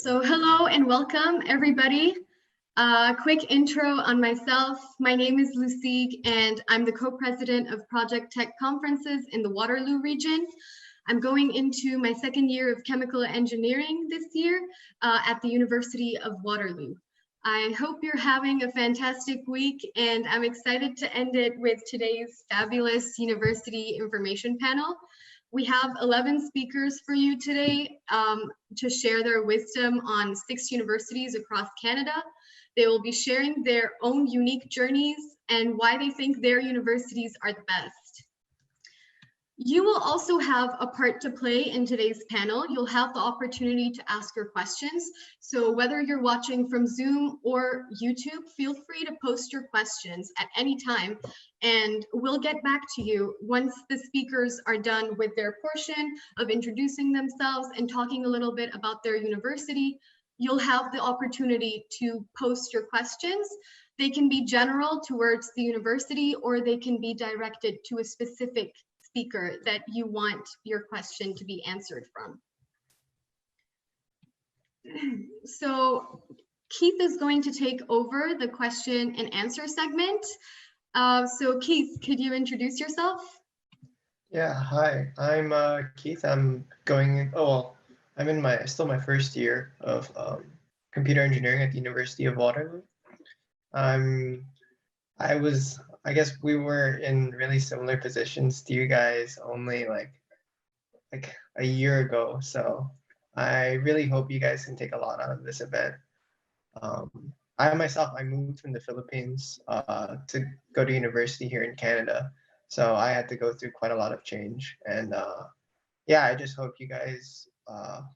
So hello and welcome everybody. Quick intro on myself. My name is Lucie and I'm the co-president of Project Tech Conferences in the Waterloo region. I'm going into my second year of chemical engineering this year at the University of Waterloo. I hope you're having a fantastic week and I'm excited to end it with today's fabulous university information panel. We have 11 speakers for you today to share their wisdom on 6 universities across Canada. They will be sharing their own unique journeys and why they think their universities are the best. You will also have a part to play in today's panel. You'll have the opportunity to ask your questions. So whether you're watching from Zoom or YouTube, feel free to post your questions at any time and we'll get back to you once the speakers are done with their portion of introducing themselves and talking a little bit about their university. You'll have the opportunity to post your questions. They can be general towards the university or they can be directed to a specific speaker that you want your question to be answered from. So Keith is going to take over the question and answer segment. So Keith, could you introduce yourself? Yeah, hi, I'm Keith. I'm in still my first year of computer engineering at the University of Waterloo. I guess we were in really similar positions to you guys only like a year ago. So I really hope you guys can take a lot out of this event. I moved from the Philippines to go to university here in Canada. So I had to go through quite a lot of change. And yeah, I just hope you guys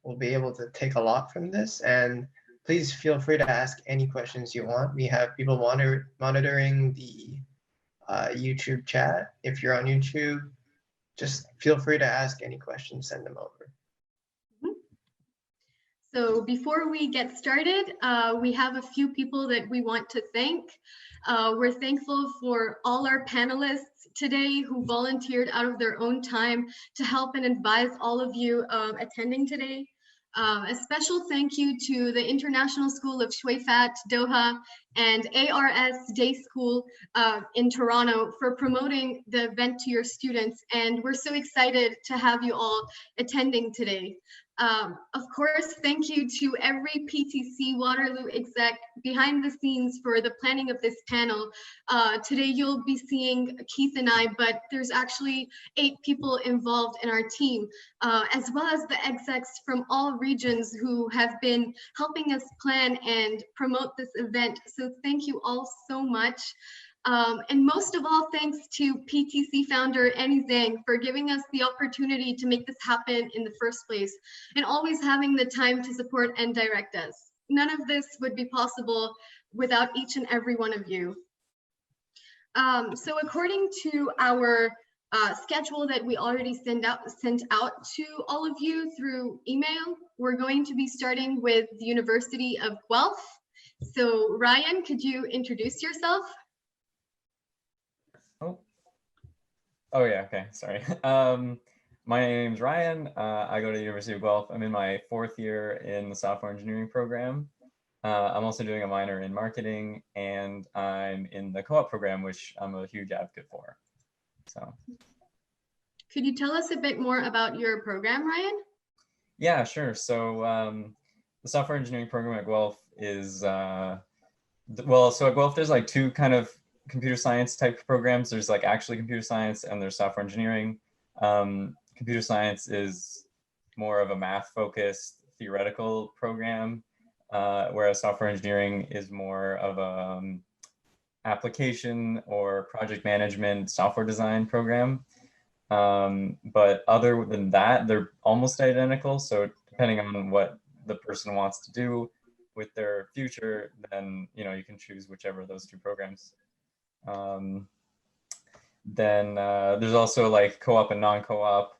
will be able to take a lot from this. And please feel free to ask any questions you want. We have people monitoring the YouTube chat. If you're on YouTube, just feel free to ask any questions, send them over. So before we get started, we have a few people that we want to thank. We're thankful for all our panelists today who volunteered out of their own time to help and advise all of you attending today. A special thank you to the International School of Shui Fat, Doha, and ARS Day School in Toronto for promoting the event to your students. And we're so excited to have you all attending today. Of course, thank you to every PTC Waterloo exec behind the scenes for the planning of this panel. Today you'll be seeing Keith and I, but there's actually 8 people involved in our team, as well as the execs from all regions who have been helping us plan and promote this event. So thank you all so much. And most of all, thanks to PTC founder Annie Zhang for giving us the opportunity to make this happen in the first place and always having the time to support and direct us. None of this would be possible without each and every one of you. So according to our schedule that we already sent out to all of you through email, we're going to be starting with the University of Guelph. So Ryan, could you introduce yourself? Oh yeah, okay, sorry. My name's Ryan. I go to the University of Guelph. I'm in my 4th year in the software engineering program. I'm also doing a minor in marketing and I'm in the co-op program, which I'm a huge advocate for. So. Could you tell us a bit more about your program, Ryan? Yeah, sure. So the software engineering program at Guelph is, so at Guelph there's like 2 kind of computer science type programs. There's like actually computer science and there's software engineering. Computer science is more of a math focused theoretical program, whereas software engineering is more of a application or project management software design program. But other than that, they're almost identical. So depending on what the person wants to do with their future, then you can choose whichever of those 2 programs. Then there's also like co-op and non-co-op.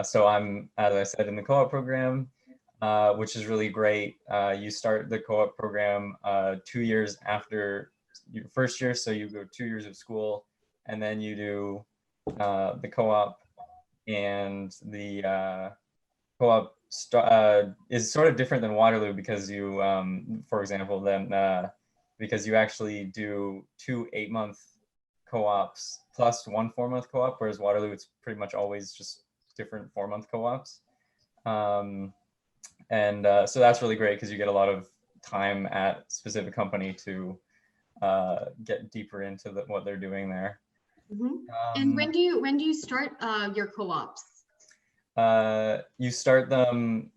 So I'm, as I said, in the co-op program, which is really great. You start the co-op program 2 years after your first year. So you go 2 years of school and then you do the co-op, and the co-op is sort of different than Waterloo because you, for example, because you actually do 2 8-month co-ops plus 1 4-month co-op, whereas Waterloo, it's pretty much always just different 4-month co-ops. So that's really great because you get a lot of time at specific company to get deeper into what they're doing there. And when do you start your co-ops? You start them.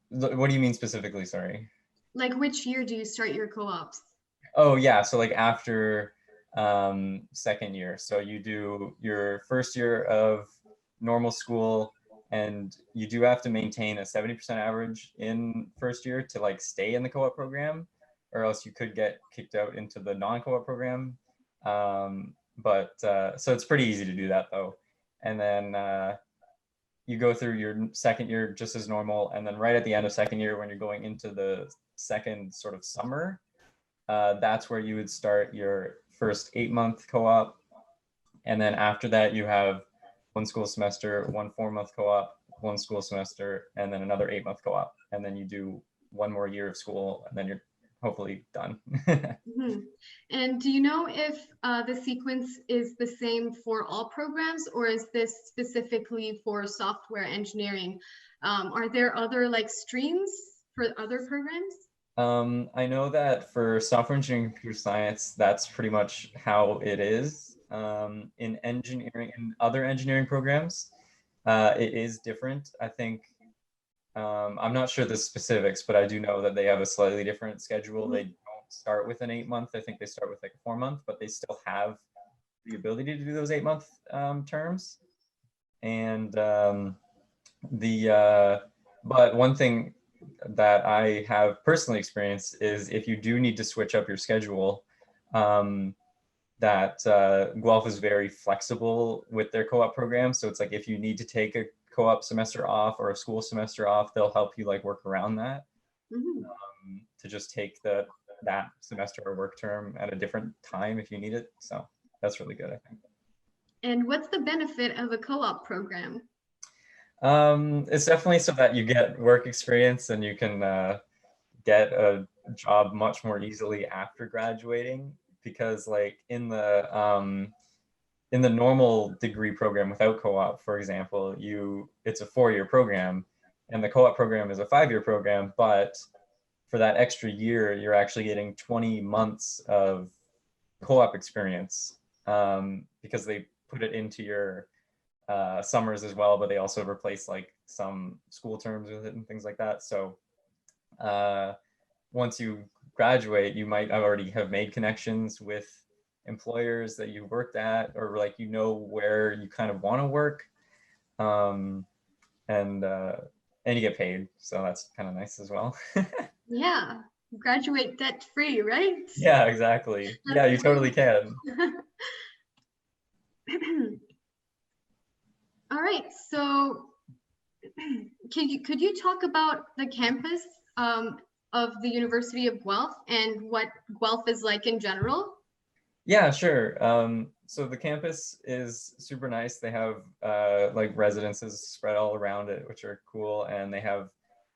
What do you mean specifically? Sorry. Like which year do you start your co-ops? Oh yeah, so like after second year. So you do your first year of normal school, and you do have to maintain a 70% average in first year to like stay in the co-op program, or else you could get kicked out into the non-co-op program. So it's pretty easy to do that though. And then you go through your second year just as normal, and then right at the end of second year, when you're going into the second sort of summer, that's where you would start your first 8-month co-op. And then after that, you have 1 school semester, 1 4-month co-op, 1 school semester, and then another 8-month co-op. And then you do 1 more year of school, and then you're hopefully done. And do you know if the sequence is the same for all programs, or is this specifically for software engineering? Are there other like streams for other programs? I know that for software engineering and computer science, that's pretty much how it is. In engineering and other engineering programs, it is different. I think, I'm not sure the specifics, but I do know that they have a slightly different schedule. They don't start with an 8-month. I think they start with like a 4-month, but they still have the ability to do those 8-month terms. And but one thing that I have personally experienced is if you do need to switch up your schedule, that Guelph is very flexible with their co-op program. So it's like if you need to take a co-op semester off or a school semester off, they'll help you like work around that, to just take that semester or work term at a different time if you need it. So that's really good, I think. And what's the benefit of a co-op program? It's definitely so that you get work experience and you can get a job much more easily after graduating, because like in the normal degree program without co-op, for example, it's a 4-year program, and the co-op program is a 5-year program, but for that extra year, you're actually getting 20 months of co-op experience, because they put it into your summers as well, but they also replace like some school terms with it and things like that. So once you graduate, you might already have made connections with employers that you worked at, or like where you kind of want to work, and you get paid, so that's kind of nice as well. Yeah, graduate debt-free, right? Yeah, exactly. Yeah, you totally can. All right, so could you talk about the campus of the University of Guelph and what Guelph is like in general? Yeah, sure. So the campus is super nice. They have like residences spread all around it, which are cool, and they have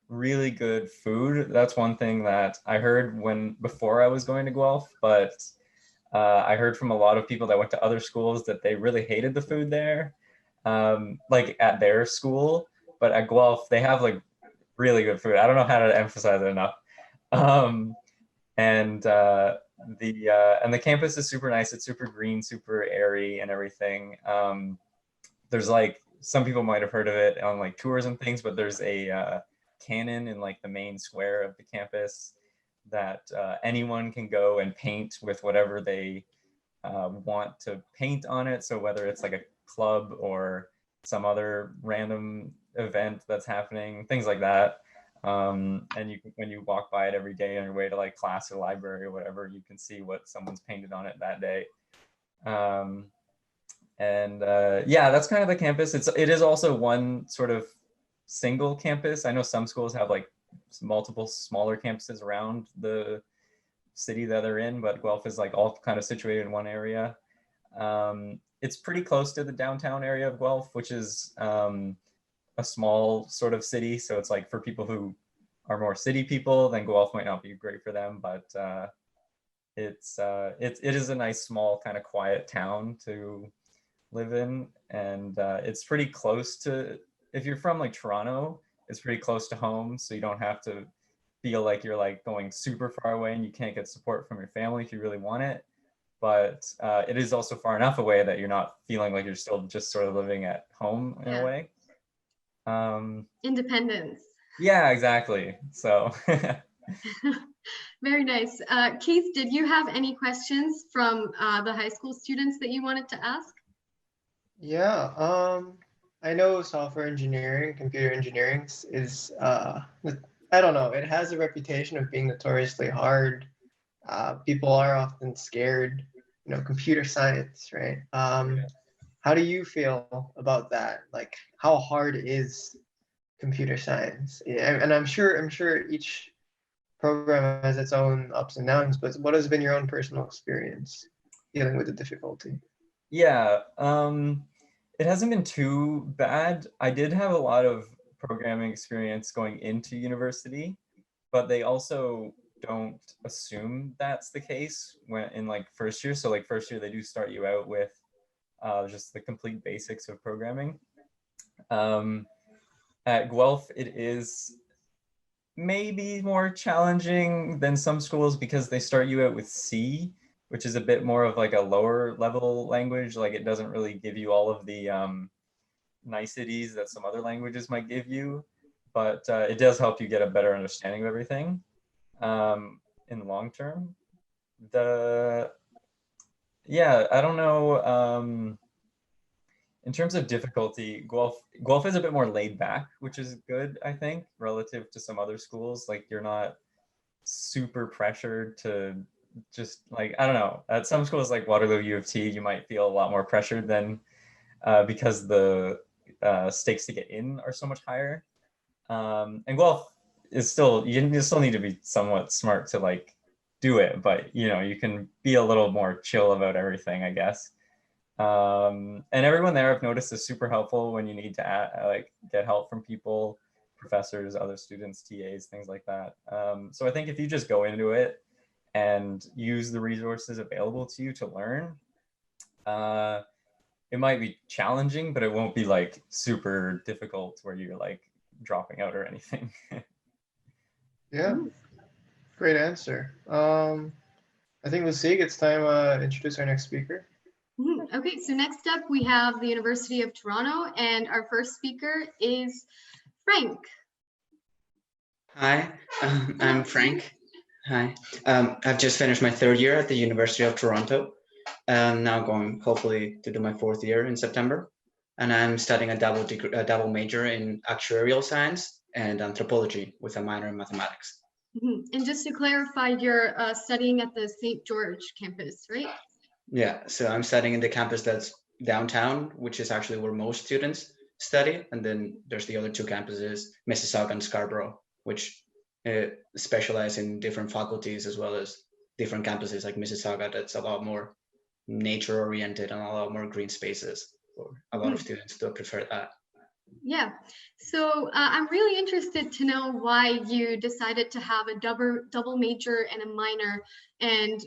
really good food. That's one thing that I heard before I was going to Guelph, but I heard from a lot of people that went to other schools that they really hated the food there, like at their school. But at Guelph, they have like really good food. I don't know how to emphasize it enough. And the campus is super nice. It's super green, super airy, and everything. There's like, some people might have heard of it on like tours and things, but there's a cannon in like the main square of the campus that anyone can go and paint with whatever they want to paint on it. So whether it's like a club or some other random event that's happening, things like that. And when you walk by it every day on your way to like class or library or whatever, you can see what someone's painted on it that day. Yeah, that's kind of the campus. It is also one sort of single campus. I know some schools have like multiple smaller campuses around the city that they're in, but Guelph is like all kind of situated in one area. It's pretty close to the downtown area of Guelph, which is a small sort of city. So it's like for people who are more city people, then Guelph might not be great for them, but it is a nice small kind of quiet town to live in, and it's pretty close to, if you're from like Toronto, it's pretty close to home, so you don't have to feel like you're like going super far away and you can't get support from your family if you really want it. But it is also far enough away that you're not feeling like you're still just sort of living at home in a way. Independence. Yeah, exactly. So very nice. Keith, did you have any questions from the high school students that you wanted to ask? Yeah, I know software engineering, computer engineering is, I don't know, it has a reputation of being notoriously hard. People are often scared, you know, computer science, right? How do you feel about that? Like, how hard is computer science? And I'm sure each program has its own ups and downs, but what has been your own personal experience dealing with the difficulty? yeah, it hasn't been too bad. I did have a lot of programming experience going into university, but they also don't assume that's the case when in like first year. So like first year, they do start you out with just the complete basics of programming. At Guelph, it is maybe more challenging than some schools because they start you out with C, which is a bit more of like a lower level language. Like it doesn't really give you all of the niceties that some other languages might give you, but it does help you get a better understanding of everything in the long term. Yeah, I don't know. In terms of difficulty, Guelph is a bit more laid back, which is good, I think, relative to some other schools. Like you're not super pressured to just like, I don't know. At some schools like Waterloo, U of T, you might feel a lot more pressured than because the stakes to get in are so much higher. And Guelph is still, you still need to be somewhat smart to like do it, but you know, you can be a little more chill about everything, I guess. And everyone there I've noticed is super helpful when you need to like get help from people, professors, other students, TAs, things like that. So I think if you just go into it and use the resources available to you to learn, it might be challenging, but it won't be like super difficult where you're like dropping out or anything. Yeah, great answer. I think Lucy, it's time to introduce our next speaker. Okay, so next up we have the University of Toronto, and our first speaker is Frank. Hi, I'm Frank. Hi, I've just finished my third year at the University of Toronto. I'm now going hopefully to do my fourth year in September, and I'm studying a double major in actuarial science and anthropology with a minor in mathematics. And just to clarify, you're studying at the St. George campus, right? Yeah, so I'm studying in the campus that's downtown, which is actually where most students study, and then there's the other two campuses, Mississauga and Scarborough, which specialize in different faculties as well as different campuses, like Mississauga that's a lot more nature oriented and a lot more green spaces for a lot of students do prefer that. Yeah, so I'm really interested to know why you decided to have a double major and a minor, and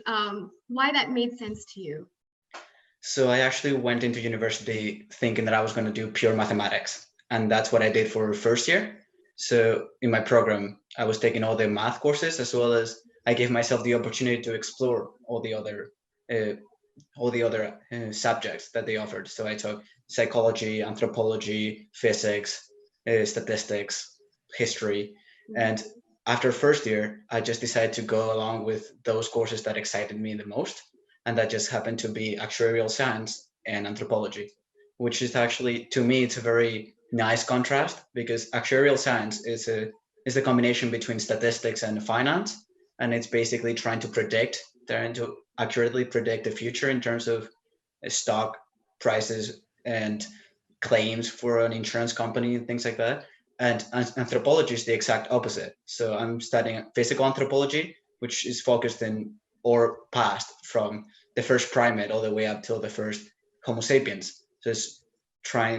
why that made sense to you. So I actually went into university thinking that I was going to do pure mathematics, and that's what I did for first year. So in my program, I was taking all the math courses, as well as I gave myself the opportunity to explore all the other subjects that they offered. So I took psychology, anthropology, physics, statistics, history. And after first year, I just decided to go along with those courses that excited me the most. And that just happened to be actuarial science and anthropology, which is actually, to me, it's a very nice contrast, because actuarial science is a combination between statistics and finance. And it's basically trying to accurately predict the future in terms of stock prices and claims for an insurance company and things like that. And anthropology is the exact opposite. So I'm studying physical anthropology, which is focused in or past from the first primate all the way up till the first Homo sapiens. So it's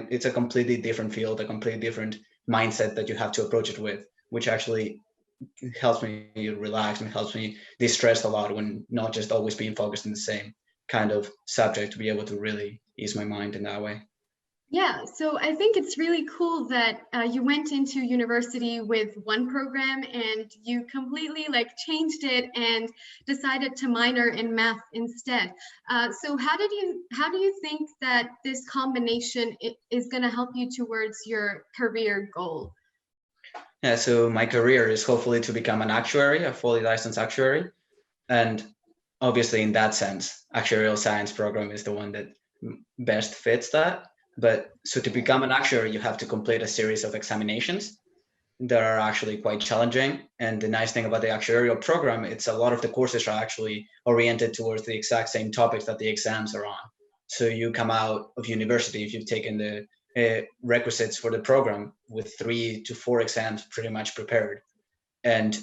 it's a completely different field, a completely different mindset that you have to approach it with, which actually helps me relax and helps me de-stress a lot when not just always being focused in the same kind of subject, to be able to really ease my mind in that way. Yeah, so I think it's really cool that you went into university with one program and you completely like changed it and decided to minor in math instead. So how do you think that this combination is going to help you towards your career goal? Yeah, so my career is hopefully to become an actuary, a fully licensed actuary. And obviously in that sense, actuarial science program is the one that best fits that. But so to become an actuary, you have to complete a series of examinations that are actually quite challenging. And the nice thing about the actuarial program, it's a lot of the courses are actually oriented towards the exact same topics that the exams are on. So you come out of university, if you've taken the requisites for the program, with 3 to 4 exams pretty much prepared. And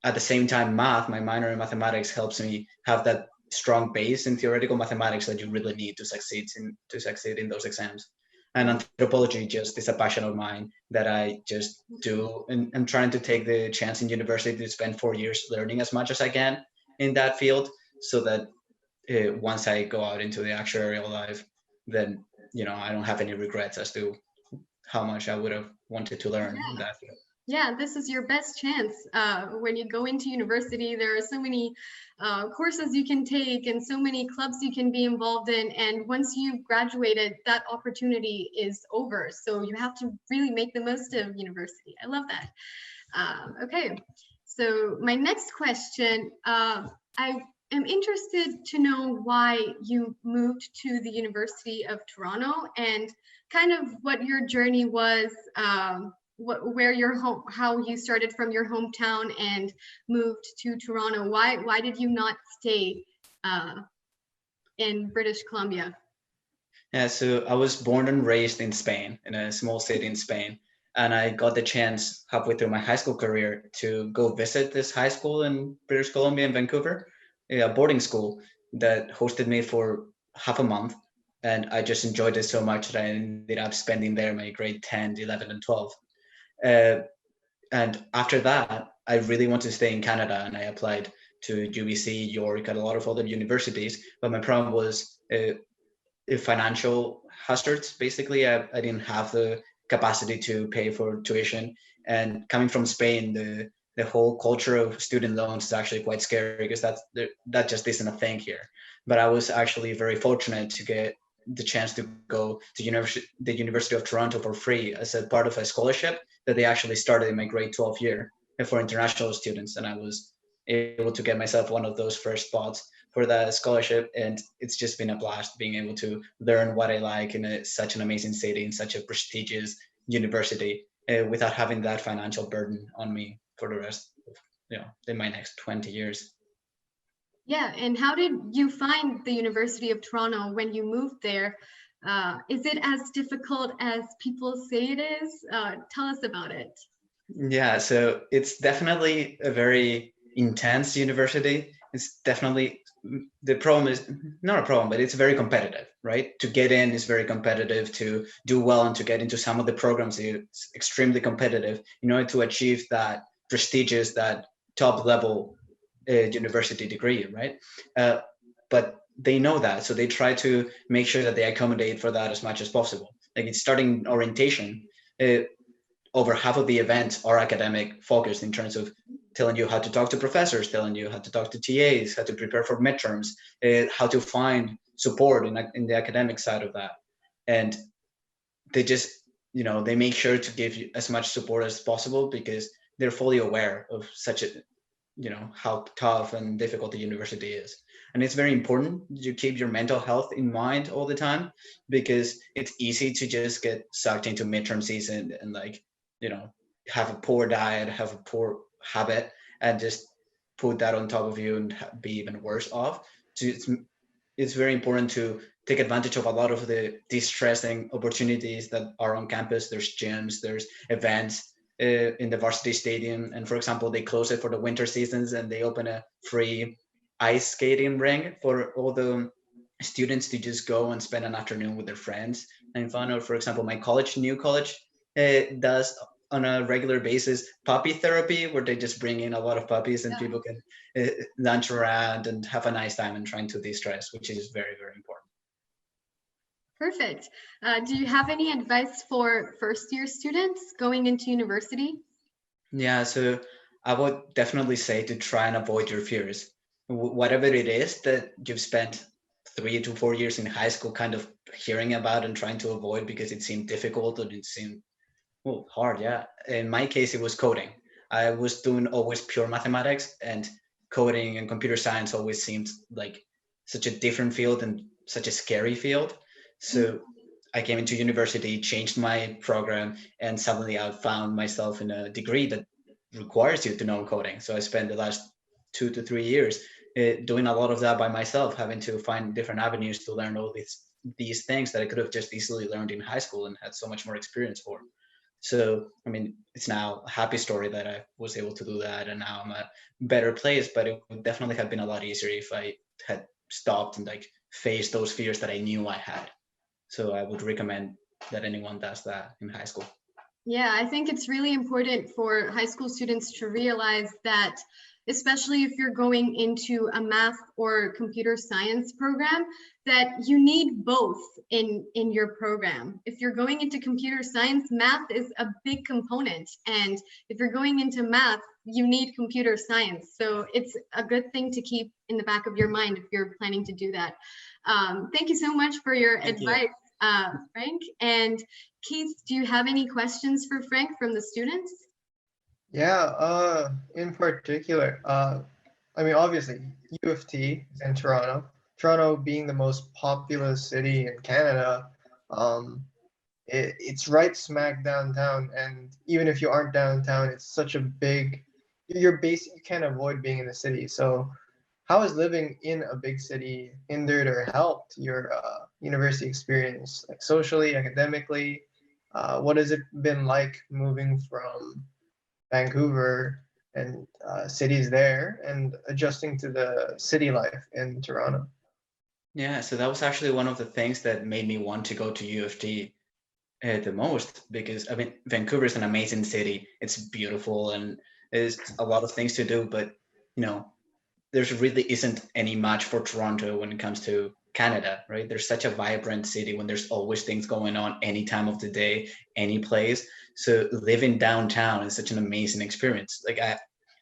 at the same time, my minor in mathematics helps me have that strong base in theoretical mathematics that you really need to succeed in those exams. And anthropology just is a passion of mine that I just do, and I'm trying to take the chance in university to spend 4 years learning as much as I can in that field, so that once I go out into the actuarial life, then I don't have any regrets as to how much I would have wanted to learn in that field. Yeah, this is your best chance. When you go into university, there are so many courses you can take and so many clubs you can be involved in. And once you've graduated, that opportunity is over. So you have to really make the most of university. I love that. Okay, so my next question, I am interested to know why you moved to the University of Toronto and kind of what your journey was, where your home, how you started from your hometown and moved to Toronto. Why did you not stay in British Columbia? Yeah, so I was born and raised in Spain, in a small city in Spain. And I got the chance halfway through my high school career to go visit this high school in British Columbia in Vancouver, a boarding school that hosted me for half a month. And I just enjoyed it so much that I ended up spending there my grade 10, 11, and 12. And after that, I really wanted to stay in Canada, and I applied to UBC, York, and a lot of other universities. But my problem was financial hazards. Basically, I didn't have the capacity to pay for tuition. And coming from Spain, the whole culture of student loans is actually quite scary, because that just isn't a thing here. But I was actually very fortunate to get the chance to go to the University of Toronto for free as a part of a scholarship that they actually started in my grade 12 year for international students. And I was able to get myself one of those first spots for that scholarship. And it's just been a blast being able to learn what I like in such an amazing city, in such a prestigious university, without having that financial burden on me for the rest of, in my next 20 years. Yeah, and how did you find the University of Toronto when you moved there? Is it as difficult as people say it is? Tell us about it. Yeah, so it's definitely a very intense university. It's definitely, the problem is not a problem, but it's very competitive, right? To get in is very competitive. To do well and to get into some of the programs, it's extremely competitive in order to achieve that prestigious, that top level university degree, right? But they know that, so they try to make sure that they accommodate for that as much as possible. Like, it's starting orientation, over half of the events are academic focused, in terms of telling you how to talk to professors, telling you how to talk to TAs, how to prepare for midterms, how to find support in the academic side of that. And they just, they make sure to give you as much support as possible, because they're fully aware of such a, how tough and difficult the university is. And it's very important you keep your mental health in mind all the time, because it's easy to just get sucked into midterm season and have a poor diet, have a poor habit, and just put that on top of you and be even worse off. So it's very important to take advantage of a lot of the de-stressing opportunities that are on campus. There's gyms, there's events in the varsity stadium. And for example, they close it for the winter seasons and they open a free ice skating rink for all the students to just go and spend an afternoon with their friends and fun. Or for example, my new college does on a regular basis puppy therapy, where they just bring in a lot of puppies and people can lunch around and have a nice time and trying to de-stress, which is very, very important. Perfect. Do you have any advice for first-year students going into university? Yeah, so I would definitely say to try and avoid your fears. Whatever it is that you've spent 3 to 4 years in high school kind of hearing about and trying to avoid because it seemed difficult or it seemed hard. Yeah. In my case, it was coding. I was doing always pure mathematics, and coding and computer science always seemed like such a different field and such a scary field. So I came into university, changed my program, and suddenly I found myself in a degree that requires you to know coding. So I spent the last 2 to 3 years doing a lot of that by myself, having to find different avenues to learn all these things that I could have just easily learned in high school and had so much more experience for. So, I mean, it's now a happy story that I was able to do that, and now I'm a better place, but it would definitely have been a lot easier if I had stopped and like faced those fears that I knew I had. So I would recommend that anyone does that in high school. Yeah, I think it's really important for high school students to realize that, especially if you're going into a math or computer science program, that you need both in your program. If you're going into computer science, math is a big component. And if you're going into math, you need computer science. So it's a good thing to keep in the back of your mind if you're planning to do that. Thank you so much for your advice, Frank. And Keith, do you have any questions for Frank from the students? Yeah, in particular, I mean, obviously, U of T is in Toronto. Toronto being the most populous city in Canada, it's right smack downtown. And even if you aren't downtown, it's such a big, you can't avoid being in the city. So how has living in a big city hindered or helped your university experience, like socially, academically? What has it been like moving from Vancouver and cities there and adjusting to the city life in Toronto? Yeah, so that was actually one of the things that made me want to go to U of T the most, because I mean, Vancouver is an amazing city. It's beautiful and there's a lot of things to do, but you know, there's really isn't any match for Toronto when it comes to Canada, right? There's such a vibrant city when there's always things going on any time of the day, any place. So living downtown is such an amazing experience. Like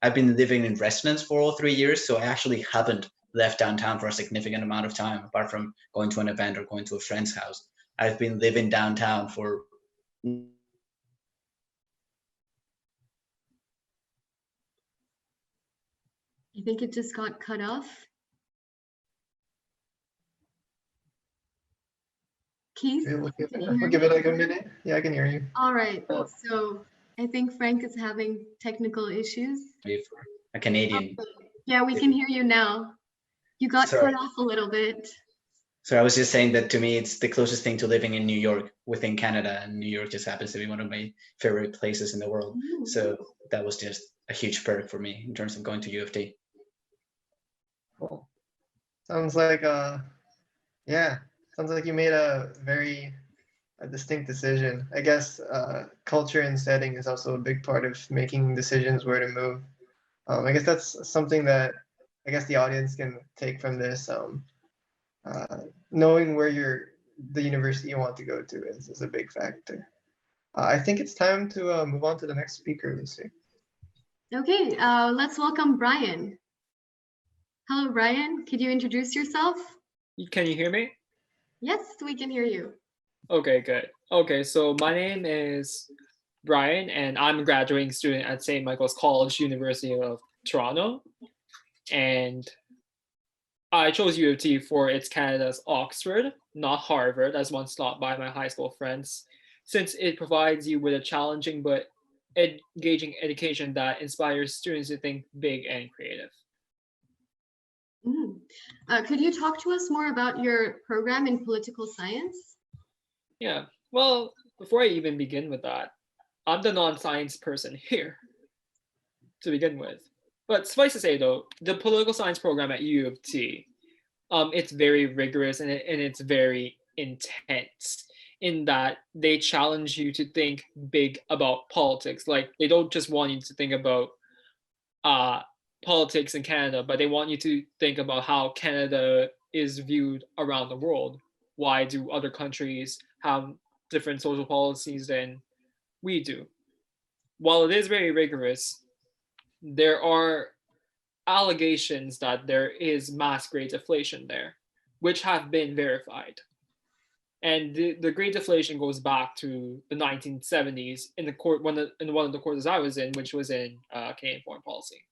I've been living in residence for all 3 years, so I actually haven't left downtown for a significant amount of time, apart from going to an event or going to a friend's house. I've been living downtown for I think it just got cut off. Keith, We'll give it like a minute. Yeah, I can hear you. All right, so I think Frank is having technical issues. for a Canadian. Yeah, we can hear you now. You got cut off a little bit. So I was just saying that to me, it's the closest thing to living in New York within Canada, and New York just happens to be one of my favorite places in the world. So that was just a huge perk for me in terms of going to U of T. Cool. Sounds like sounds like you made a very distinct decision. I guess culture and setting is also a big part of making decisions where to move. I guess that's something that I guess the audience can take from this. Knowing where the university you want to go to is a big factor. I think it's time to move on to the next speaker, Lucy. Okay, let's welcome Brian. Hello, Brian. Could you introduce yourself? Can you hear me? Yes, we can hear you. Okay, good. Okay, so my name is Brian, and I'm a graduating student at St. Michael's College, University of Toronto. And I chose U of T for its Canada's Oxford, not Harvard, as once thought by my high school friends, since it provides you with a challenging but engaging education that inspires students to think big and creative. Could you talk to us more about your program in political science? Yeah, well, before I even begin with that, I'm the non-science person here to begin with. But suffice to say though, the political science program at U of T it's very rigorous and it's very intense in that they challenge you to think big about politics. Like they don't just want you to think about uh, politics in Canada, but they want you to think about how Canada is viewed around the world. Why do other countries have different social policies than we do? While it is very rigorous, there are allegations that there is mass great deflation there, which have been verified. And the Great Deflation goes back to the 1970s in the court in one of the courses I was in, which was in Canadian foreign policy.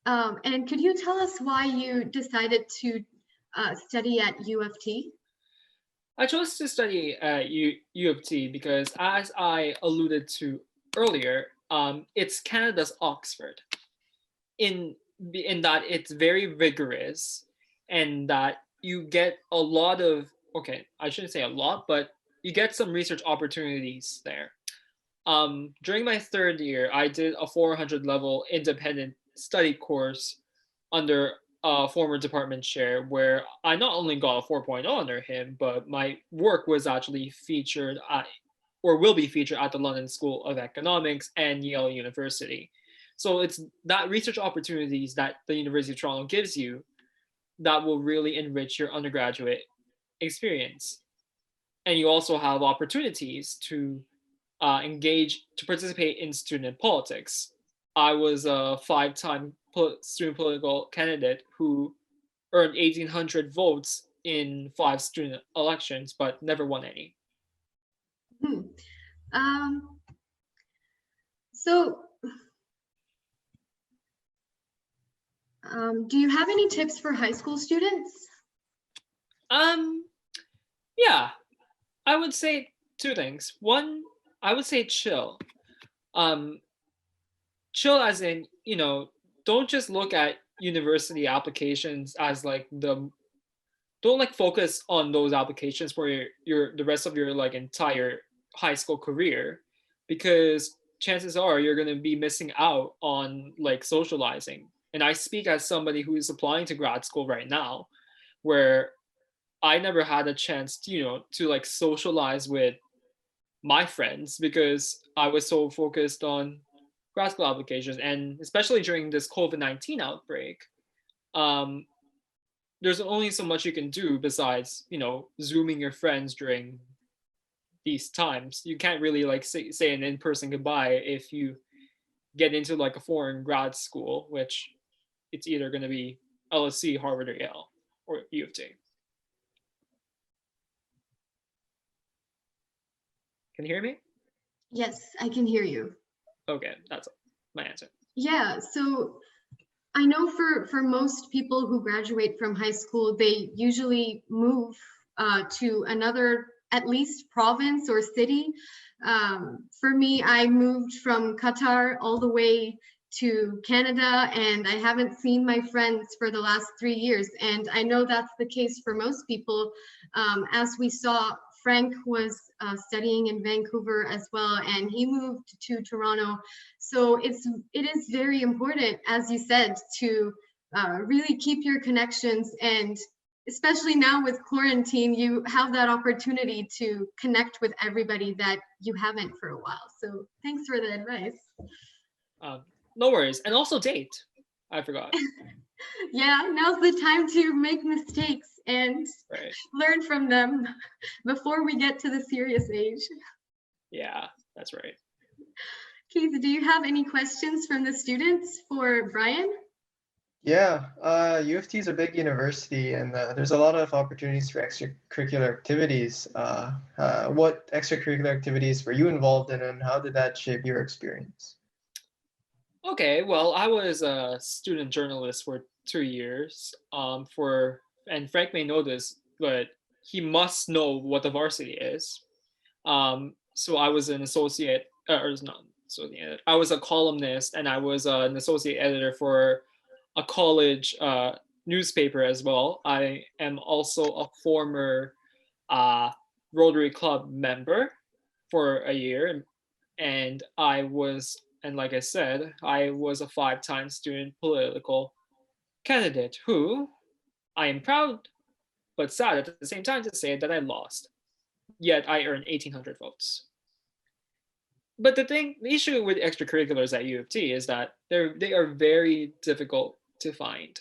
And could you tell us why you decided to study at U of T? I chose to study at U of T because, as I alluded to earlier, it's Canada's Oxford. In that it's very rigorous, and that you get a lot of, okay, I shouldn't say a lot, but you get some research opportunities there. During my third year, I did a 400 level independent study course under a former department chair, where I not only got a 4.0 under him, but my work was actually featured at, or will be featured at, the London School of Economics and Yale University. So it's that research opportunities that the University of Toronto gives you that will really enrich your undergraduate experience. And you also have opportunities to engage, to participate in student politics. I was a 5-time student political candidate who earned 1,800 votes in 5 student elections, but never won any. Do you have any tips for high school students? Yeah, I would say 2 things. One, I would say chill. Chill as in, don't just look at university applications as like don't like focus on those applications for the rest of your like entire high school career, because chances are you're going to be missing out on like socializing. And I speak as somebody who is applying to grad school right now, where I never had a chance to like socialize with my friends because I was so focused on grad school applications. And especially during this COVID-19 outbreak, there's only so much you can do besides, Zooming your friends during these times. You can't really like say an in-person goodbye if you get into like a foreign grad school, which it's either going to be LSE, Harvard, or Yale, or U of T. Can you hear me? Yes, I can hear you. Okay, that's my answer. Yeah, so I know for most people who graduate from high school, they usually move to another, at least province or city. For me, I moved from Qatar all the way to Canada, and I haven't seen my friends for the last 3 years. And I know that's the case for most people. As we saw, Frank was studying in Vancouver as well, and he moved to Toronto. So it is very important, as you said, to really keep your connections, and especially now with quarantine, you have that opportunity to connect with everybody that you haven't for a while. So thanks for the advice. No worries. And also date. I forgot. Yeah, now's the time to make mistakes and learn from them before we get to the serious age. Yeah, that's right. Keith, do you have any questions from the students for Brian? Yeah, U of T is a big university, and there's a lot of opportunities for extracurricular activities. What extracurricular activities were you involved in, and how did that shape your experience? Okay, well, I was a student journalist for 2 years. And Frank may know this, but he must know what the varsity is. So I was an associate, or not associate. I was a columnist, and I was an associate editor for a college newspaper as well. I am also a former Rotary Club member for a year, and like I said, I was a 5-time student political candidate who I am proud but sad at the same time to say that I lost. Yet I earned 1,800 votes. But the issue with extracurriculars at U of T is that they are very difficult to find.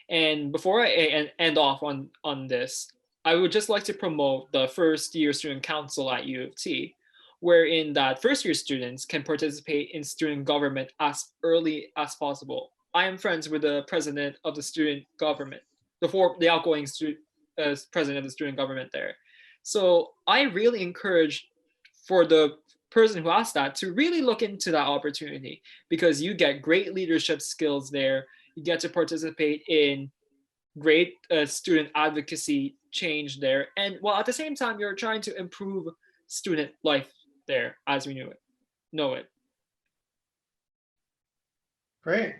And before I end off on this, I would just like to promote the first year student council at U of T, wherein that first year students can participate in student government as early as possible. I am friends with the president of the student government, the outgoing president of the student government there. So I really encourage for the person who asked that to really look into that opportunity, because you get great leadership skills there. You get to participate in great student advocacy change there, and while at the same time you're trying to improve student life there as we know it. Great.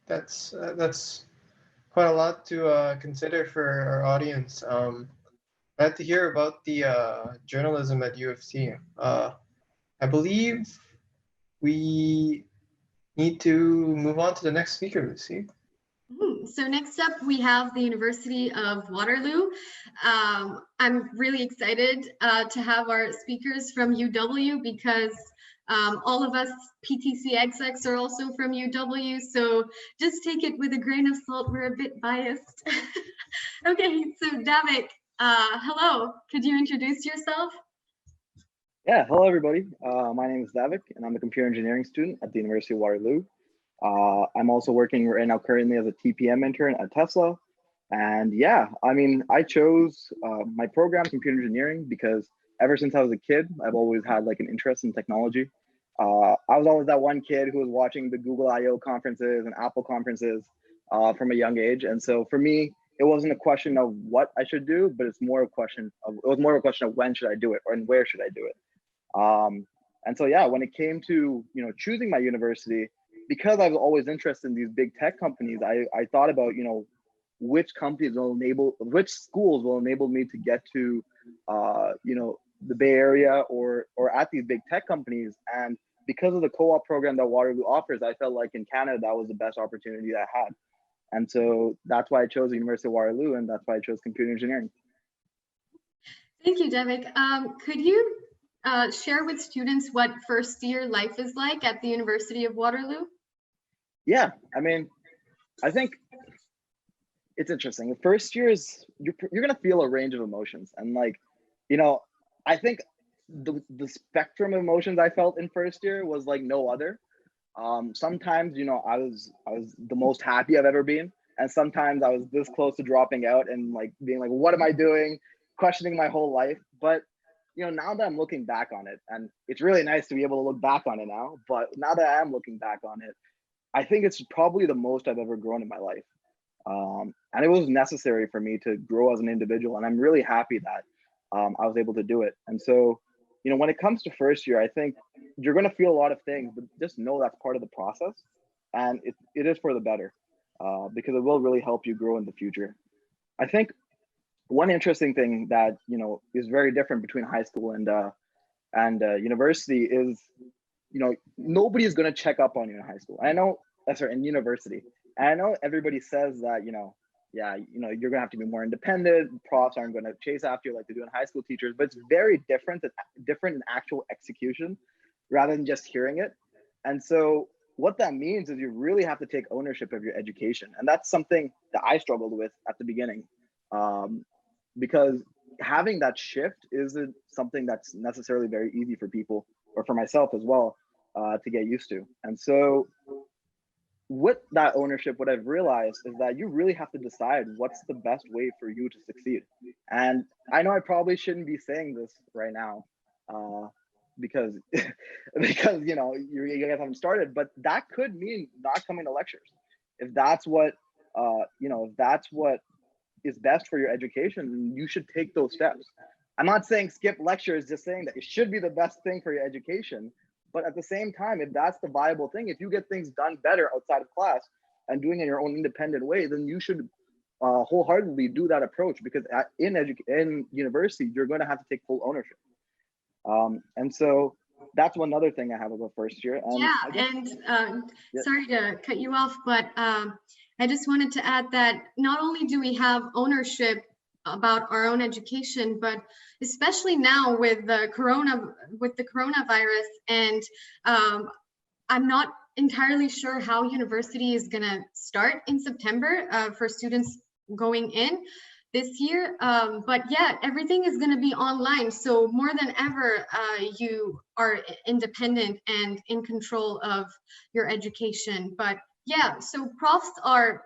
That's quite a lot to consider for our audience. Glad to hear about the journalism at U of T. I believe we need to move on to the next speaker, Lucy. So next up, we have the University of Waterloo. I'm really excited to have our speakers from UW, because all of us PTC execs are also from UW, so just take it with a grain of salt. We're a bit biased. Okay, so Davik, hello. Could you introduce yourself? Yeah, hello everybody. My name is Davik, and I'm a computer engineering student at the University of Waterloo. I'm also working right now currently as a TPM intern at Tesla. And yeah, I mean, I chose my program, computer engineering, because ever since I was a kid, I've always had like an interest in technology. I was always that one kid who was watching the Google I/O conferences and Apple conferences from a young age. And so for me, it wasn't a question of what I should do, but it was more of a question of when should I do it, or and where should I do it. And so yeah, when it came to choosing my university, because I was always interested in these big tech companies, I thought about which schools will enable me to get to the Bay Area or at these big tech companies. And because of the co-op program that Waterloo offers, I felt like in Canada that was the best opportunity that I had. And so that's why I chose the University of Waterloo, and that's why I chose computer engineering. Thank you, Davik. Could you share with students what first year life is like at the University of Waterloo? Yeah, I mean, I think it's interesting. The first year is you're gonna feel a range of emotions, and I think the spectrum of emotions I felt in first year was like no other. Sometimes I was the most happy I've ever been, and sometimes I was this close to dropping out and like being like, what am I doing, questioning my whole life. But now that I'm looking back on it, and it's really nice to be able to look back on it now, but now that I am looking back on it, I think it's probably the most I've ever grown in my life. And it was necessary for me to grow as an individual. And I'm really happy that I was able to do it. And so, when it comes to first year, I think you're going to feel a lot of things, but just know that's part of the process. And it is for the better, because it will really help you grow in the future. I think one interesting thing that, is very different between high school and university is, nobody is going to check up on you in high school. I know, in university. And I know everybody says that, you're gonna have to be more independent. Profs aren't gonna chase after you like they do in high school teachers, but it's very different in actual execution rather than just hearing it. And so what that means is you really have to take ownership of your education. And that's something that I struggled with at the beginning, because having that shift isn't something that's necessarily very easy for people, or for myself as well, to get used to. And so with that ownership, what I've realized is that you really have to decide what's the best way for you to succeed. And I know I probably shouldn't be saying this right now, because you guys haven't started, but that could mean not coming to lectures. If that's what is best for your education, you should take those steps. I'm not saying skip lectures, just saying that it should be the best thing for your education. But at the same time, if that's the viable thing, if you get things done better outside of class and doing it in your own independent way, then you should wholeheartedly do that approach, because in university, you're going to have to take full ownership. And so that's one other thing I have about first year. Sorry to cut you off, but I just wanted to add that not only do we have ownership about our own education, but especially now with the coronavirus, and I'm not entirely sure how university is going to start in September for students going in this year. But yeah, everything is going to be online. So more than ever, you are independent and in control of your education. But yeah, so profs are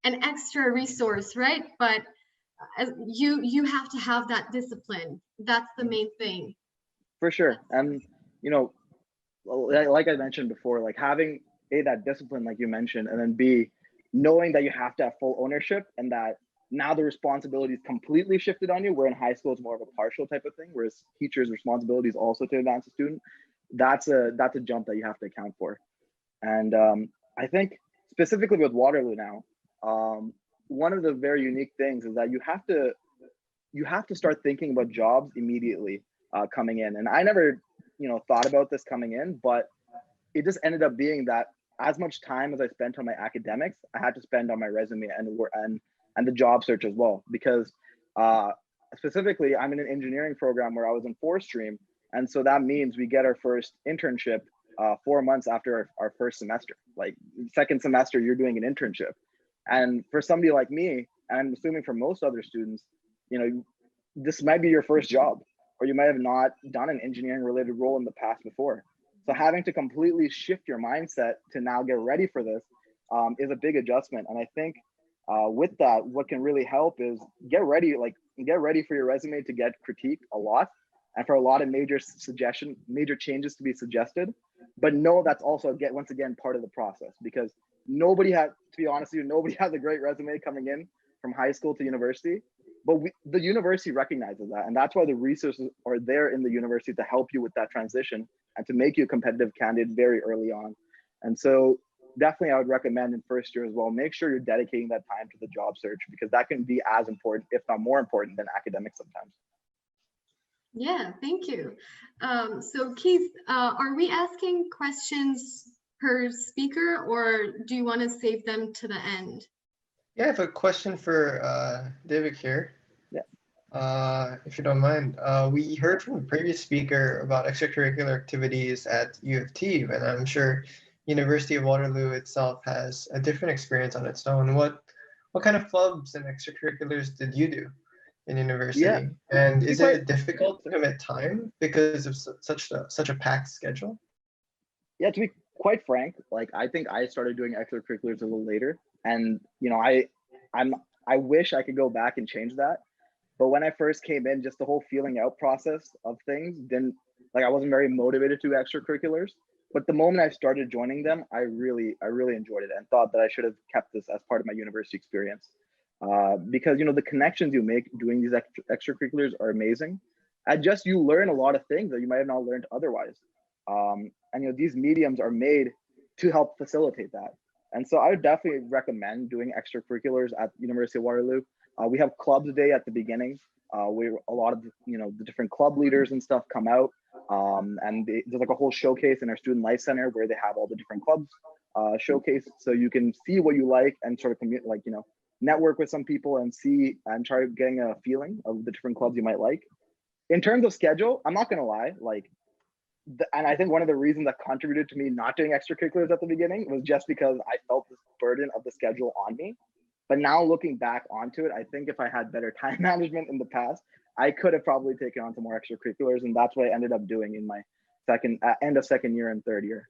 an extra resource, right? But you have to have that discipline. That's the main thing. For sure. And, you know, like I mentioned before, like having that discipline, like you mentioned, and then B, knowing that you have to have full ownership and that now the responsibility is completely shifted on you, where in high school it's more of a partial type of thing, whereas teachers' responsibility is also to advance the student. That's a jump that you have to account for. And I think specifically with Waterloo now, one of the very unique things is that you have to start thinking about jobs immediately coming in. And I never, thought about this coming in, but it just ended up being that as much time as I spent on my academics, I had to spend on my resume and the job search as well. Because specifically, I'm in an engineering program where I was in 4th stream, and so that means we get our first internship 4 months after our first semester. Like second semester, you're doing an internship. And for somebody like me, and I'm assuming for most other students, this might be your first job, or you might have not done an engineering related role in the past before. So having to completely shift your mindset to now get ready for this is a big adjustment. And I think with that, what can really help is get ready for your resume to get critiqued a lot, and for a lot of major changes to be suggested. But know that's also once again part of the process, because nobody has a great resume coming in from high school to university, but the university recognizes that, and that's why the resources are there in the university to help you with that transition and to make you a competitive candidate very early on. And so definitely I would recommend in first year as well, make sure you're dedicating that time to the job search, because that can be as important, if not more important, than academics sometimes. Yeah, thank you. So Keith, are we asking questions per speaker, or do you want to save them to the end? Yeah, I have a question for David here. Yeah. If you don't mind. We heard from a previous speaker about extracurricular activities at U of T, and I'm sure University of Waterloo itself has a different experience on its own. What kind of clubs and extracurriculars did you do in university? Yeah. And is it difficult to commit time because of such a packed schedule? Yeah, to be quite frank, like I think I started doing extracurriculars a little later, and I wish I could go back and change that. But when I first came in, just the whole feeling out process of things I wasn't very motivated to do extracurriculars. But the moment I started joining them, I really enjoyed it and thought that I should have kept this as part of my university experience. Because the connections you make doing these extracurriculars are amazing. And just you learn a lot of things that you might have not learned otherwise. And these mediums are made to help facilitate that. And so I would definitely recommend doing extracurriculars at University of Waterloo. We have clubs day at the beginning. Where a lot of the different club leaders and stuff come out, and there's like a whole showcase in our student life center where they have all the different clubs showcased, so you can see what you like and sort of network with some people and see and try getting a feeling of the different clubs you might like. In terms of schedule, I'm not gonna lie, and I think one of the reasons that contributed to me not doing extracurriculars at the beginning was just because I felt this burden of the schedule on me. But now looking back onto it, I think if I had better time management in the past, I could have probably taken on some more extracurriculars, and that's what I ended up doing in my end of second year and third year.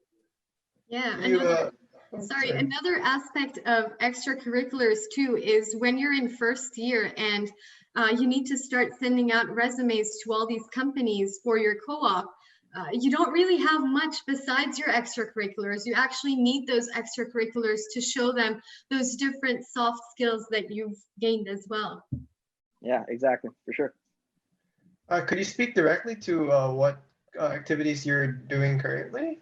Yeah, another aspect of extracurriculars too is when you're in first year and you need to start sending out resumes to all these companies for your co-op. You don't really have much besides your extracurriculars. You actually need those extracurriculars to show them those different soft skills that you've gained as well. Yeah, exactly, for sure. Could you speak directly to what activities you're doing currently?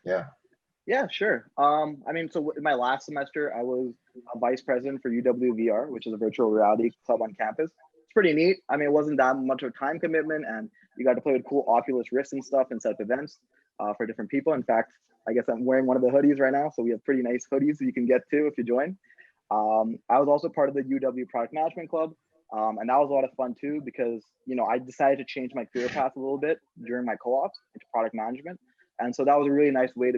Yeah, sure. So in my last semester, I was a vice president for UWVR, which is a virtual reality club on campus. It's pretty neat. It wasn't that much of a time commitment, and you got to play with cool Oculus Rifts and stuff and set up events. for different people. In fact, I guess I'm wearing one of the hoodies right now. So we have pretty nice hoodies that you can get to if you join. I was also part of the UW Product Management Club. And that was a lot of fun too, because, you know, I decided to change my career path a little bit during my co-op into product management. And so that was a really nice way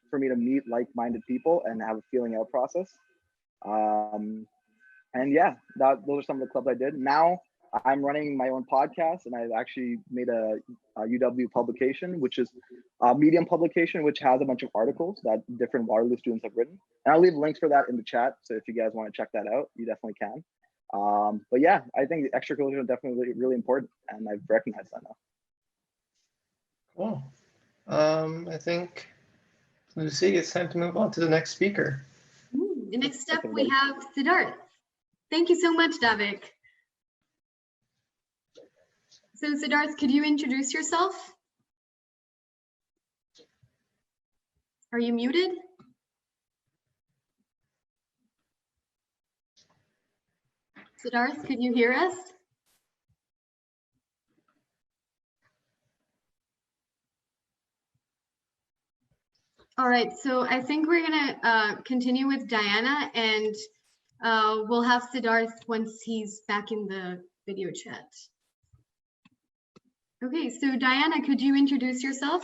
for me to meet like-minded people and have a feeling out process. And yeah, those are some of the clubs I did. Now I'm running my own podcast, and I've actually made a UW publication, which is a Medium publication, which has a bunch of articles that different Waterloo students have written. And I'll leave links for that in the chat. So if you guys want to check that out, you definitely can. But yeah, I think the extracurricular is definitely really important, and I've recognized that now. Cool. I think, Lucy, it's time to move on to the next speaker. The next up, we have Siddharth. Thank you so much, Davik. So Siddharth, could you introduce yourself? Are you muted? Siddharth, could you hear us? All right, so I think we're gonna continue with Diana, and we'll have Siddharth once he's back in the video chat. Okay, so Diana, could you introduce yourself?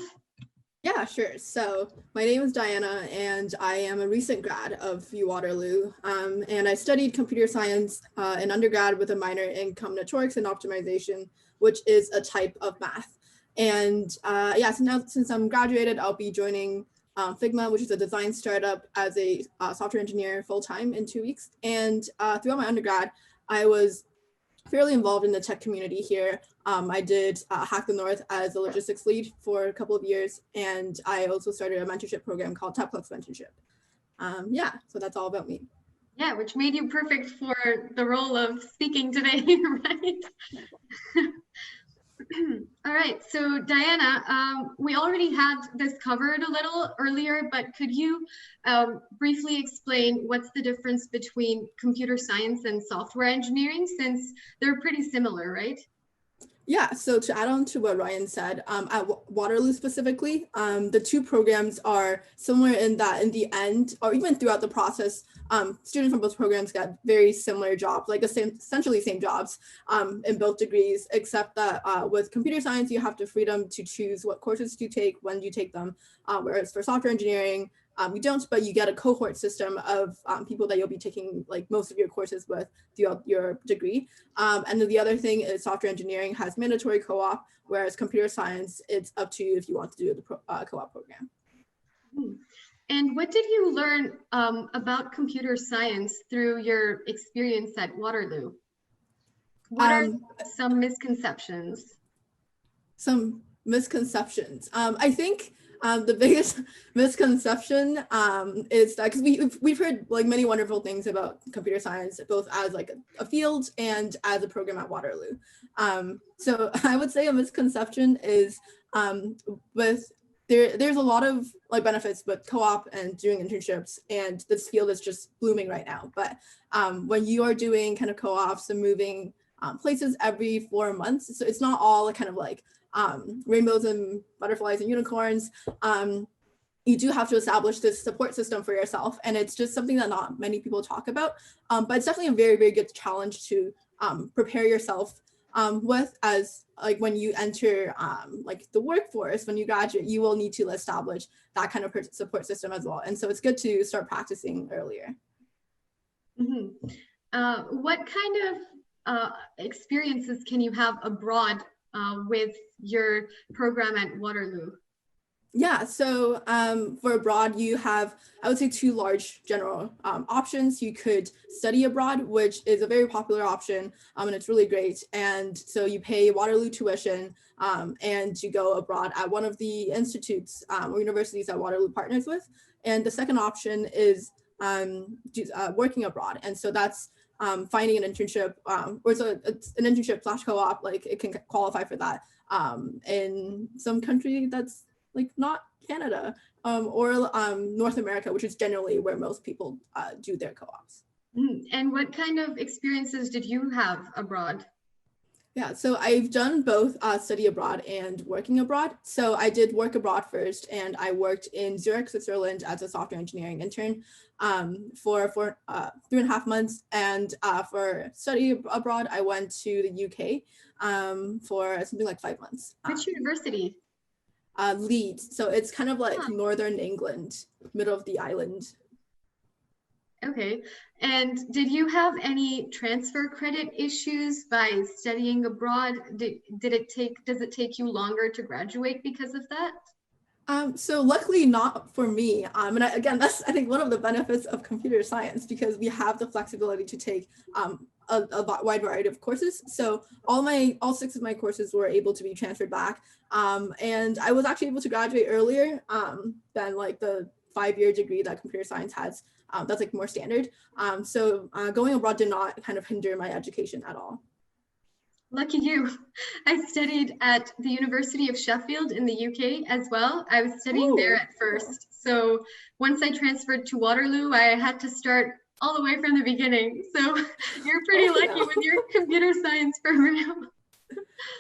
Yeah, sure. So my name is Diana, and I am a recent grad of Waterloo. And I studied computer science in undergrad with a minor in combinatorics and optimization, which is a type of math. And yeah, so now since I'm graduated, I'll be joining Figma, which is a design startup, as a software engineer full-time in 2 weeks. And throughout my undergrad, I was fairly involved in the tech community here. I did Hack the North as a logistics lead for a couple of years, and I also started a mentorship program called Tech Plus Mentorship. Yeah, so that's all about me. Yeah, which made you perfect for the role of speaking today, right? All right, so Diana, we already had this covered a little earlier, but could you briefly explain what's the difference between computer science and software engineering, since they're pretty similar, right? Yeah, so to add on to what Ryan said, at Waterloo specifically, the two programs are similar in that in the end, or even throughout the process, students from both programs get very similar jobs, like essentially same jobs in both degrees, except that with computer science, you have the freedom to choose what courses you take, when you take them, whereas for software engineering, you don't, but you get a cohort system of people that you'll be taking like most of your courses with throughout your degree. And then the other thing is software engineering has mandatory co-op, whereas computer science, it's up to you if you want to do the co-op program. And what did you learn about computer science through your experience at Waterloo? What are some misconceptions? Some misconceptions. I think the biggest misconception is that, because we've heard like many wonderful things about computer science, both as like a field and as a program at Waterloo. So I would say a misconception is there's a lot of like benefits with co-op and doing internships, and this field is just blooming right now. But when you are doing kind of co-ops and moving places every 4 months, so it's not all kind of like rainbows and butterflies and unicorns. You do have to establish this support system for yourself, and it's just something that not many people talk about, but it's definitely a very, very good challenge to prepare yourself with, as like when you enter like the workforce, when you graduate, you will need to establish that kind of support system as well. And so it's good to start practicing earlier. Mm-hmm. What kind of experiences can you have abroad with your program at Waterloo? Yeah, so for abroad, you have, I would say, two large general options. You could study abroad, which is a very popular option, and it's really great. And so you pay Waterloo tuition and you go abroad at one of the institutes or universities that Waterloo partners with. And the second option is working abroad. And so that's finding an internship, or it's an internship / co-op, like it can qualify for that in some country that's like not Canada or North America, which is generally where most people do their co-ops. And what kind of experiences did you have abroad? Yeah, so I've done both study abroad and working abroad. So I did work abroad first, and I worked in Zurich, Switzerland as a software engineering intern for 3.5 months. And for study abroad, I went to the UK for something like 5 months. Which university? Leeds. So it's kind of like northern England, middle of the island. Okay. And did you have any transfer credit issues by studying abroad? Does it take you longer to graduate because of that? So luckily not for me. And again, that's I think one of the benefits of computer science, because we have the flexibility to take a wide variety of courses. So all 6 of my courses were able to be transferred back. And I was actually able to graduate earlier than like the 5-year degree that computer science has. That's like more standard. So going abroad did not kind of hinder my education at all. Lucky you. I studied at the University of Sheffield in the UK as well. I was studying there at first. So once I transferred to Waterloo, I had to start all the way from the beginning. So you're pretty lucky with your computer science program.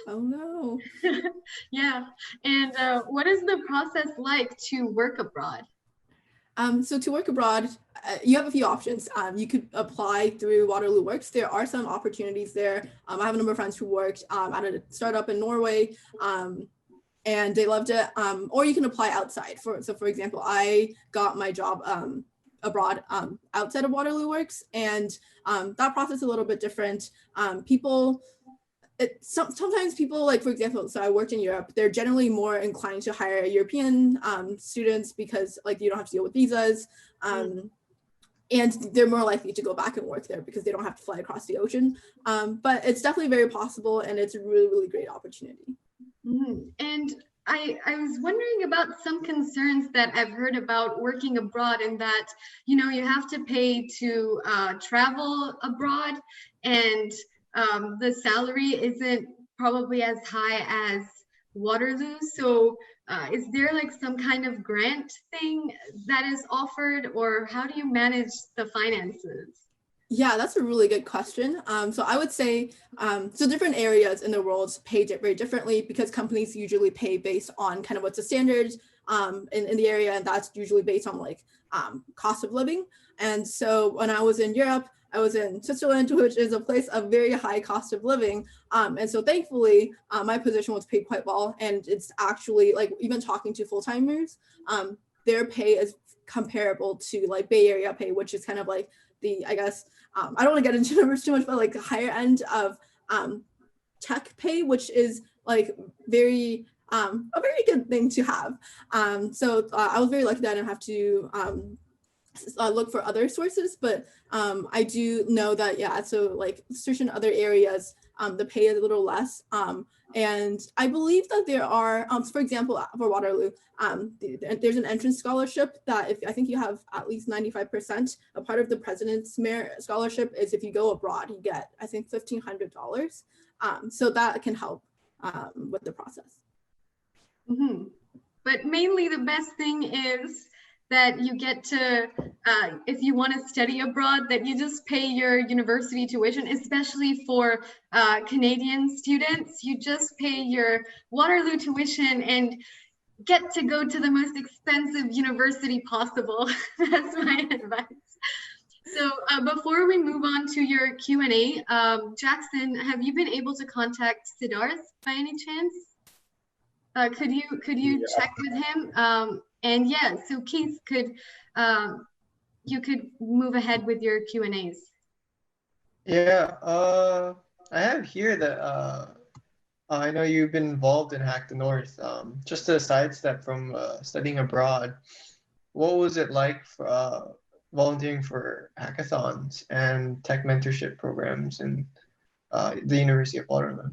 Oh no. Yeah. And what is the process like to work abroad? So to work abroad, you have a few options. You could apply through Waterloo Works. There are some opportunities there. I have a number of friends who worked at a startup in Norway, and they loved it. Or you can apply outside. So for example, I got my job abroad outside of Waterloo Works, and that process is a little bit different. Sometimes people, like for example, so I worked in Europe, they're generally more inclined to hire European students because like you don't have to deal with visas, and they're more likely to go back and work there because they don't have to fly across the ocean. But it's definitely very possible, and it's a really, really great opportunity. And I was wondering about some concerns that I've heard about working abroad, in that, you know, you have to pay to travel abroad, and the salary isn't probably as high as Waterloo. So is there like some kind of grant thing that is offered, or how do you manage the finances? Yeah, that's a really good question. So I would say, so different areas in the world pay very differently, because companies usually pay based on kind of what's the standard in the area, and that's usually based on like cost of living. And so when I was in Europe, I was in Switzerland, which is a place of very high cost of living. And so thankfully, my position was paid quite well. And it's actually like, even talking to full-timers, their pay is comparable to like Bay Area pay, which is kind of like the, I guess, I don't want to get into numbers too much, but like the higher end of tech pay, which is like a very good thing to have. So I was very lucky that I didn't have to look for other sources, but I do know that, yeah, so like certain other areas, the pay is a little less. And I believe that there are, for example, for Waterloo, there's an entrance scholarship that if I think you have at least 95%, a part of the President's Merit Scholarship is if you go abroad, you get, I think, $1,500. So that can help with the process. But mainly the best thing is that you get to, if you want to study abroad, that you just pay your university tuition, especially for Canadian students. You just pay your Waterloo tuition and get to go to the most expensive university possible. That's my advice. So before we move on to your Q&A, Jackson, have you been able to contact Siddharth by any chance? Could you check with him? And yeah, so Keith, you could move ahead with your Q&As. Yeah, I have here that I know you've been involved in Hack the North. Just to sidestep from studying abroad, what was it like for volunteering for hackathons and tech mentorship programs in the University of Waterloo?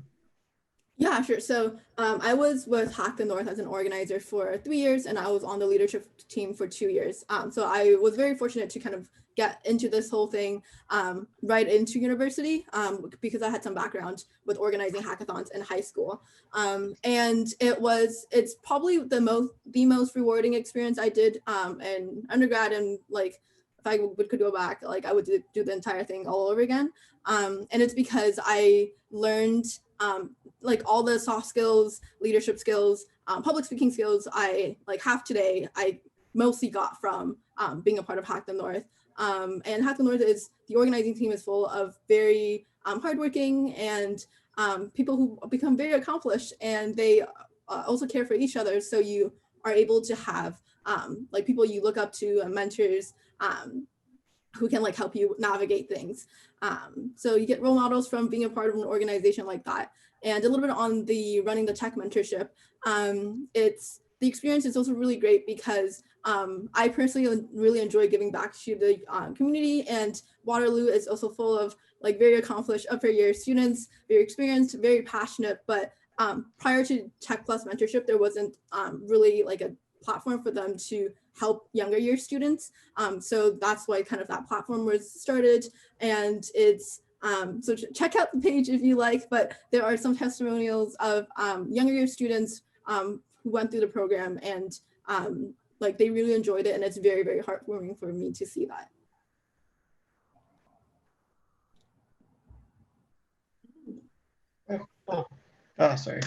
Yeah, sure. So I was with Hack the North as an organizer for 3 years, and I was on the leadership team for 2 years. So I was very fortunate to kind of get into this whole thing right into university because I had some background with organizing hackathons in high school. And it's probably the most rewarding experience I did in undergrad, and like if I could go back, like I would do the entire thing all over again. And it's because I learned like all the soft skills, leadership skills, public speaking skills I like have today, I mostly got from being a part of Hack the North. And Hack the North is, the organizing team is full of very hardworking and people who become very accomplished, and they also care for each other. So you are able to have like people you look up to and mentors who can like help you navigate things. So you get role models from being a part of an organization like that. And a little bit on the running the tech mentorship, the experience is also really great because I personally really enjoy giving back to the community, and Waterloo is also full of like very accomplished upper year students, very experienced, very passionate, but prior to Tech Plus mentorship, there wasn't really like a platform for them to help younger year students. So that's why kind of that platform was started, and it's so check out the page if you like, but there are some testimonials of younger year students who went through the program, and like they really enjoyed it, and it's very, very heartwarming for me to see that. Oh, sorry.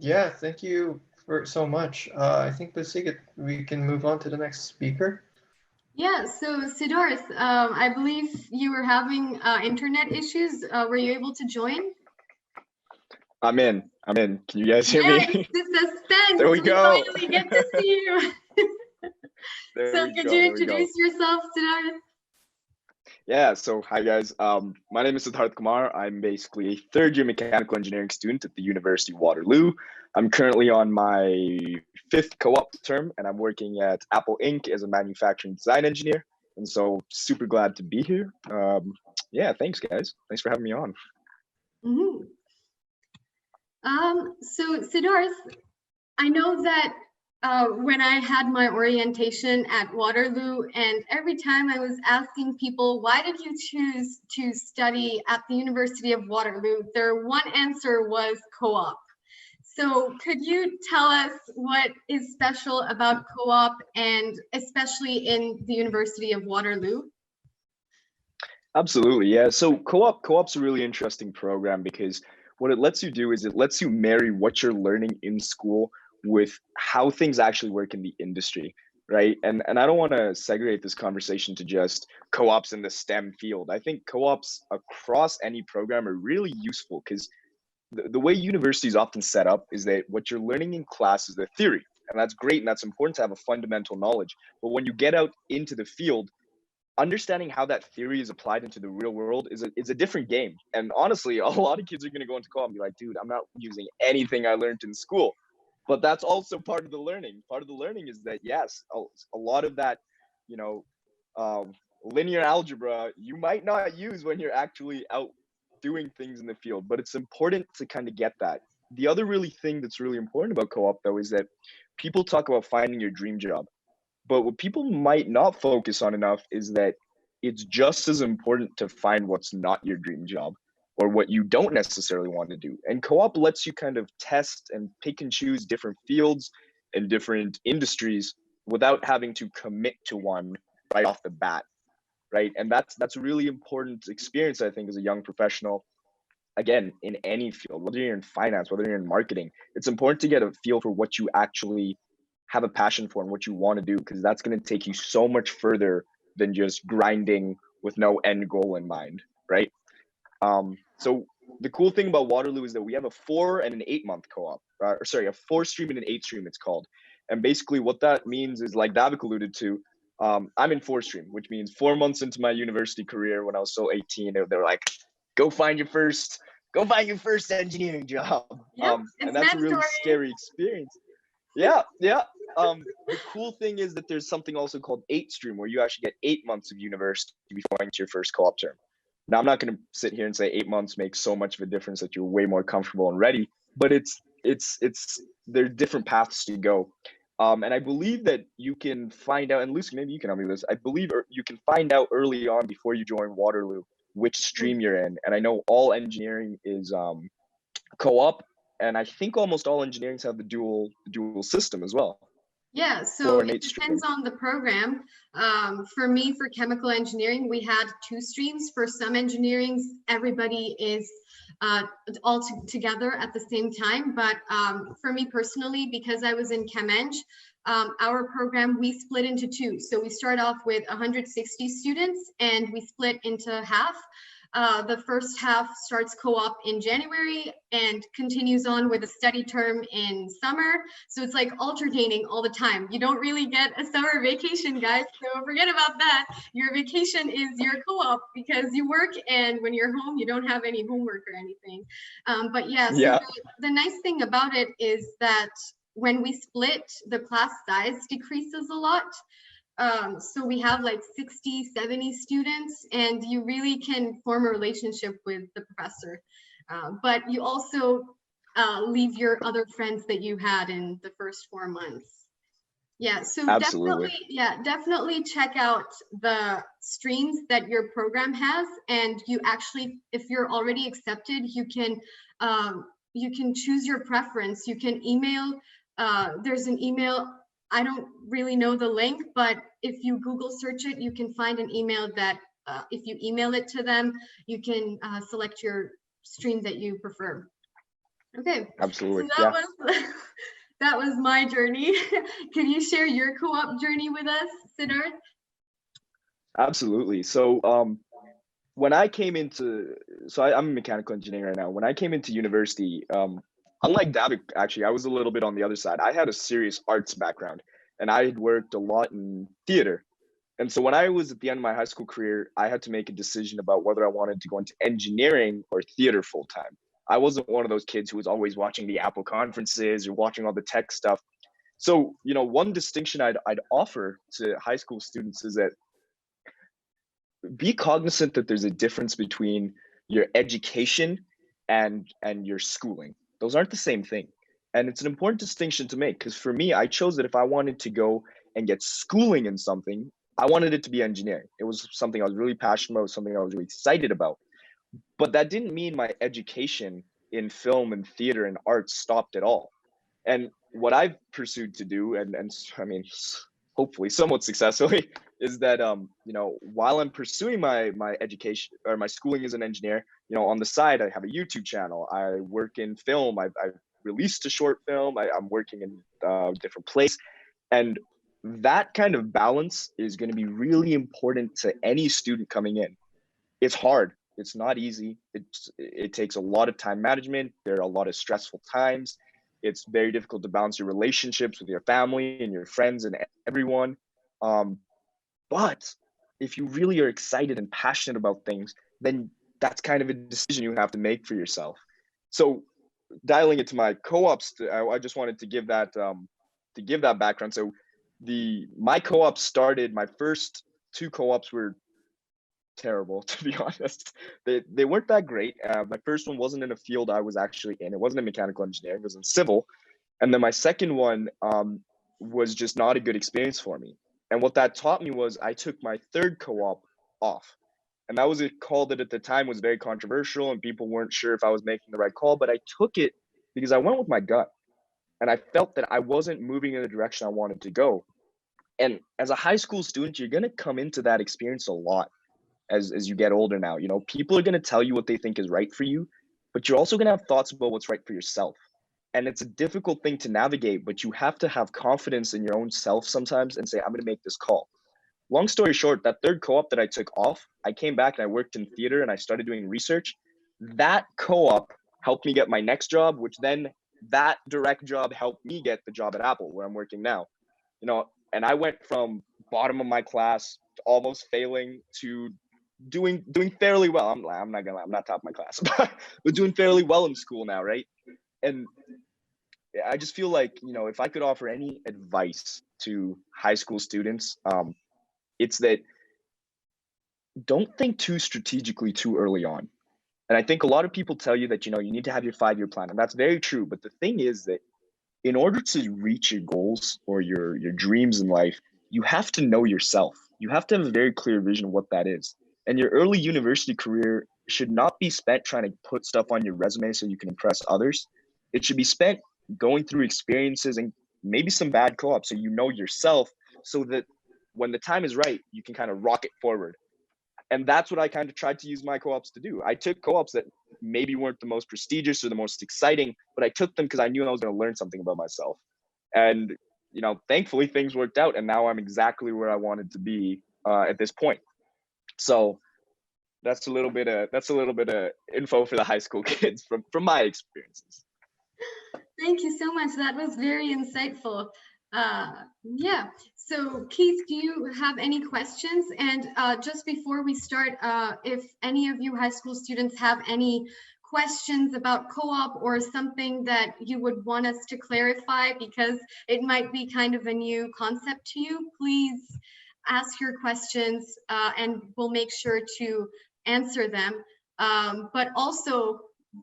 Yeah, thank you for so much. I think we can move on to the next speaker. Yeah, so Siddharth, I believe you were having internet issues. Were you able to join? I'm in. Can you guys hear yeah, me? It's the suspense. There we go. Finally get to see you. So could you introduce yourself, Siddharth? Yeah, so hi guys. My name is Siddharth Kumar. I'm basically a third-year mechanical engineering student at the University of Waterloo. I'm currently on my 5th co-op term, and I'm working at Apple Inc. as a manufacturing design engineer. And so super glad to be here. Yeah, thanks guys. Thanks for having me on. Mm-hmm. So Siddharth, I know that when I had my orientation at Waterloo, and every time I was asking people, why did you choose to study at the University of Waterloo? Their one answer was co-op. So could you tell us what is special about co-op, and especially in the University of Waterloo? Absolutely, yeah. So co-op's a really interesting program because what it lets you do is it lets you marry what you're learning in school with how things actually work in the industry, right? And I don't want to segregate this conversation to just co-ops in the STEM field. I think co-ops across any program are really useful because the way universities often set up is that what you're learning in class is the theory, and that's great and that's important to have a fundamental knowledge. But when you get out into the field, understanding how that theory is applied into the real world is a different game. And honestly, a lot of kids are going to go into co-op and be like, dude, I'm not using anything I learned in school. But that's also part of the learning. Part of the learning is that, yes, a lot of that, linear algebra, you might not use when you're actually out doing things in the field, but it's important to kind of get that. The other thing that's really important about co-op, though, is that people talk about finding your dream job. But what people might not focus on enough is that it's just as important to find what's not your dream job or what you don't necessarily want to do. And co-op lets you kind of test and pick and choose different fields and different industries without having to commit to one right off the bat, right? And that's a really important experience, I think, as a young professional. Again, in any field, whether you're in finance, whether you're in marketing, it's important to get a feel for what you actually have a passion for and what you want to do, because that's going to take you so much further than just grinding with no end goal in mind, right? So the cool thing about Waterloo is that we have a 4 and an 8 month co-op, a 4 stream and an 8 stream it's called. And basically what that means is, like Davik alluded to, I'm in 4 stream, which means 4 months into my university career when I was still 18, they're like, go find your first engineering job. Yep, and that's a really scary experience. Yeah. The cool thing is that there's something also called 8 stream, where you actually get 8 months of university before going to your first co-op term. Now, I'm not going to sit here and say 8 months makes so much of a difference that you're way more comfortable and ready, but there are different paths to go. And I believe that you can find out, and Lucy, maybe you can help me with this. I believe you can find out early on before you join Waterloo which stream you're in. And I know all engineering is co-op, and I think almost all engineerings have the dual system as well. Yeah, so it depends on the program. For me, for chemical engineering, we had 2 streams. For some engineerings, everybody is all together at the same time. But for me personally, because I was in ChemEng, our program, we split into two. So we start off with 160 students and we split into half. The first half starts co-op in January and continues on with a study term in summer. So it's like alternating all the time. You don't really get a summer vacation, guys. So forget about that. Your vacation is your co-op because you work, and when you're home, you don't have any homework or anything. But yeah, so the nice thing about it is that when we split, the class size decreases a lot. So we have like 60, 70 students, and you really can form a relationship with the professor. But you also leave your other friends that you had in the first 4 months. Yeah, so definitely check out the streams that your program has, and you actually, if you're already accepted, you can choose your preference. You can email. There's an email. I don't really know the link, but if you Google search it, you can find an email that if you email it to them, you can select your stream that you prefer. Okay. Absolutely. So that was my journey. Can you share your co-op journey with us, Siddharth? Absolutely. So when I came into, I'm a mechanical engineer right now. When I came into university, unlike Davik, actually, I was a little bit on the other side. I had a serious arts background, and I had worked a lot in theater. And so when I was at the end of my high school career, I had to make a decision about whether I wanted to go into engineering or theater full time. I wasn't one of those kids who was always watching the Apple conferences or watching all the tech stuff. So, one distinction I'd offer to high school students is that be cognizant that there's a difference between your education and your schooling. Those aren't the same thing. And it's an important distinction to make, because for me, I chose that if I wanted to go and get schooling in something, I wanted it to be engineering. It was something I was really passionate about, something I was really excited about. But that didn't mean my education in film and theater and art stopped at all. And what I've pursued to do, and I mean, hopefully somewhat successfully, is that while I'm pursuing my education or my schooling as an engineer, on the side I have a YouTube channel. I work in film. I've released a short film. I'm working in a different place, and that kind of balance is going to be really important to any student coming in. It's hard. It's not easy. It takes a lot of time management. There are a lot of stressful times. It's very difficult to balance your relationships with your family and your friends and everyone. But if you really are excited and passionate about things, then that's kind of a decision you have to make for yourself. So dialing it to my co-ops, I just wanted to give that background. So my co-op started, my first two co-ops were terrible, to be honest. They weren't that great. My first one wasn't in a field I was actually in. It wasn't in mechanical engineering, it was in civil. And then my second one was just not a good experience for me. And what that taught me was I took my third co-op off. And that was a call that at the time was very controversial and people weren't sure if I was making the right call, but I took it because I went with my gut. And I felt that I wasn't moving in the direction I wanted to go. And as a high school student, you're going to come into that experience a lot as you get older now. People are going to tell you what they think is right for you, but you're also going to have thoughts about what's right for yourself. And it's a difficult thing to navigate, but you have to have confidence in your own self sometimes and say, I'm going to make this call. Long story short, that third co-op that I took off, I came back and I worked in theater and I started doing research. That co-op helped me get my next job, which then that direct job helped me get the job at Apple, where I'm working now. And I went from bottom of my class to almost failing to doing fairly well. I'm not gonna lie, I'm not top of my class, but doing fairly well in school now, right? And I just feel like, if I could offer any advice to high school students, it's that don't think too strategically too early on. And I think a lot of people tell you that, you need to have your 5-year plan, and that's very true. But the thing is that in order to reach your goals or your dreams in life, you have to know yourself. You have to have a very clear vision of what that is. And your early university career should not be spent trying to put stuff on your resume so you can impress others. It should be spent going through experiences and maybe some bad co-ops so you know yourself, so that when the time is right, you can kind of rocket forward. And that's what I kind of tried to use my co-ops to do. I took co-ops that maybe weren't the most prestigious or the most exciting, but I took them because I knew I was going to learn something about myself. And, you know, thankfully things worked out, and now I'm exactly where I wanted to be at this point. So that's a little bit of info for the high school kids from my experiences. Thank you so much. That was very insightful. Yeah. So Keith, do you have any questions? And just before we start, if any of you high school students have any questions about co-op or something that you would want us to clarify, because it might be kind of a new concept to you, please ask your questions and we'll make sure to answer them. But also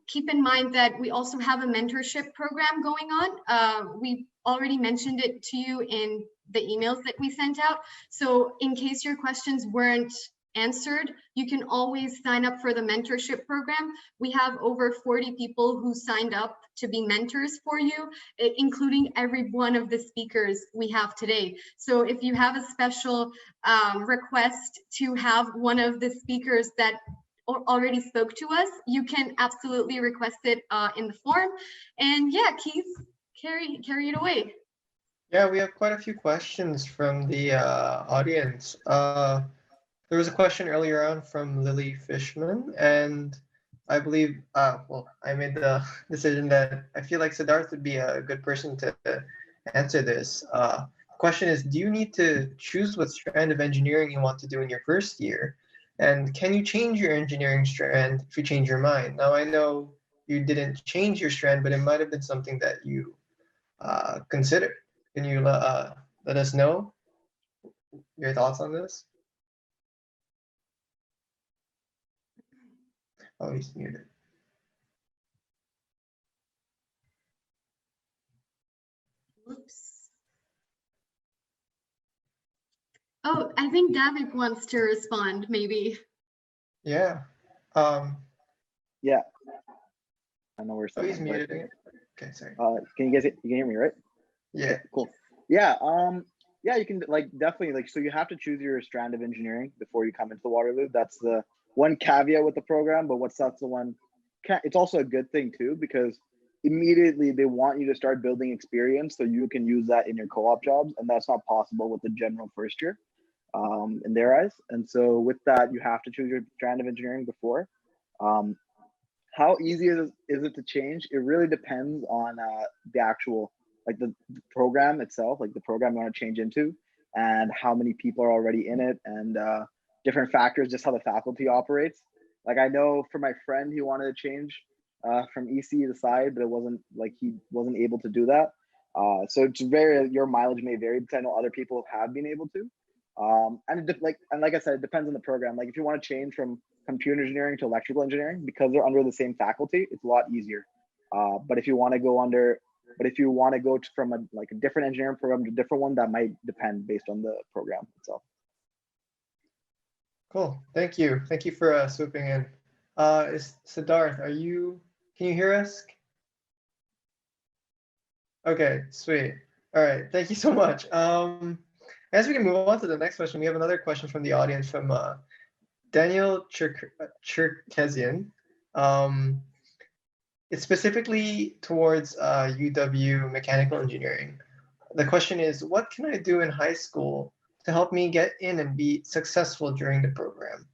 keep in mind that we also have a mentorship program going on. We already mentioned it to you in the emails that we sent out. So in case your questions weren't answered, you can always sign up for the mentorship program. We have over 40 people who signed up to be mentors for you, including every one of the speakers we have today. So if you have a special request to have one of the speakers that already spoke to us, you can absolutely request it in the form. And yeah, Keith, carry it away. Yeah, we have quite a few questions from the audience. There was a question earlier on from Lily Fishman, and I believe, well, I made the decision that I feel like Siddharth would be a good person to answer this. The question is, do you need to choose what strand of engineering you want to do in your first year? And can you change your engineering strand if you change your mind? Now, I know you didn't change your strand, but it might have been something that you considered. Can you let us know your thoughts on this? Oh, he's muted. Whoops. Oh, I think Davik wants to respond, maybe. Yeah. Yeah. I know we're. Oh, he's muted again. Okay, sorry. Can you hear me, right? Yeah. Okay, cool. Yeah. Yeah, you can definitely so you have to choose your strand of engineering before you come into the Waterloo. That's the one caveat with the program, but that's the one. It's also a good thing too, because immediately they want you to start building experience so you can use that in your co-op jobs, and that's not possible with the general first year in their eyes. And so with that, you have to choose your strand of engineering before. How easy is it to change? It really depends on the actual, like the program itself, like the program you want to change into, and how many people are already in it, and different factors, just how the faculty operates. Like I know for my friend, he wanted to change from EC to side, but it wasn't like he wasn't able to do that. So it's your mileage may vary, because I know other people have been able to. And like I said, it depends on the program. Like if you want to change from computer engineering to electrical engineering, because they're under the same faculty, it's a lot easier. But if you want to go from a different engineering program to a different one, that might depend based on the program itself. Cool. Thank you. Thank you for swooping in. Siddharth, can you hear us? Okay, sweet. All right. Thank you so much. As we can move on to the next question, we have another question from the audience from Daniel Cherkezian. It's specifically towards UW mechanical engineering. The question is, what can I do in high school to help me get in and be successful during the program?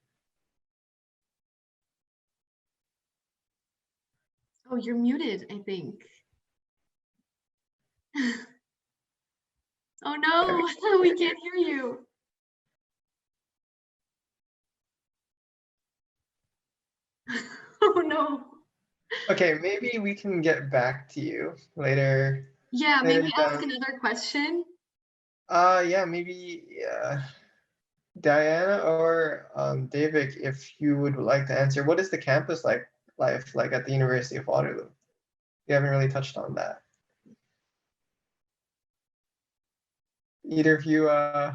Oh, you're muted, I think. Oh no, we can't hear you. Oh no. Okay, maybe we can get back to you later. Yeah, maybe ask another question. Yeah, maybe Diana or David, if you would like to answer. What is the campus life like at the University of Waterloo? You haven't really touched on that. Either of you, as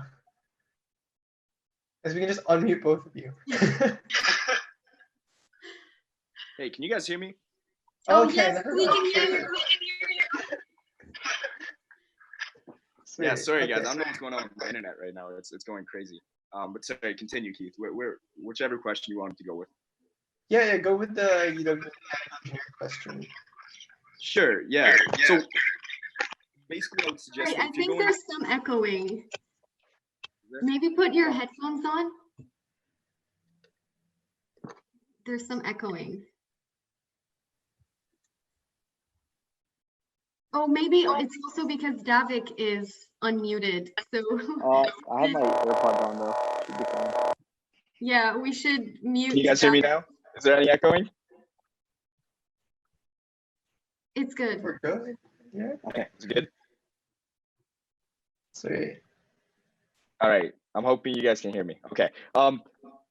we can just unmute both of you. Hey, can you guys hear me? Oh, Okay, yes, we can hear you. Yeah, sorry guys, I don't know what's going on with my internet right now. It's going crazy. But sorry, continue, Keith. Whichever question you wanted to go with. Yeah, go with the mechanical engineering question. Sure. Yeah. So basically, I would suggest. Sorry, I think there's some echoing. Maybe put your headphones on. There's some echoing. Oh, maybe it's also because Davik is unmuted. So I have my AirPods on though. Should be fine. yeah, we should mute. Can you guys hear me now? Is there any echoing? It's good. We're good. Yeah. Okay, it's good. Sweet. All right. I'm hoping you guys can hear me. Okay.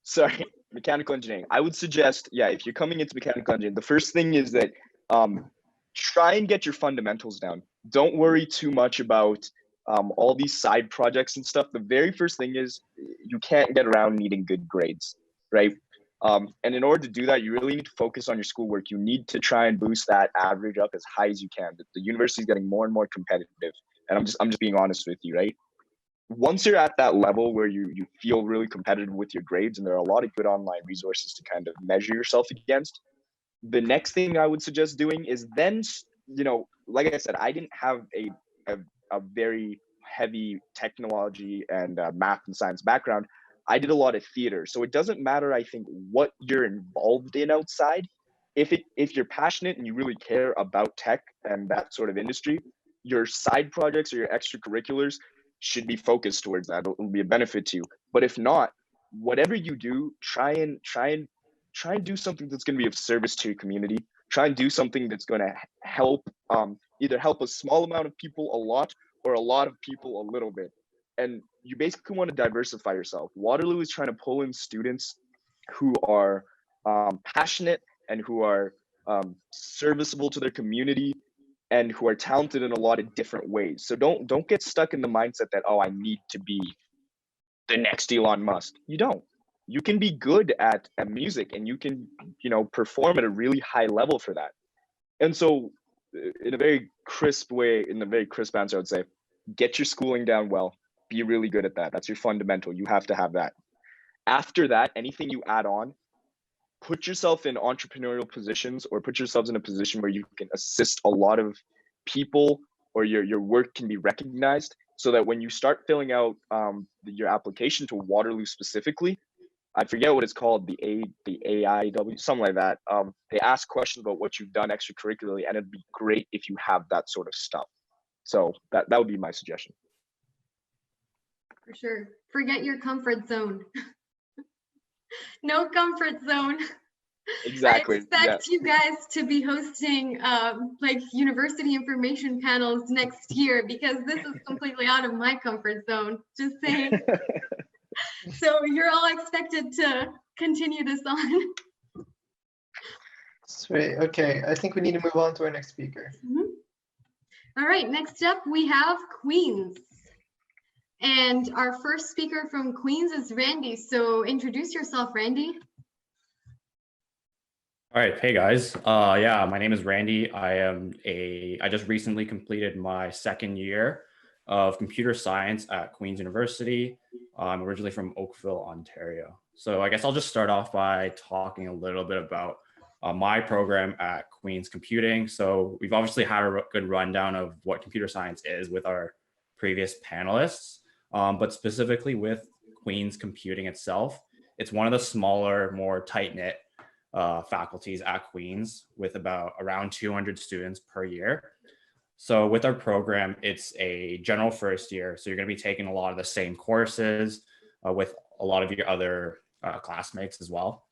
Sorry, mechanical engineering. I would suggest, yeah, if you're coming into mechanical engineering, the first thing is that try and get your fundamentals down. Don't worry too much about all these side projects and stuff. The very first thing is you can't get around needing good grades, right? And in order to do that, you really need to focus on your schoolwork. You need to try and boost that average up as high as you can. The university is getting more and more competitive, and I'm just being honest with you, right? Once you're at that level where you feel really competitive with your grades, and there are a lot of good online resources to kind of measure yourself against, the next thing I would suggest doing is then, like I said, I didn't have a very heavy technology and math and science background. I did a lot of theater. So it doesn't matter, I think, what you're involved in outside. If you're passionate and you really care about tech and that sort of industry, your side projects or your extracurriculars should be focused towards that. It'll be a benefit to you. But if not, whatever you do, try and do something that's going to be of service to your community. Try and do something that's going to help either help a small amount of people a lot or a lot of people a little bit. And you basically want to diversify yourself. Waterloo is trying to pull in students who are passionate and who are serviceable to their community and who are talented in a lot of different ways. So don't get stuck in the mindset that, oh, I need to be the next Elon Musk. You don't. You can be good at music and you can, perform at a really high level for that. And so in a very crisp answer, I would say, get your schooling down well, be really good at that. That's your fundamental. You have to have that. After that, anything you add on, put yourself in entrepreneurial positions or put yourselves in a position where you can assist a lot of people or your work can be recognized, so that when you start filling out your application to Waterloo specifically, I forget what it's called, the AIW, something like that. They ask questions about what you've done extracurricularly, and it'd be great if you have that sort of stuff. So that would be my suggestion. For sure. Forget your comfort zone. No comfort zone. Exactly. I expect you guys to be hosting like university information panels next year, because this is completely out of my comfort zone. Just saying. So you're all expected to continue this on. Sweet. Okay, I think we need to move on to our next speaker. All right, next up we have Queens. And our first speaker from Queens is Randy. So introduce yourself, Randy. All right, hey guys. Yeah, my name is Randy. I just recently completed my second year of computer science at Queen's University. I'm originally from Oakville, Ontario. So I guess I'll just start off by talking a little bit about my program at Queen's Computing. So we've obviously had a good rundown of what computer science is with our previous panelists, but specifically with Queen's Computing itself, it's one of the smaller, more tight-knit faculties at Queen's with around 200 students per year. So with our program, it's a general first year. So you're going to be taking a lot of the same courses with a lot of your other classmates as well.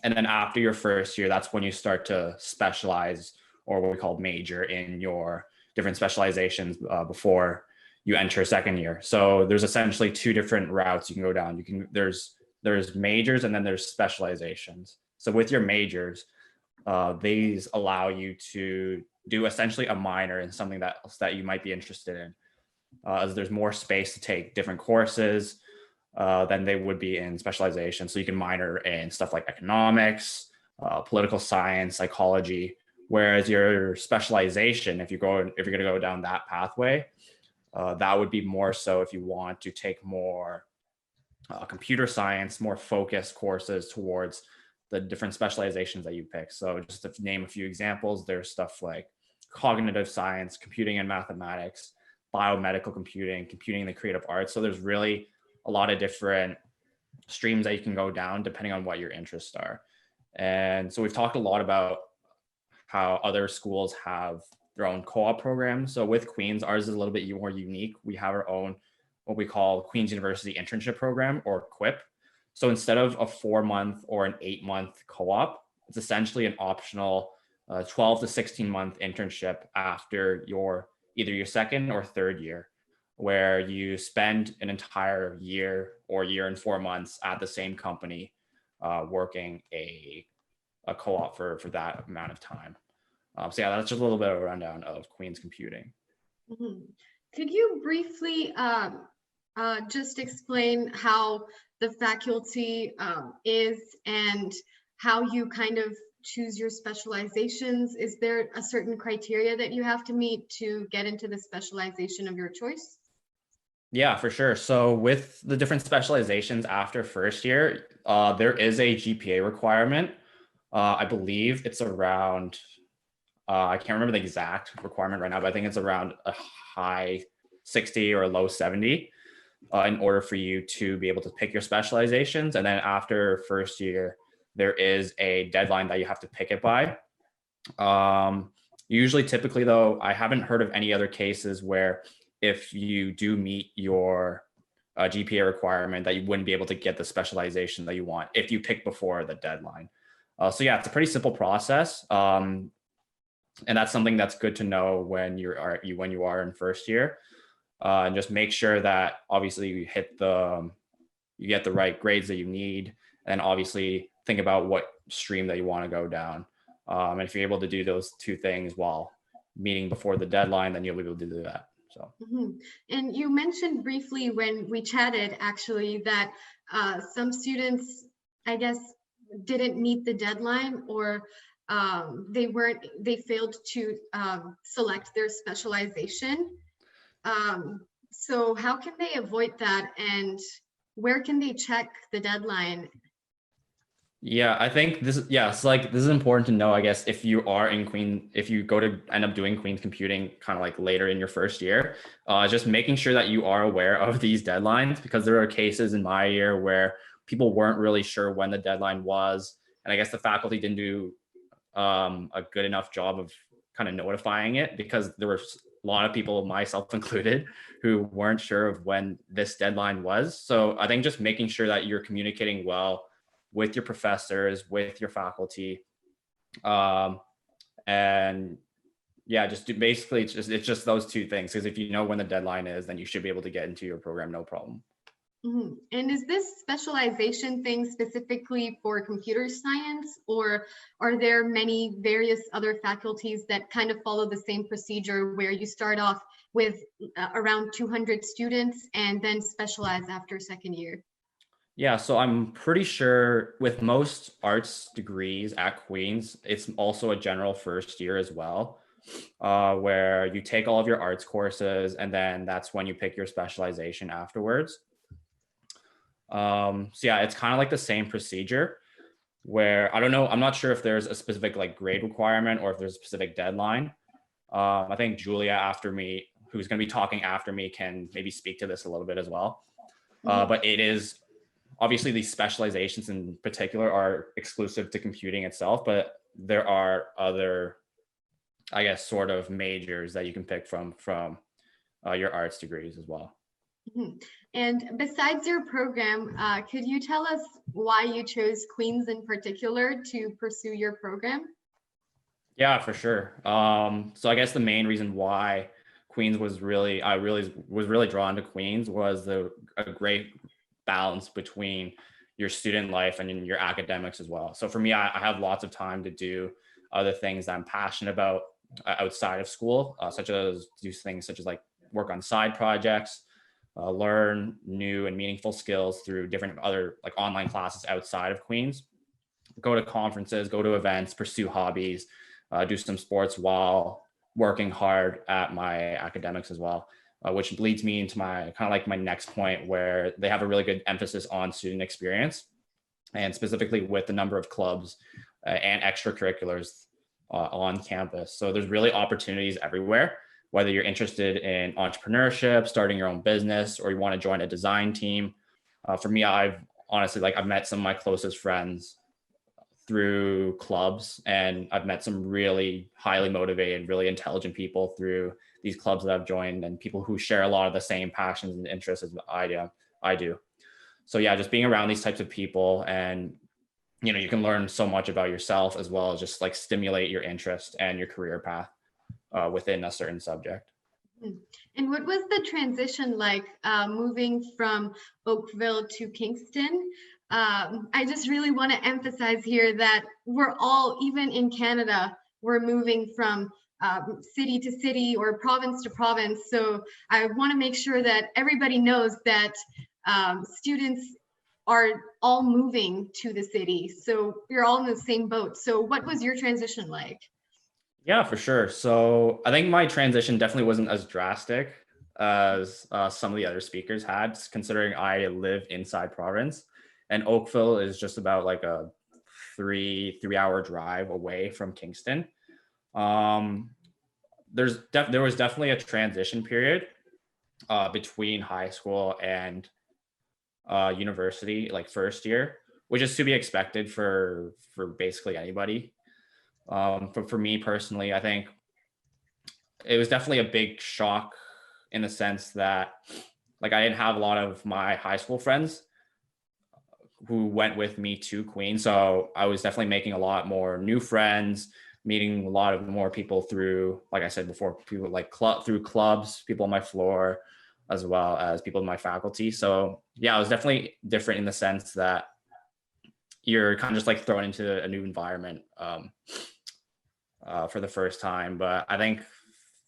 And then after your first year, that's when you start to specialize, or what we call major, in your different specializations before you enter second year. So there's essentially two different routes you can go down. There's majors and then there's specializations. So with your majors, these allow you to do essentially a minor in something that you might be interested in, as there's more space to take different courses than they would be in specialization. So you can minor in stuff like economics, political science, psychology, whereas your specialization, if you're going to go down that pathway, that would be more so if you want to take more computer science, more focused courses towards the different specializations that you pick. So just to name a few examples, there's stuff like cognitive science, computing and mathematics, biomedical computing, computing in the creative arts. So there's really a lot of different streams that you can go down depending on what your interests are. And so we've talked a lot about how other schools have their own co-op programs. So with Queen's, ours is a little bit more unique. We have our own, what we call Queen's University Internship Program, or QUIP. So instead of a 4-month or an 8-month co-op, it's essentially an optional 12 to 16-month internship after either your second or third year, where you spend an entire year or year and 4 months at the same company working a co-op for that amount of time. So yeah, that's just a little bit of a rundown of Queen's Computing. Mm-hmm. Could you briefly just explain how the faculty is and how you kind of choose your specializations? Is there a certain criteria that you have to meet to get into the specialization of your choice? Yeah, for sure. So with the different specializations after first year, there is a GPA requirement. I believe it's around, I can't remember the exact requirement right now, but I think it's around a high 60 or a low 70 in order for you to be able to pick your specializations. And then after first year, there is a deadline that you have to pick it by. Usually, typically though, I haven't heard of any other cases where if you do meet your GPA requirement that you wouldn't be able to get the specialization that you want if you pick before the deadline. So yeah, it's a pretty simple process. And that's something that's good to know when you are in first year. And just make sure that obviously you get the right grades that you need, and obviously think about what stream that you want to go down. And if you're able to do those two things while meeting before the deadline, then you'll be able to do that. So. Mm-hmm. And you mentioned briefly when we chatted actually that some students, I guess, didn't meet the deadline, or they failed to select their specialization. So how can they avoid that, and where can they check the deadline? Yeah, I think this is important to know, I guess, if you go to end up doing Queen's Computing kind of like later in your first year, just making sure that you are aware of these deadlines, because there are cases in my year where people weren't really sure when the deadline was. And I guess the faculty didn't do a good enough job of kind of notifying it, because there were a lot of people, myself included, who weren't sure of when this deadline was. So I think just making sure that you're communicating well with your professors, with your faculty, and yeah, it's just those two things. Because if you know when the deadline is, then you should be able to get into your program, no problem. Mm-hmm. And is this specialization thing specifically for computer science, or are there many various other faculties that kind of follow the same procedure where you start off with around 200 students and then specialize after second year? Yeah, so I'm pretty sure with most arts degrees at Queen's, it's also a general first year as well, where you take all of your arts courses, and then that's when you pick your specialization afterwards. So yeah, it's kind of like the same procedure, where I don't know, I'm not sure if there's a specific like grade requirement or if there's a specific deadline. I think Julia after me, who's going to be talking after me, can maybe speak to this a little bit as well. But it is obviously these specializations in particular are exclusive to computing itself, but there are other, I guess, sort of majors that you can pick from your arts degrees as well. Mm-hmm. And besides your program, could you tell us why you chose Queen's in particular to pursue your program? Yeah, for sure. So I guess the main reason why Queen's was really drawn to Queen's was a great balance between your student life and in your academics as well. So for me, I have lots of time to do other things that I'm passionate about outside of school, such as do things such as like work on side projects, learn new and meaningful skills through different other like online classes outside of Queen's, go to conferences, go to events, pursue hobbies, do some sports while working hard at my academics as well. which leads me into my kind of like my next point, where they have a really good emphasis on student experience, and specifically with the number of clubs and extracurriculars on campus. So there's really opportunities everywhere, whether you're interested in entrepreneurship, starting your own business, or you want to join a design team. For me, I've met some of my closest friends through clubs, and I've met some really highly motivated, really intelligent people through these clubs that I've joined, and people who share a lot of the same passions and interests as I do. So yeah, just being around these types of people, and you can learn so much about yourself, as well as just like stimulate your interest and your career path within a certain subject. And what was the transition like moving from Oakville to Kingston? I just really want to emphasize here that we're all, even in Canada, we're moving from city to city or province to province. So I want to make sure that everybody knows that students are all moving to the city. So you're all in the same boat. So what was your transition like? Yeah, for sure. So I think my transition definitely wasn't as drastic as some of the other speakers had, considering I live inside province, and Oakville is just about like a three-hour drive away from Kingston. There was definitely a transition period between high school and university, like first year, which is to be expected for basically anybody. For me personally, I think it was definitely a big shock in the sense that like I didn't have a lot of my high school friends who went with me to Queen. So I was definitely making a lot more new friends, meeting a lot of more people through, like I said before, people like through clubs, people on my floor, as well as people in my faculty. So yeah, it was definitely different in the sense that you're kind of just like thrown into a new environment for the first time. But I think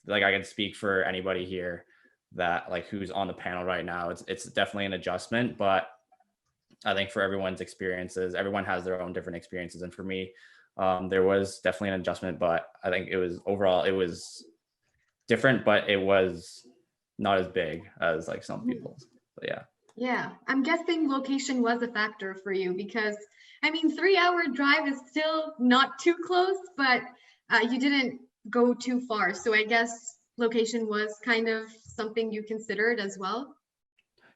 like I can speak for anybody here that like who's on the panel right now, it's definitely an adjustment. But I think for everyone's experiences, everyone has their own different experiences. And for me, there was definitely an adjustment, but I think it was overall, it was different, but it was not as big as like some people's. But yeah. Yeah, I'm guessing location was a factor for you because, I mean, 3-hour drive is still not too close, but you didn't go too far. So I guess location was kind of something you considered as well.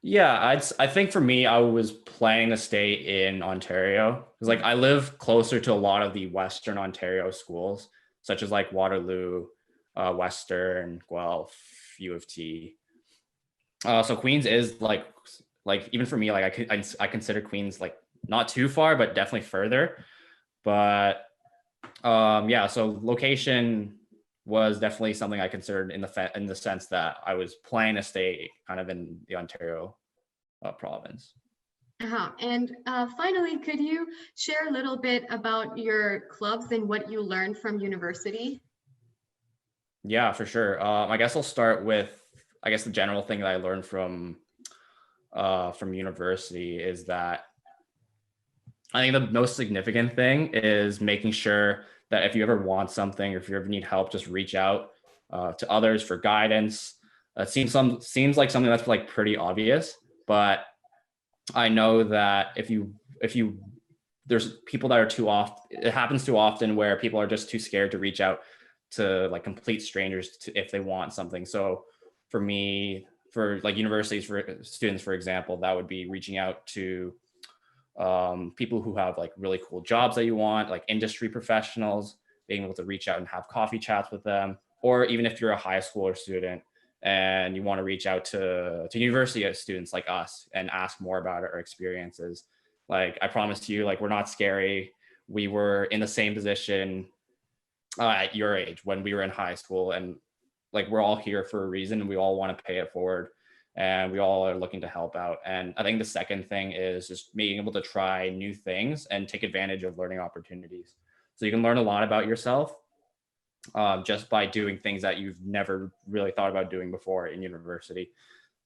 Yeah, I think for me, I was planning to stay in Ontario because like I live closer to a lot of the Western Ontario schools, such as like Waterloo, Western, Guelph, U of T. So Queens is like even for me, like I consider Queens like not too far, but definitely further. But yeah, so location was definitely something I considered in the sense that I was planning to stay kind of in the Ontario province. And finally, could you share a little bit about your clubs and what you learned from university? Yeah, for sure. I guess I'll start with the general thing that I learned from university is that I think the most significant thing is making sure that if you ever want something or if you ever need help, just reach out to others for guidance. It seems like something that's like pretty obvious, but I know that if you there's people that are too often, it happens too often where people are just too scared to reach out to like complete strangers if they want something. So for me, for like universities, for students, for example, that would be reaching out to people who have like really cool jobs that you want, like industry professionals, being able to reach out and have coffee chats with them. Or even if you're a high school student and you want to reach out to university students like us and ask more about our experiences. Like I promise you, like we're not scary. We were in the same position at your age when we were in high school, and like we're all here for a reason, and we all want to pay it forward, and we all are looking to help out. And I think the second thing is just being able to try new things and take advantage of learning opportunities. So you can learn a lot about yourself just by doing things that you've never really thought about doing before in university.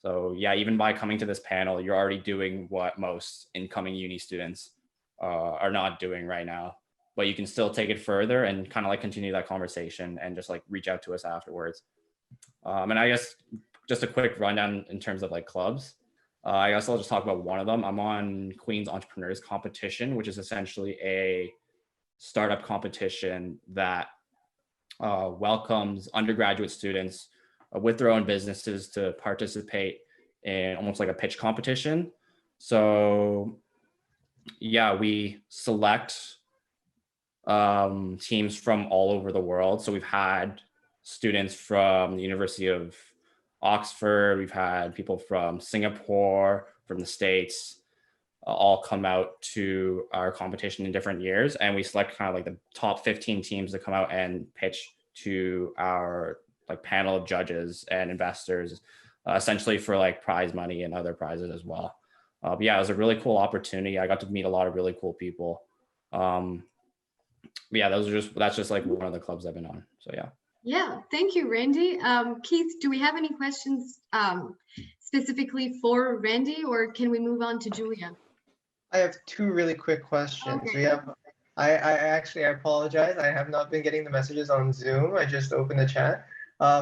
So yeah, even by coming to this panel, you're already doing what most incoming uni students are not doing right now. But you can still take it further and kind of like continue that conversation and just like reach out to us afterwards. And I guess just a quick rundown in terms of like clubs. I guess I'll just talk about one of them. I'm on Queen's Entrepreneurs Competition, which is essentially a startup competition that welcomes undergraduate students with their own businesses to participate in almost like a pitch competition. So yeah, we select teams from all over the world. So we've had students from the University of Oxford, we've had people from Singapore, from the States, all come out to our competition in different years. And we select kind of like the top 15 teams to come out and pitch to our like panel of judges and investors, essentially for like prize money and other prizes as well. But yeah, it was a really cool opportunity. I got to meet a lot of really cool people. Yeah, that's just like one of the clubs I've been on. So yeah. Yeah, thank you, Randy. Keith, do we have any questions specifically for Randy, or can we move on to Julia? I have two really quick questions. Okay. We have, I apologize. I have not been getting the messages on Zoom. I just opened the chat.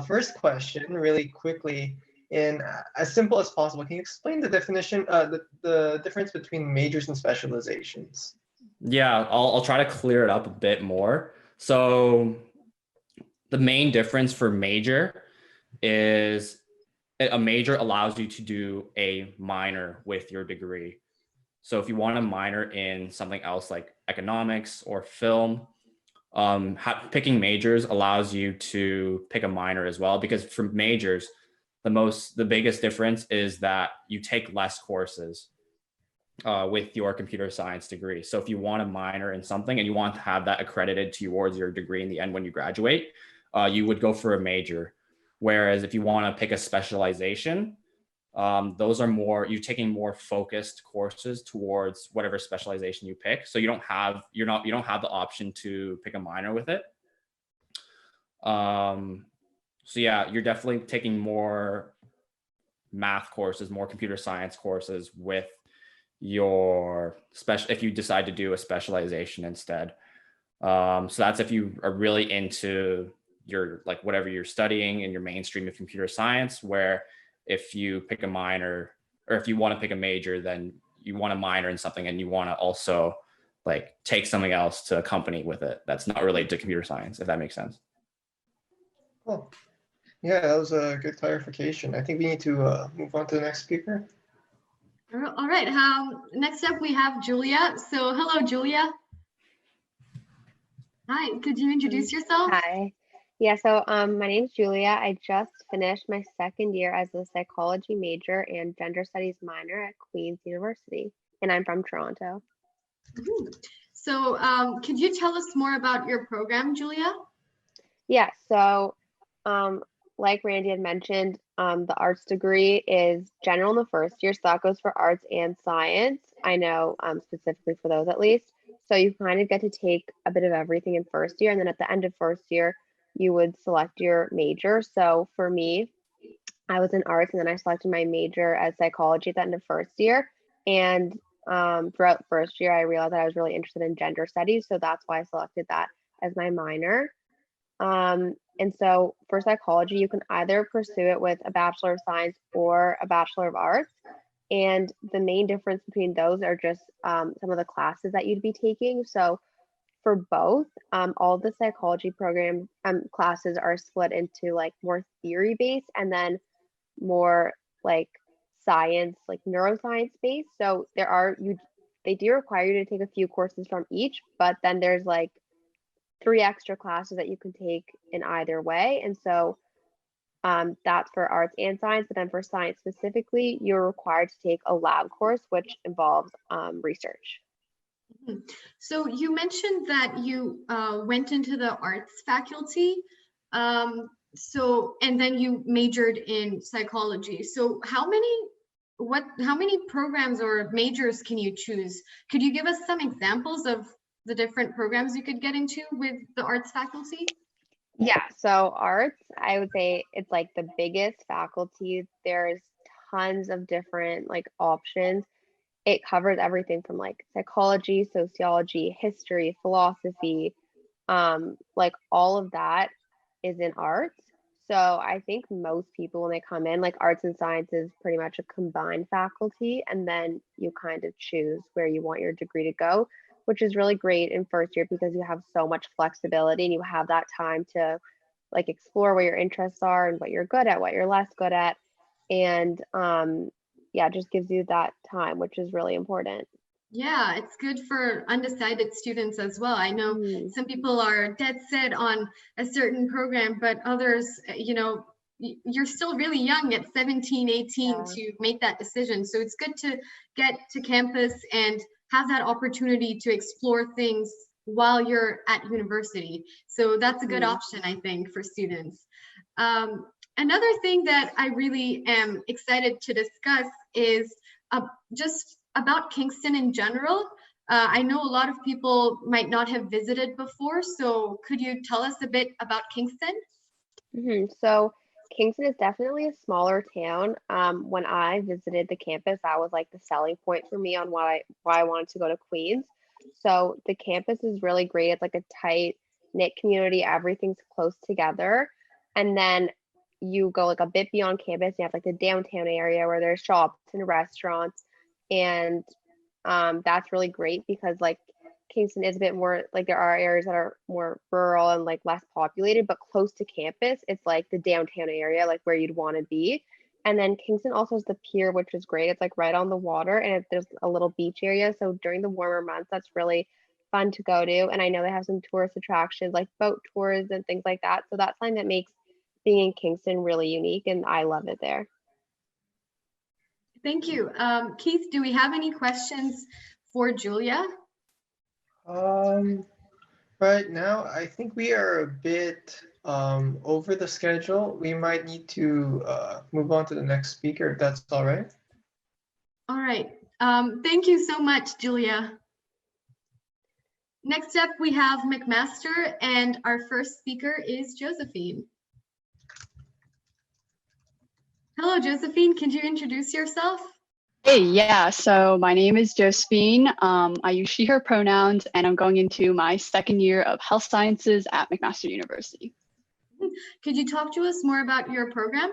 First question, really quickly, in as simple as possible, can you explain the definition, the difference between majors and specializations? Yeah, I'll try to clear it up a bit more. So the main difference for major is a major allows you to do a minor with your degree. So if you want to minor in something else like economics or film, picking majors allows you to pick a minor as well, because for majors, the biggest difference is that you take less courses with your computer science degree. So if you want to minor in something and you want to have that accredited towards your degree in the end when you graduate, you would go for a major. Whereas if you want to pick a specialization, those are more, you're taking more focused courses towards whatever specialization you pick. So you don't have the option to pick a minor with it. So yeah, you're definitely taking more math courses, more computer science courses with your if you decide to do a specialization instead. So that's if you are really into your like whatever you're studying in your mainstream of computer science, where if you pick a minor or if you want to pick a major, then you want to minor in something and you want to also like take something else to accompany with it that's not related to computer science, if that makes sense. Cool. Yeah, that was a good clarification. I think we need to move on to the next speaker. All right, next up we have Julia. So hello, Julia. Hi, could you introduce yourself? Hi. Yeah, so my name is Julia. I just finished my second year as a psychology major and gender studies minor at Queen's University, and I'm from Toronto. So could you tell us more about your program, Julia? Yeah, so like Randy had mentioned, the arts degree is general in the first year, so that goes for arts and science. I know specifically for those at least. So you kind of get to take a bit of everything in first year, and then at the end of first year, you would select your major. So for me, I was in arts, and then I selected my major as psychology at the end of first year. And throughout first year, I realized that I was really interested in gender studies, so that's why I selected that as my minor. And so for psychology, you can either pursue it with a Bachelor of Science or a Bachelor of Arts. And the main difference between those are just some of the classes that you'd be taking. So for both, all the psychology program classes are split into like more theory based and then more like science, like neuroscience based. So they do require you to take a few courses from each, but then there's like 3 extra classes that you can take in either way. And so that's for arts and science. But then for science specifically, you're required to take a lab course, which involves research. So you mentioned that you went into the arts faculty. And then you majored in psychology. So how many programs or majors can you choose? Could you give us some examples of the different programs you could get into with the arts faculty? Yeah, so arts, I would say it's like the biggest faculty. There's tons of different like options. It covers everything from like psychology, sociology, history, philosophy, like all of that is in arts. So I think most people when they come in, like arts and science is pretty much a combined faculty, and then you kind of choose where you want your degree to go, which is really great in first year because you have so much flexibility and you have that time to like explore where your interests are and what you're good at, what you're less good at. And yeah, it just gives you that time, which is really important. Yeah, it's good for undecided students as well. I know some people are dead set on a certain program, but others, you know, you're still really young at 17, 18 to make that decision. So it's good to get to campus and have that opportunity to explore things while you're at university. So that's a good option, I think, for students. Another thing that I really am excited to discuss is just about Kingston in general. I know a lot of people might not have visited before, so could you tell us a bit about Kingston? So Kingston is definitely a smaller town. When I visited the campus, that was like the selling point for me on why I wanted to go to Queens. So the campus is really great. It's like a tight knit community. Everything's close together. And then you go like a bit beyond campus, you have like the downtown area where there's shops and restaurants. And that's really great because like Kingston is a bit more like there are areas that are more rural and like less populated, but close to campus, it's like the downtown area, like where you'd want to be. And then Kingston also has the pier, which is great. It's like right on the water and there's a little beach area. So during the warmer months, that's really fun to go to. And I know they have some tourist attractions like boat tours and things like that. So that's something that makes being in Kingston really unique and I love it there. Thank you. Keith, do we have any questions for Julia? Right now, I think we are a bit over the schedule. We might need to move on to the next speaker, if that's all right. All right. Thank you so much, Julia. Next up, we have McMaster, and our first speaker is Josephine. Hello, Josephine. Can you introduce yourself? Hey, yeah, so my name is Josephine. I use she, her pronouns, and I'm going into my second year of health sciences at McMaster University. Could you talk to us more about your program?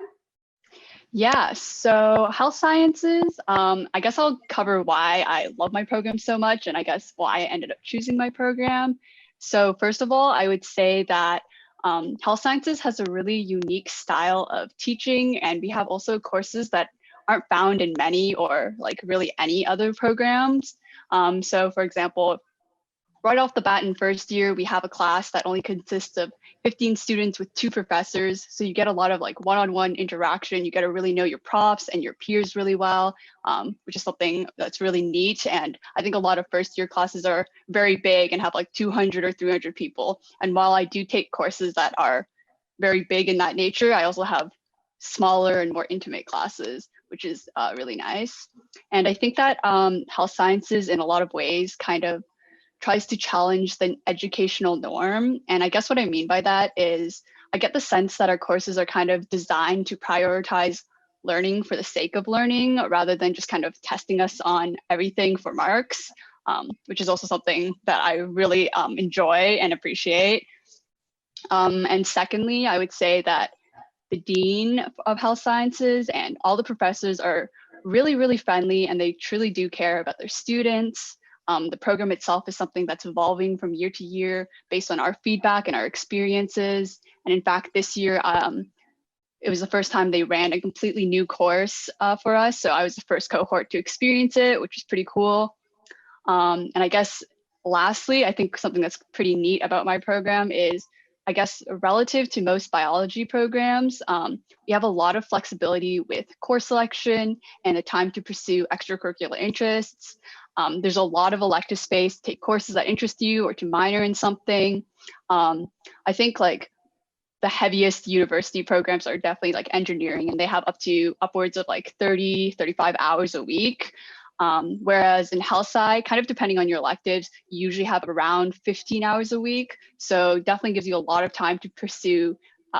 Yeah, so health sciences, I guess I'll cover why I love my program so much and I guess why I ended up choosing my program. So first of all, I would say that health sciences has a really unique style of teaching, and we have also courses that aren't found in many or like really any other programs. So for example, right off the bat in first year, we have a class that only consists of 15 students with 2 professors. So you get a lot of like one-on-one interaction. You get to really know your profs and your peers really well, which is something that's really neat. And I think a lot of first year classes are very big and have like 200 or 300 people. And while I do take courses that are very big in that nature, I also have smaller and more intimate classes, which is really nice. And I think that health sciences in a lot of ways kind of tries to challenge the educational norm. And I guess what I mean by that is I get the sense that our courses are kind of designed to prioritize learning for the sake of learning rather than just kind of testing us on everything for marks, which is also something that I really enjoy and appreciate. And secondly, I would say that the Dean of Health Sciences and all the professors are really, really friendly, and they truly do care about their students. The program itself is something that's evolving from year to year based on our feedback and our experiences. And in fact, this year, it was the first time they ran a completely new course for us. So I was the first cohort to experience it, which is pretty cool. And I guess lastly, I think something that's pretty neat about my program is, I guess, relative to most biology programs, we have a lot of flexibility with course selection and the time to pursue extracurricular interests. There's a lot of elective space to take courses that interest you or to minor in something. I think like the heaviest university programs are definitely like engineering, and they have upwards of like 30, 35 hours a week. Whereas in health sci, kind of depending on your electives, you usually have around 15 hours a week. So definitely gives you a lot of time to pursue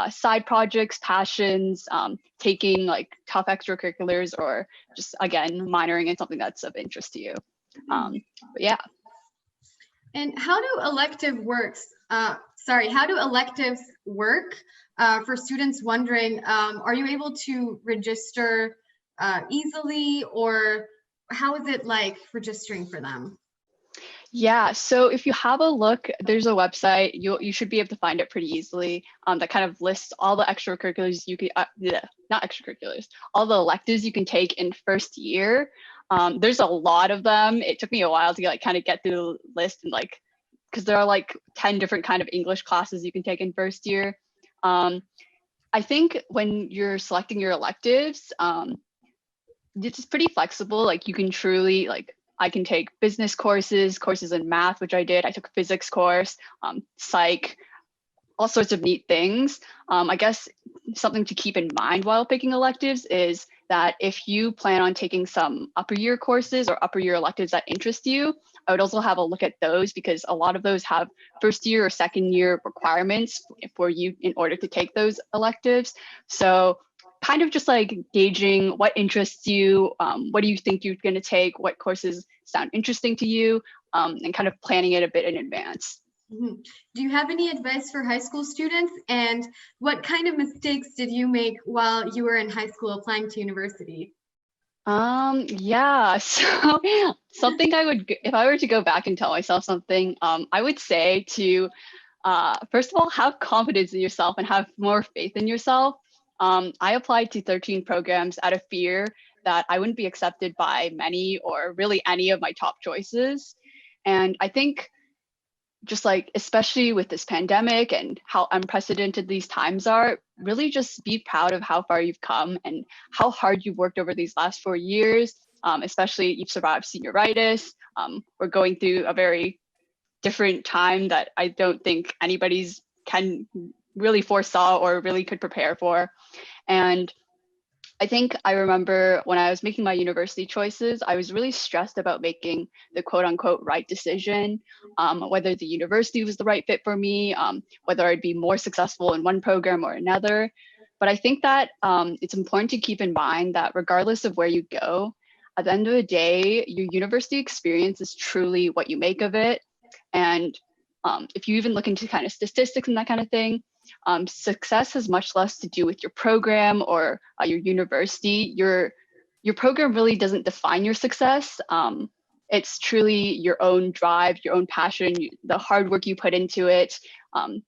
side projects, passions, taking like tough extracurriculars, or just again, minoring in something that's of interest to you. But yeah. And how do elective works how do electives work for students wondering, are you able to register easily, or how is it like registering for them? Yeah, so if you have a look, there's a website, you should be able to find it pretty easily, that kind of lists all the extracurriculars you can, not extracurriculars, all the electives you can take in first year. There's a lot of them. It took me a while to like kind of get through the list, and like, because there are like 10 different kind of English classes you can take in first year. I think when you're selecting your electives, it's pretty flexible. Like you can truly like, I can take business courses in math, which I did. I took a physics course, psych, all sorts of neat things. I guess something to keep in mind while picking electives is that if you plan on taking some upper year courses or upper year electives that interest you, I would also have a look at those, because a lot of those have first year or second year requirements for you in order to take those electives. So kind of just like gauging what interests you, what do you think you're going to take, what courses sound interesting to you, and kind of planning it a bit in advance. Mm-hmm. Do you have any advice for high school students, and what kind of mistakes did you make while you were in high school applying to university? Yeah, so something I would, if I were to go back and tell myself something, I would say to, first of all, have confidence in yourself and have more faith in yourself. I applied to 13 programs out of fear that I wouldn't be accepted by many or really any of my top choices. And I think just like, especially with this pandemic and how unprecedented these times are, really just be proud of how far you've come and how hard you've worked over these last 4 years. Especially you've survived senioritis. We're going through a very different time that I don't think anybody's can really foresaw or really could prepare for. And I think I remember when I was making my university choices, I was really stressed about making the quote unquote right decision, whether the university was the right fit for me, whether I'd be more successful in one program or another. But I think that it's important to keep in mind that regardless of where you go, at the end of the day, your university experience is truly what you make of it. And if you even look into kind of statistics and that kind of thing, success has much less to do with your program or your university. Your program really doesn't define your success. It's truly your own drive, your own passion, the hard work you put into it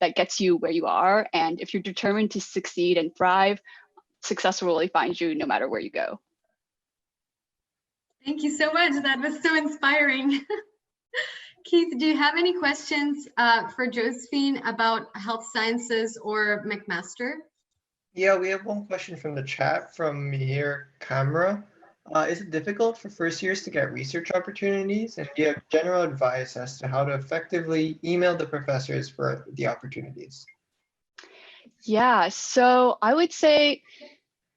that gets you where you are. And if you're determined to succeed and thrive, success will really find you no matter where you go. Thank you so much. That was so inspiring. Keith, do you have any questions for Josephine about health sciences or McMaster? Yeah, we have one question from the chat from Mihir Kamra. Is it difficult for first years to get research opportunities? And do you have general advice as to how to effectively email the professors for the opportunities? Yeah, so I would say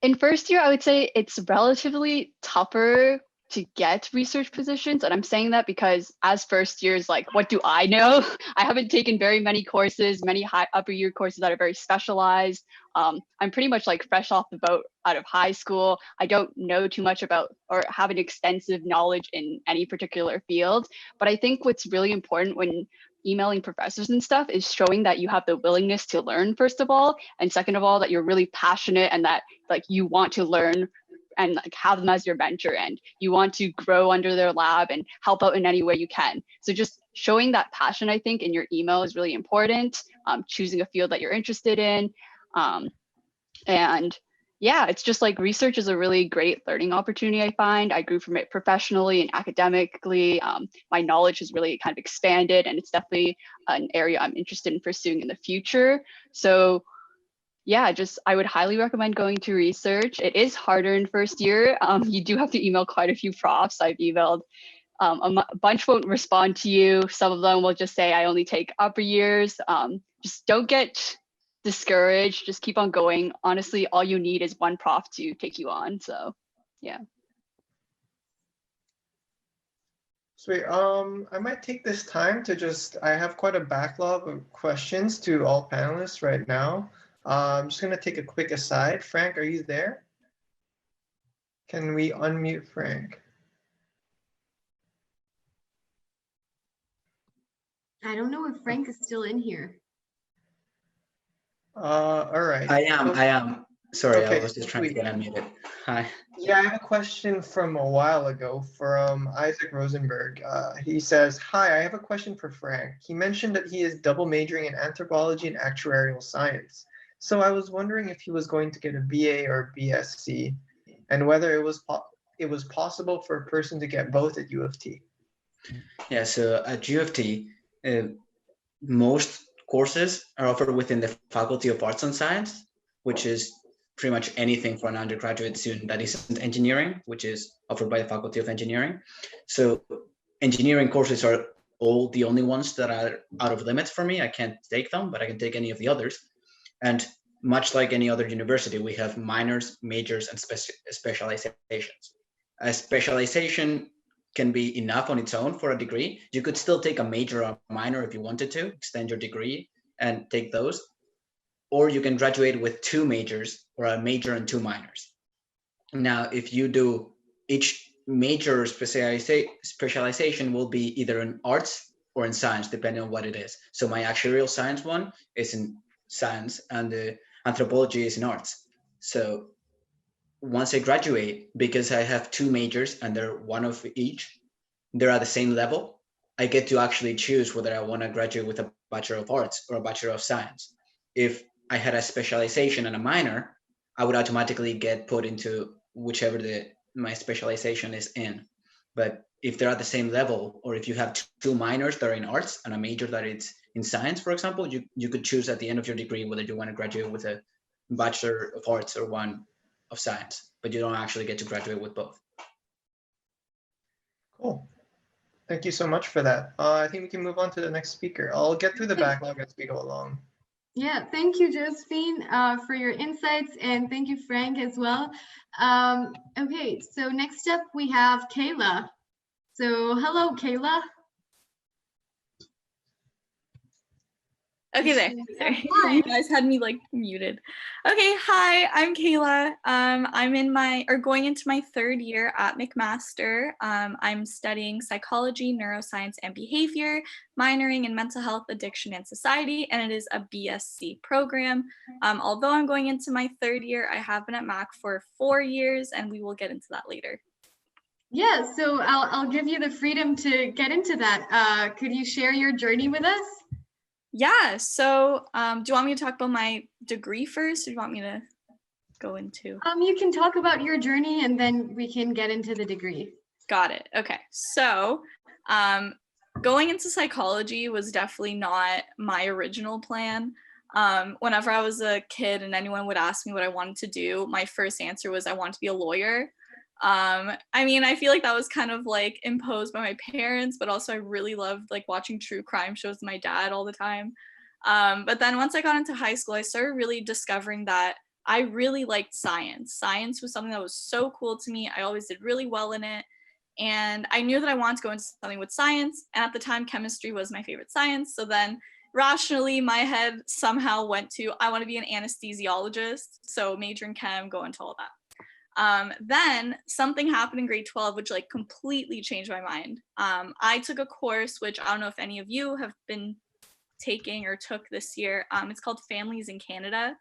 in first year, I would say it's relatively tougher to get research positions. And I'm saying that because as first years, like, what do I know? I haven't taken very many courses, many upper year courses that are very specialized. I'm pretty much like fresh off the boat out of high school. I don't know too much about or have an extensive knowledge in any particular field. But I think what's really important when emailing professors and stuff is showing that you have the willingness to learn, first of all, and second of all, that you're really passionate and that like you want to learn and like have them as your mentor and you want to grow under their lab and help out in any way you can. So just showing that passion, I think, in your email is really important. Choosing a field that you're interested in. And yeah, it's just like research is a really great learning opportunity, I find. I grew from it professionally and academically. My knowledge has really kind of expanded and it's definitely an area I'm interested in pursuing in the future. So yeah, I would highly recommend going to research. It is harder in first year. You do have to email quite a few profs. I've emailed a bunch won't respond to you. Some of them will just say, I only take upper years. Just don't get discouraged. Just keep on going. Honestly, all you need is one prof to take you on. So yeah. Sweet. I might take this time to I have quite a backlog of questions to all panelists right now. I'm just going to take a quick aside. Frank, are you there? Can we unmute Frank? I don't know if Frank is still in here. All right. I am. Sorry, I Okay, was just trying to sweet. get unmuted. Hi. Yeah, I have a question from a while ago from Isaac Rosenberg. He says, "Hi, I have a question for Frank. He mentioned that he is double majoring in anthropology and actuarial science. So I was wondering if he was going to get a BA or BSc, and whether it was possible for a person to get both at U of T." Yeah, so at U of T, most courses are offered within the Faculty of Arts and Science, which is pretty much anything for an undergraduate student that isn't engineering, which is offered by the Faculty of Engineering. So engineering courses are all the only ones that are out of limits for me. I can't take them, but I can take any of the others. And much like any other university, we have minors, majors, and specializations. A specialization can be enough on its own for a degree. You could still take a major or a minor if you wanted to, extend your degree and take those. Or you can graduate with 2 majors or a major and 2 minors. Now, if you do each major specialization will be either in arts or in science, depending on what it is. So my actuarial science one is in science and the anthropology is in arts. So once I graduate, because I have 2 majors and they're one of each, they're at the same level, I get to actually choose whether I want to graduate with a Bachelor of Arts or a Bachelor of Science. If I had a specialization and a minor, I would automatically get put into whichever my specialization is in. But if they're at the same level, or if you have 2 minors that are in arts and a major that is in science, for example, you could choose at the end of your degree whether you want to graduate with a Bachelor of Arts or one of science, but you don't actually get to graduate with both. Cool. Thank you so much for that. I think we can move on to the next speaker. I'll get through the backlog as we go along. Yeah, thank you, Josephine, for your insights, and thank you, Frank, as well. Okay, so next up we have Kayla. So hello, Kayla. Okay, there. Sorry. You guys had me like muted. Okay, hi, I'm Kayla. I'm going into my 3rd year at McMaster. I'm studying psychology, neuroscience, and behavior, minoring in mental health, addiction, and society, and it is a BSc program. Although I'm going into my 3rd year, I have been at Mac for 4 years, and we will get into that later. Yeah, so I'll give you the freedom to get into that. Could you share your journey with us? Yeah, so do you want me to talk about my degree first, or do you want me to go into? You can talk about your journey and then we can get into the degree. Got it. Okay, so going into psychology was definitely not my original plan. Whenever I was a kid and anyone would ask me what I wanted to do, my first answer was I want to be a lawyer. I mean, I feel like that was kind of like imposed by my parents, but also I really loved like watching true crime shows with my dad all the time. But then once I got into high school, I started really discovering that I really liked science. Science was something that was so cool to me. I always did really well in it. And I knew that I wanted to go into something with science. And at the time, chemistry was my favorite science. So then rationally, my head somehow went to, I want to be an anesthesiologist. So major in chem, go into all that. Then something happened in grade 12, which like completely changed my mind. I took a course, which I don't know if any of you have been taking or took this year. It's called Families in Canada.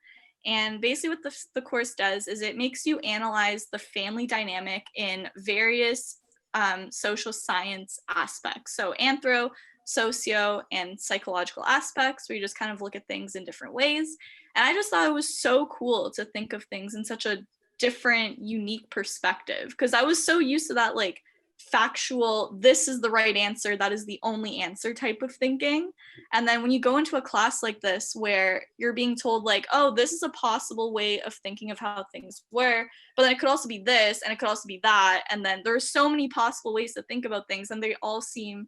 And basically what the course does is it makes you analyze the family dynamic in various social science aspects. So anthro, socio, and psychological aspects, where you just kind of look at things in different ways. And I just thought it was so cool to think of things in such a different, unique perspective, because I was so used to that like factual, this is the right answer, that is the only answer type of thinking. And then when you go into a class like this where you're being told like, oh, this is a possible way of thinking of how things were, but then it could also be this and it could also be that, and then there's so many possible ways to think about things and they all seem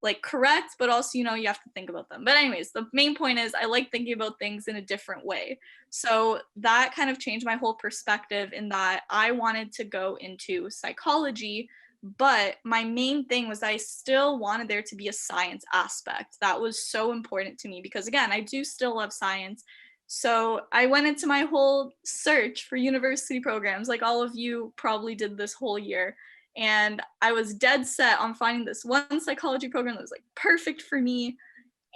like correct, but also, you know, you have to think about them. But anyways, the main point is I like thinking about things in a different way. So that kind of changed my whole perspective in that I wanted to go into psychology, but my main thing was I still wanted there to be a science aspect. That was so important to me because again, I do still love science. So I went into my whole search for university programs, like all of you probably did this whole year. And I was dead set on finding this one psychology program that was like perfect for me.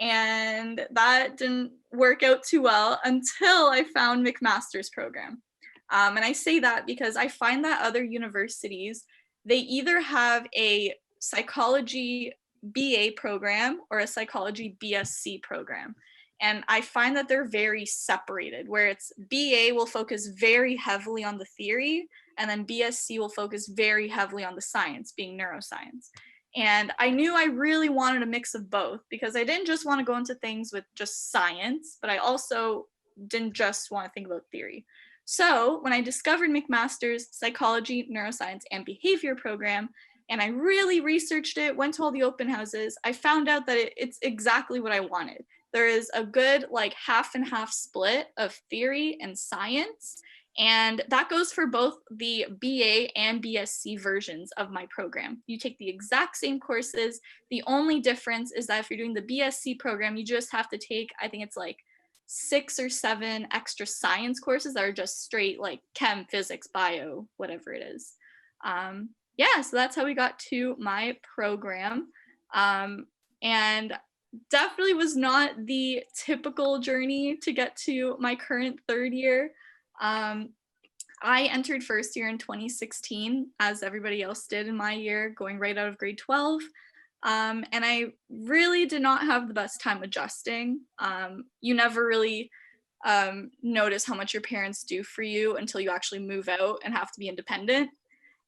And that didn't work out too well until I found McMaster's program. And I say that because I find that other universities, they either have a psychology BA program or a psychology BSc program. And I find that they're very separated, where it's BA will focus very heavily on the theory, and then BSc will focus very heavily on the science, being neuroscience. And I knew I really wanted a mix of both, because I didn't just want to go into things with just science, but I also didn't just want to think about theory. So when I discovered McMaster's psychology, neuroscience, and behavior program, and I really researched it, went to all the open houses, I found out that it's exactly what I wanted. There is a good like half and half split of theory and science. And that goes for both the BA and BSc versions of my program. You take the exact same courses. The only difference is that if you're doing the BSc program, you just have to take, I think it's like 6 or 7 extra science courses that are just straight like chem, physics, bio, whatever it is. Yeah, so that's how we got to my program. And definitely was not the typical journey to get to my current third year. I entered first year in 2016, as everybody else did in my year, going right out of grade 12. And I really did not have the best time adjusting. You never really notice how much your parents do for you until you actually move out and have to be independent.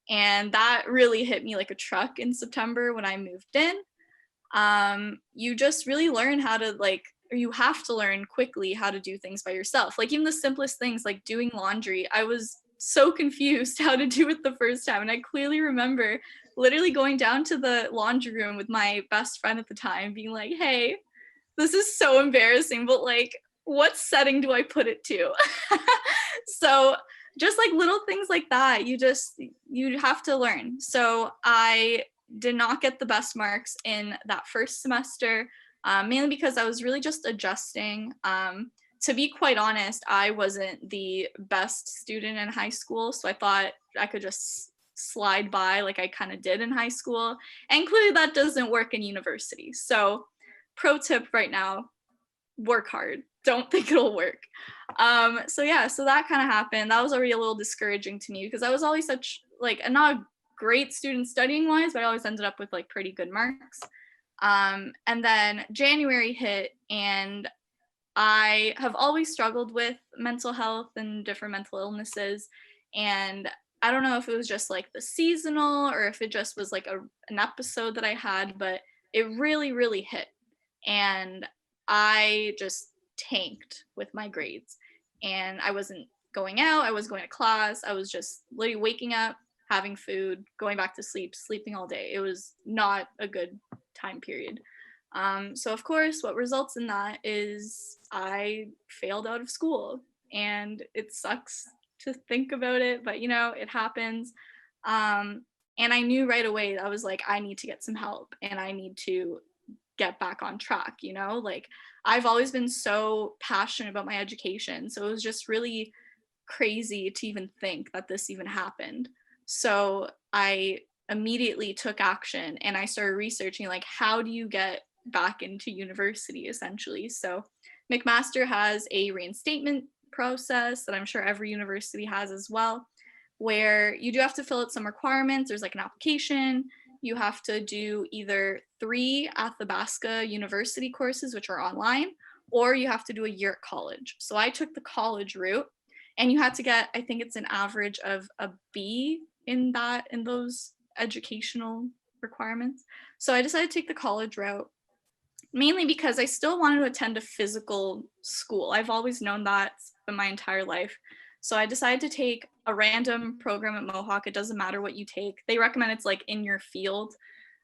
And that really hit me like a truck in September when I moved in. You just really learn how to or you have to learn quickly how to do things by yourself. Like even the simplest things like doing laundry, I was so confused how to do it the first time. And I clearly remember literally going down to the laundry room with my best friend at the time being like, hey, this is so embarrassing, but like, what setting do I put it to? So just like little things like that, you have to learn. So I did not get the best marks in that first semester, mainly because I was really just adjusting. To be quite honest, I wasn't the best student in high school, so I thought I could just slide by like I kind of did in high school, and clearly that doesn't work in university. So pro tip right now, work hard. Don't think it'll work. So yeah, so that kind of happened. That was already a little discouraging to me because I was always such like not a great student studying wise, but I always ended up with like pretty good marks. And then January hit, and I have always struggled with mental health and different mental illnesses. And I don't know if it was just like the seasonal or if it just was like an episode that I had, but it really, really hit. And I just tanked with my grades. And I wasn't going out, I was going to class, I was just literally waking up, having food, going back to sleep, sleeping all day. It was not a good time period. So of course, what results in that is I failed out of school, and it sucks to think about it, but you know, it happens. And I knew right away, I was like, I need to get some help and I need to get back on track, you know, like I've always been so passionate about my education. So it was just really crazy to even think that this even happened. So I immediately took action and I started researching like, how do you get back into university essentially? So McMaster has a reinstatement process that I'm sure every university has as well, where you do have to fill out some requirements. There's like an application. You have to do either 3 Athabasca University courses, which are online, or you have to do a year at college. So I took the college route, and you had to get, I think it's an average of a B in those educational requirements. So I decided to take the college route, mainly because I still wanted to attend a physical school. I've always known that for my entire life. So I decided to take a random program at Mohawk. It doesn't matter what you take. They recommend it's like in your field.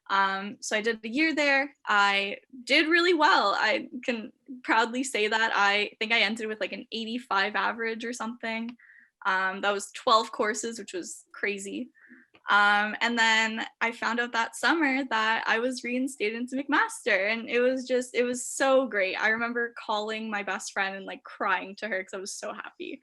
So I did a year there. I did really well. I can proudly say that. I think I entered with like an 85 average or something. That was 12 courses, which was crazy. And then I found out that summer that I was reinstated into McMaster, and it was so great. I remember calling my best friend and like crying to her because I was so happy.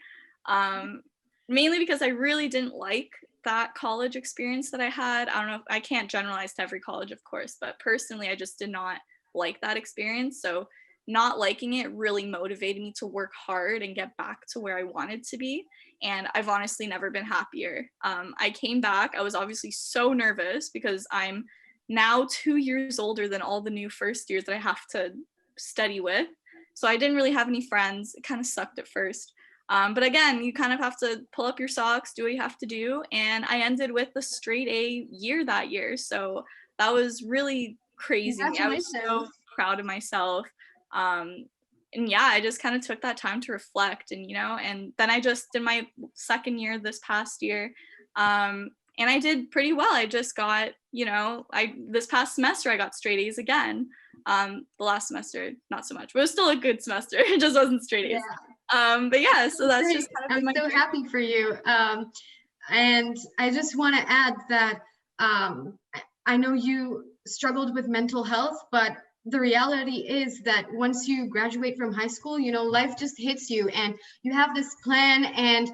Mainly because I really didn't like that college experience that I had. I don't know, I can't generalize to every college, of course, but personally, I just did not like that experience. So not liking it really motivated me to work hard and get back to where I wanted to be. And I've honestly never been happier. I came back, I was obviously so nervous because I'm now 2 years older than all the new first years that I have to study with. So I didn't really have any friends. It kind of sucked at first. But again, you kind of have to pull up your socks, do what you have to do. And I ended with a straight A year that year. So that was really crazy. I was so proud of myself. And yeah, I just kind of took that time to reflect and, and then I just did my second year this past year. And I did pretty well. I just got, this past semester, I got straight A's again. The last semester, not so much, but it was still a good semester. It just wasn't straight A's. Yeah. But yeah, so that's Great. just kind of I'm so happy for you. And I just want to add that I know you struggled with mental health, but the reality is that once you graduate from high school, life just hits you and you have this plan and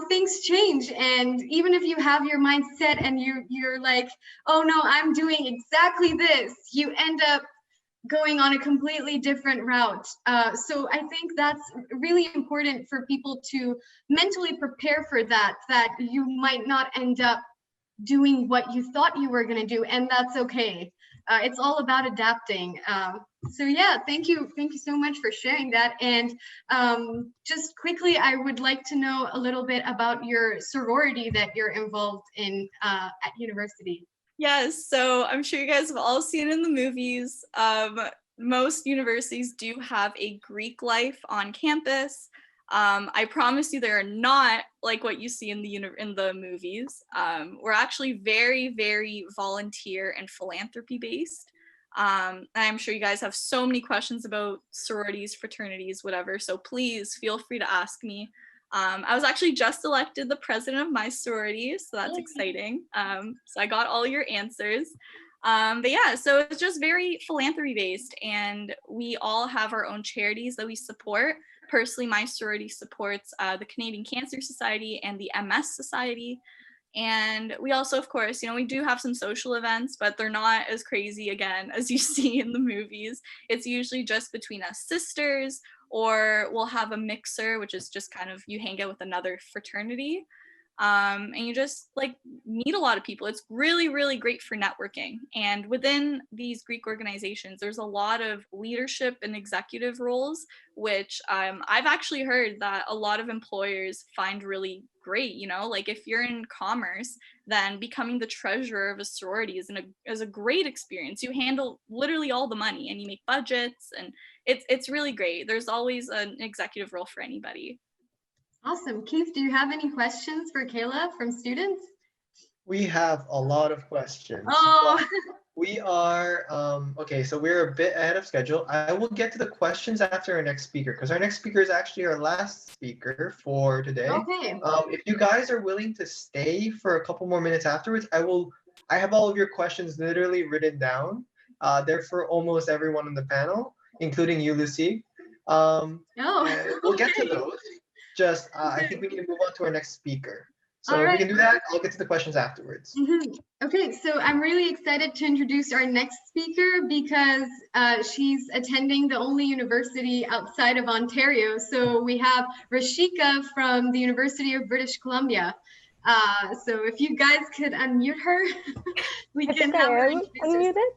things change. And even if you have your mind set and you're like, oh no, I'm doing exactly this, you end up going on a completely different route. So I think that's really important for people to mentally prepare for that you might not end up doing what you thought you were going to do, and that's okay. It's all about adapting. So yeah, thank you so much for sharing that. And just quickly, I would like to know a little bit about your sorority that you're involved in at university. Yes, so I'm sure you guys have all seen in the movies. Most universities do have a Greek life on campus. I promise you, they're not like what you see in the movies. We're actually very, very volunteer and philanthropy based. I'm sure you guys have so many questions about sororities, fraternities, whatever. So please feel free to ask me. I was actually just elected the president of my sorority, so that's exciting. So I got all your answers. But yeah, so it's just very philanthropy based, and we all have our own charities that we support. Personally, my sorority supports the Canadian Cancer Society and the MS Society. And we also, of course, we do have some social events, but they're not as crazy, again, as you see in the movies. It's usually just between us sisters, or we'll have a mixer, which is just kind of you hang out with another fraternity. And you just meet a lot of people. It's really, really great for networking. And within these Greek organizations, there's a lot of leadership and executive roles, which I've actually heard that a lot of employers find really great. If you're in commerce, then becoming the treasurer of a sorority is a great experience. You handle literally all the money and you make budgets, and it's really great. There's always an executive role for anybody. Awesome. Keith, do you have any questions for Kayla from students? We have a lot of questions. Oh. We are, okay, so we're a bit ahead of schedule. I will get to the questions after our next speaker, because our next speaker is actually our last speaker for today. Okay. If you guys are willing to stay for a couple more minutes afterwards, I have all of your questions literally written down. They're for almost everyone on the panel, including you, Lucy. We'll get to those. Just, I think we need to move on to our next speaker. So we can do that. I'll get to the questions afterwards. Okay, so I'm really excited to introduce our next speaker because she's attending the only university outside of Ontario. So we have Rashika from the University of British Columbia. So if you guys could unmute her, we can have her unmuted.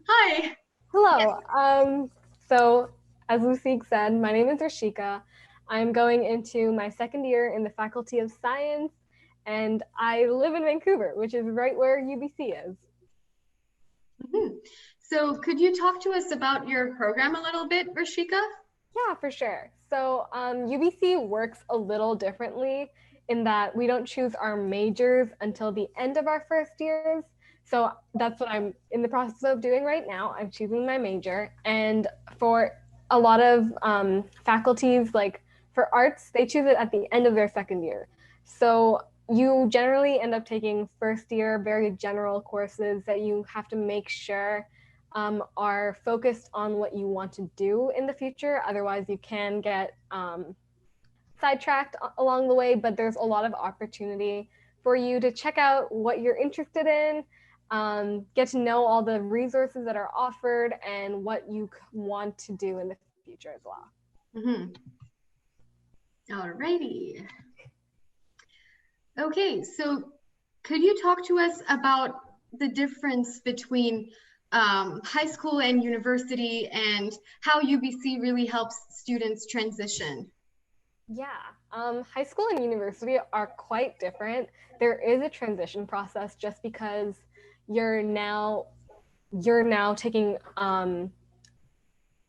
Hi. Hello. So as Lucy said, my name is Rashika. I'm going into my second year in the Faculty of Science, and I live in Vancouver, which is right where UBC is. So could you talk to us about your program a little bit, Rashika? Yeah, for sure. So UBC works a little differently in that we don't choose our majors until the end of our first years. So that's what I'm in the process of doing right now. I'm choosing my major. And for a lot of faculties, like for arts, they choose it at the end of their second year. So you generally end up taking first year, very general courses that you have to make sure are focused on what you want to do in the future. Otherwise, you can get sidetracked along the way, but there's a lot of opportunity for you to check out what you're interested in get to know all the resources that are offered and what you want to do in the future as well. All righty. Okay, so could you talk to us about the difference between high school and university and how UBC really helps students transition? Yeah, high school and university are quite different. There is a transition process just because you're now taking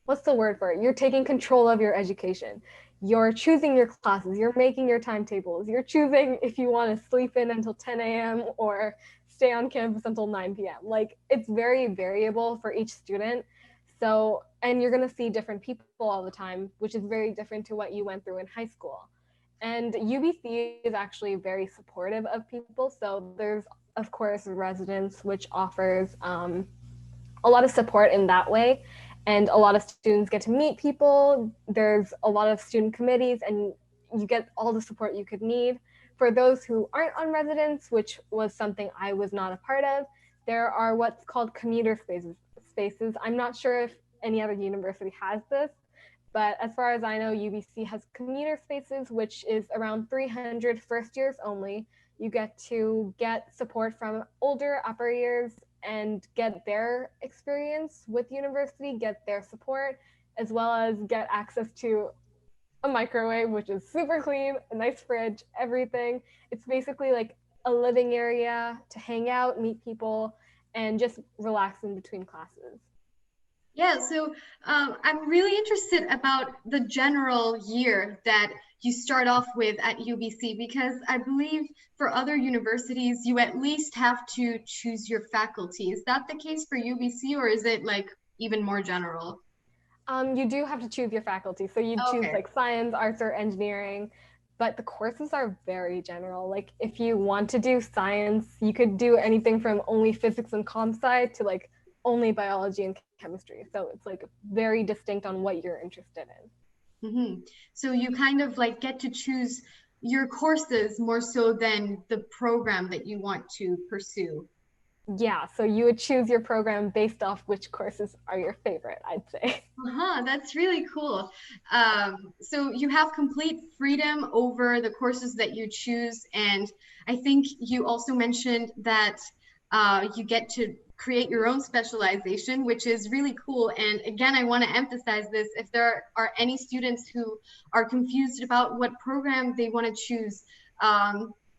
what's the word for it? You're taking control of your education. You're choosing your classes, you're making your timetables, you're choosing if you want to sleep in until 10 a.m. or stay on campus until 9 p.m. Like, it's very variable for each student. So, and you're going to see different people all the time, which is very different to what you went through in high school. And UBC is actually very supportive of people. So there's, of course, residence, which offers a lot of support in that way. And a lot of students get to meet people. There's a lot of student committees, and you get all the support you could need. For those who aren't on residence, which was something I was not a part of, there are what's called commuter spaces. I'm not sure if any other university has this, but as far as I know, UBC has commuter spaces, which is around 300 first years only. You get to get support from older upper years and get their experience with university, get their support, as well as get access to a microwave, which is super clean, a nice fridge, everything. It's basically like a living area to hang out, meet people, and just relax in between classes. Yeah, so I'm really interested about the general year that you start off with at UBC, because I believe for other universities, you at least have to choose your faculty. Is that the case for UBC, or is it like even more general? You do have to choose your faculty. So you choose like science, arts, or engineering, but the courses are very general. Like, if you want to do science, you could do anything from only physics and comp sci to like only biology and chemistry. So it's like very distinct on what you're interested in. So you kind of like get to choose your courses more so than the program that you want to pursue. Yeah, so you would choose your program based off which courses are your favorite, I'd say. That's really cool. So you have complete freedom over the courses that you choose. And I think you also mentioned that you get to create your own specialization, which is really cool. And again, I want to emphasize this: if there are any students who are confused about what program they want to choose,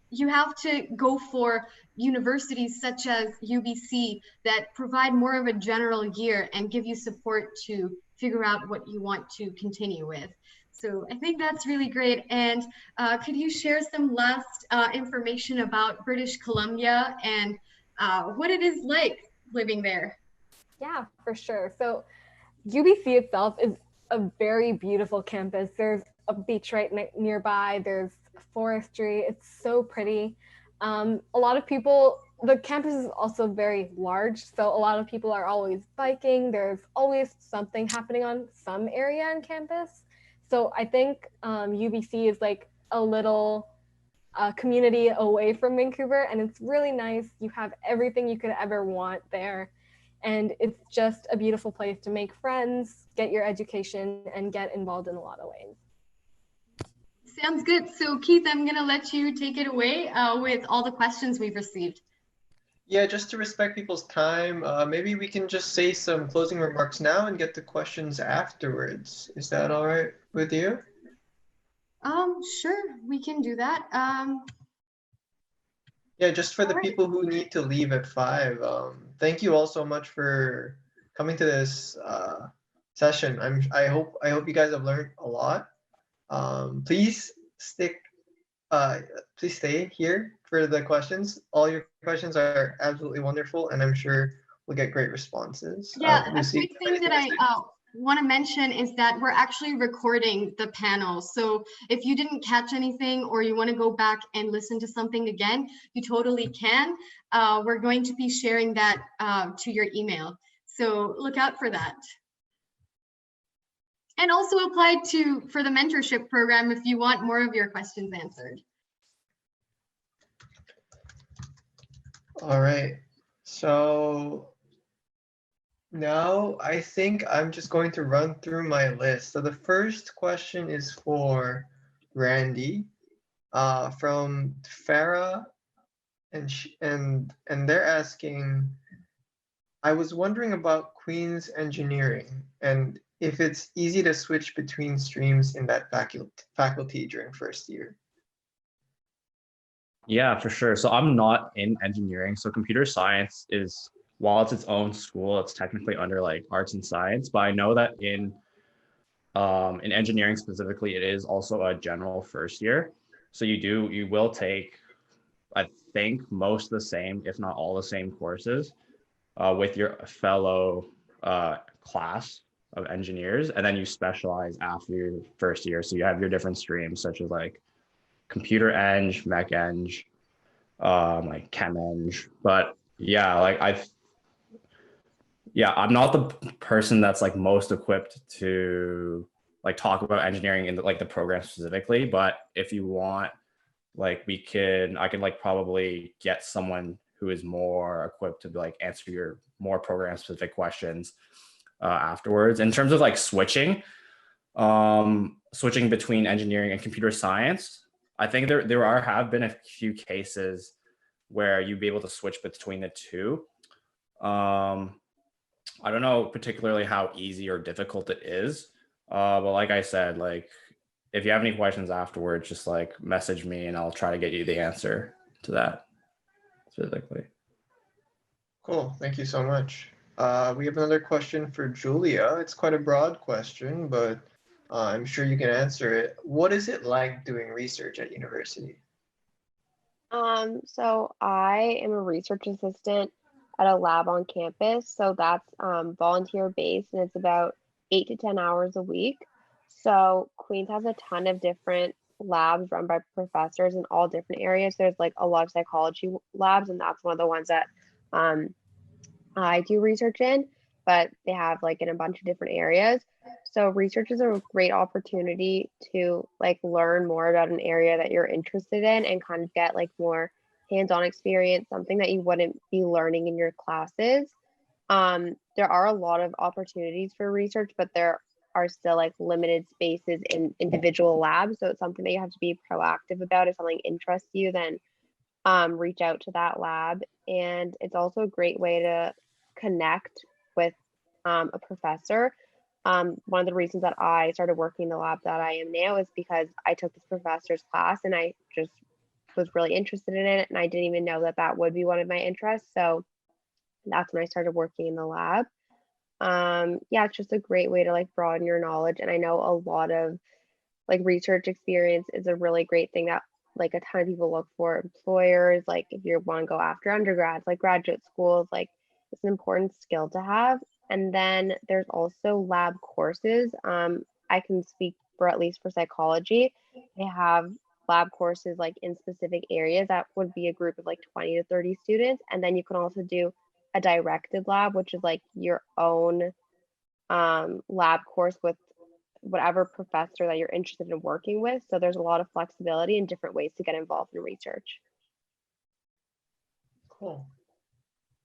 you have to go for universities such as UBC that provide more of a general year and give you support to figure out what you want to continue with. So I think that's really great. And could you share some last information about British Columbia and what it is like living there? Yeah, for sure. So UBC itself is a very beautiful campus. There's a beach right nearby. There's forestry. It's so pretty. A lot of people, the campus is also very large, so a lot of people are always biking. There's always something happening on some area on campus. So I think UBC is like a little community away from Vancouver, and it's really nice. You have everything you could ever want there, and it's just a beautiful place to make friends, get your education, and get involved in a lot of ways. Sounds good. So Keith, I'm going to let you take it away with all the questions we've received. Yeah, just to respect people's time, maybe we can just say some closing remarks now and get the questions afterwards. Is that all right with you? Sure, we can do that. Yeah, just for the people who need to leave at 5. Thank you all so much for coming to this session. I hope you guys have learned a lot. Please stay here for the questions. All your questions are absolutely wonderful, and I'm sure we'll get great responses. Yeah, a quick thing that I want to mention is that we're actually recording the panel. So if you didn't catch anything or you want to go back and listen to something again, you totally can. We're going to be sharing that to your email. So look out for that. And also apply for the mentorship program if you want more of your questions answered. All right. So now I think I'm just going to run through my list. So the first question is for Randy, from Farah, and they're asking, I was wondering about Queen's engineering and if it's easy to switch between streams in that faculty during first year. Yeah, for sure. So I'm not in engineering. So computer science is, while it's its own school, it's technically under like arts and science. But I know that in engineering specifically, it is also a general first year. So you will take, I think, most of the same, if not all the same courses with your fellow class of engineers, and then you specialize after your first year. So you have your different streams, such as like computer eng, mech eng, like chem eng. But yeah, like I'm not the person that's like most equipped to like talk about engineering in like the program specifically. But if you want, like I can like probably get someone who is more equipped to like answer your more program specific questions afterwards. In terms of like switching between engineering and computer science, I think there have been a few cases where you'd be able to switch between the two. I don't know particularly how easy or difficult it is, but like I said, like if you have any questions afterwards, just like message me and I'll try to get you the answer to that specifically. Cool, thank you so much. We have another question for Julia. It's quite a broad question, but I'm sure you can answer it. What is it like doing research at university? So I am a research assistant at a lab on campus. So that's volunteer based, and it's about 8 to 10 hours a week. So Queens has a ton of different labs run by professors in all different areas. There's like a lot of psychology labs, and that's one of the ones that I do research in, but they have like in a bunch of different areas. So research is a great opportunity to like learn more about an area that you're interested in and kind of get like more hands-on experience, something that you wouldn't be learning in your classes. There are a lot of opportunities for research, but there are still like limited spaces in individual labs. So it's something that you have to be proactive about. If something interests you, then reach out to that lab. And it's also a great way to connect with a professor. One of the reasons that I started working in the lab that I am now is because I took this professor's class and I just was really interested in it, and I didn't even know that that would be one of my interests. So that's when I started working in the lab. Yeah, it's just a great way to like broaden your knowledge. And I know a lot of like research experience is a really great thing that like a ton of people look for. Employers, like if you want to go after undergrads, like graduate schools, like it's an important skill to have. And then there's also lab courses. I can speak for at least for psychology. They have lab courses like in specific areas that would be a group of like 20 to 30 students. And then you can also do a directed lab, which is like your own lab course with whatever professor that you're interested in working with. So there's a lot of flexibility and different ways to get involved in research. Cool.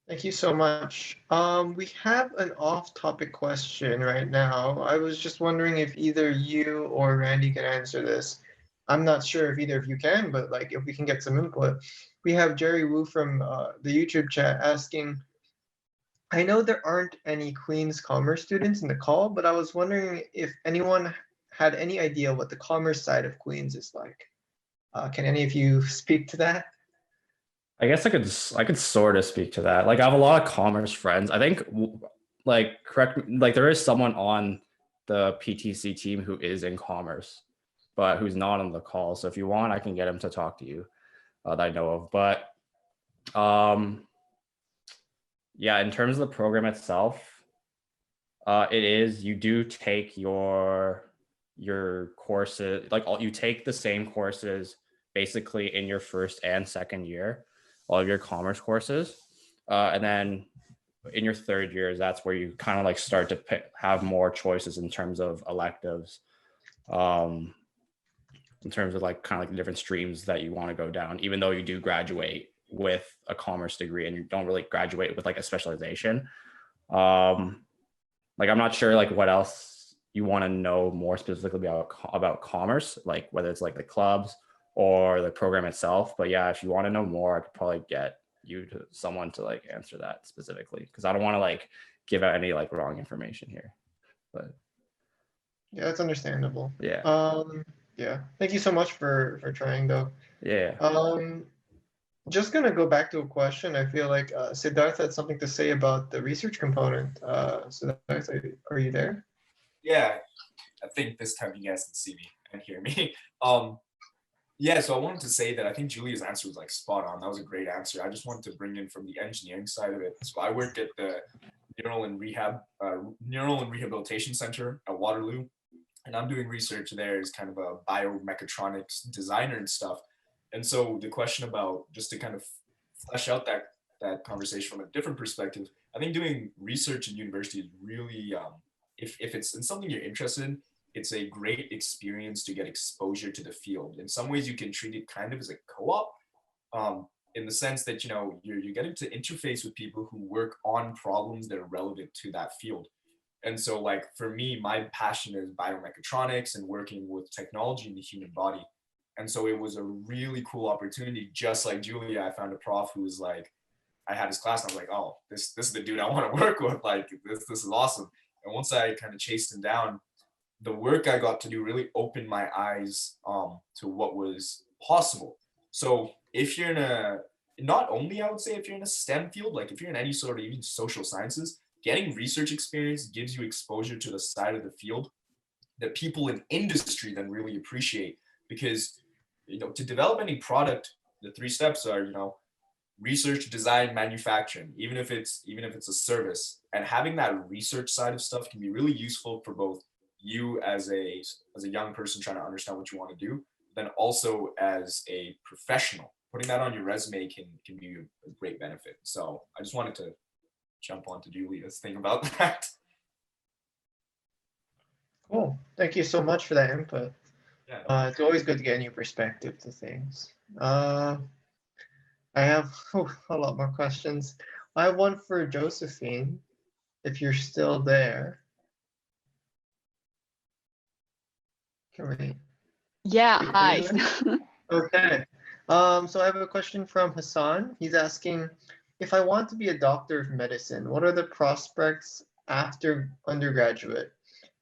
Thank you so much. We have an off-topic question right now. I was just wondering if either you or Randy can answer this. I'm not sure if either of you can, but like if we can get some input. We have Jerry Wu from the YouTube chat asking, I know there aren't any Queen's Commerce students in the call, but I was wondering if anyone had any idea what the commerce side of Queen's is like. Can any of you speak to that? I guess I could sort of speak to that. Like I have a lot of commerce friends. I think like there is someone on the PTC team who is in commerce, but who's not on the call. So if you want, I can get him to talk to you that I know of. But yeah, in terms of the program itself, you do take your courses, like you take the same courses basically in your first and second year, all of your commerce courses. And then in your third year, that's where you kind of like start to have more choices in terms of electives, in terms of like kind of like the different streams that you want to go down, even though you do graduate with a commerce degree and you don't really graduate with like a specialization. Like I'm not sure like what else you want to know more specifically about commerce, like whether it's like the clubs or the program itself. But yeah, if you want to know more, I could probably get you to someone to like answer that specifically, because I don't want to like give out any like wrong information here. But yeah, that's understandable. Yeah. Yeah. Thank you so much for trying though. Yeah. Just gonna go back to a question. I feel like Siddharth had something to say about the research component. Siddharth, are you there? Yeah, I think this time you guys can see me and hear me. Yeah, so I wanted to say that I think Julia's answer was like spot on. That was a great answer. I just wanted to bring in from the engineering side of it. So I work at the Neural and Rehabilitation Center at Waterloo, and I'm doing research there as kind of a biomechatronics designer and stuff. And so the question about, just to kind of flesh out that conversation from a different perspective, I think doing research in university is really, if it's in something you're interested in, it's a great experience to get exposure to the field. In some ways, you can treat it kind of as a co-op, in the sense that, you know, you're getting to interface with people who work on problems that are relevant to that field. And so like for me, my passion is biomechatronics and working with technology in the human body. And so it was a really cool opportunity. Just like Julia, I found a prof who was like, I had his class and I was like, oh, this is the dude I want to work with. Like this is awesome. And once I kind of chased him down, the work I got to do really opened my eyes to what was possible. So if you're not only I would say if you're in a STEM field, like if you're in any sort of even social sciences, getting research experience gives you exposure to the side of the field that people in industry then really appreciate. Because, you know, to develop any product, the 3 steps are, you know, research, design, manufacturing, even if it's a service. And having that research side of stuff can be really useful for both you as a young person trying to understand what you want to do, then also as a professional. Putting that on your resume can be a great benefit. So I just wanted to jump onto Julia's thing about that. Cool. Thank you so much for that input. Yeah. It's always good to get a new perspective to things. I have a lot more questions. I have one for Josephine, if you're still there. Can we? Yeah, hi. Okay. So I have a question from Hassan. He's asking, if I want to be a doctor of medicine, what are the prospects after undergraduate?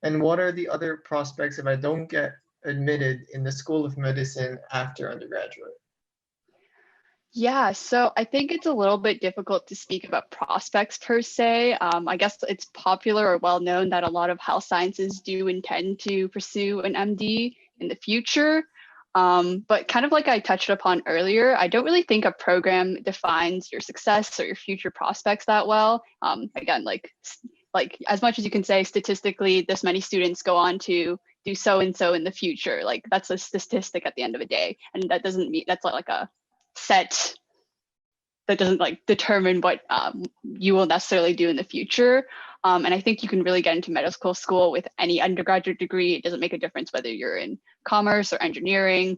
And what are the other prospects if I don't get admitted in the School of Medicine after undergraduate? Yeah, so I think it's a little bit difficult to speak about prospects per se. I guess it's popular or well known that a lot of health sciences do intend to pursue an MD in the future. But kind of like I touched upon earlier, I don't really think a program defines your success or your future prospects that well. Again, like as much as you can say statistically, this many students go on to do so and so in the future. Like that's a statistic at the end of the day, and that doesn't mean that's not like a set that doesn't like determine what you will necessarily do in the future. And I think you can really get into medical school with any undergraduate degree. It doesn't make a difference whether you're in commerce or engineering.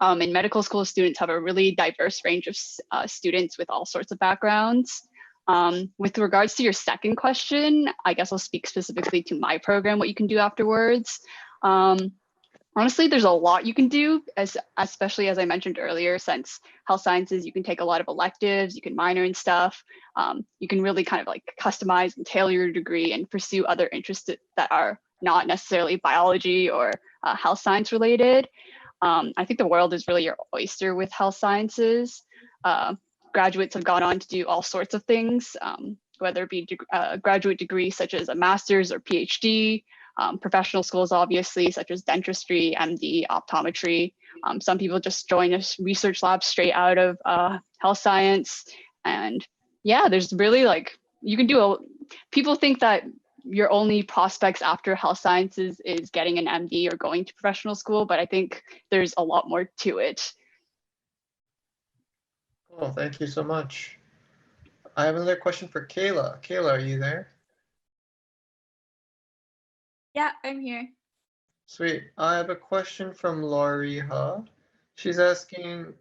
In medical school, students have a really diverse range of students with all sorts of backgrounds. With regards to your second question, I guess I'll speak specifically to my program, what you can do afterwards. Honestly, there's a lot you can do, especially as I mentioned earlier, since health sciences, you can take a lot of electives, you can minor in stuff. You can really kind of like customize and tailor your degree and pursue other interests that are not necessarily biology or health science related. I think the world is really your oyster with health sciences. Graduates have gone on to do all sorts of things, whether it be a graduate degree such as a master's or PhD, professional schools, obviously, such as dentistry, MD, optometry. Some people just join a research lab straight out of health science. And yeah, there's really like, you can do people think that your only prospects after health sciences is getting an MD or going to professional school, but I think there's a lot more to it. Cool, thank you so much. I have another question for Kayla. Kayla, are you there? Yeah, I'm here. Sweet. I have a question from Laurie Ha. She's asking,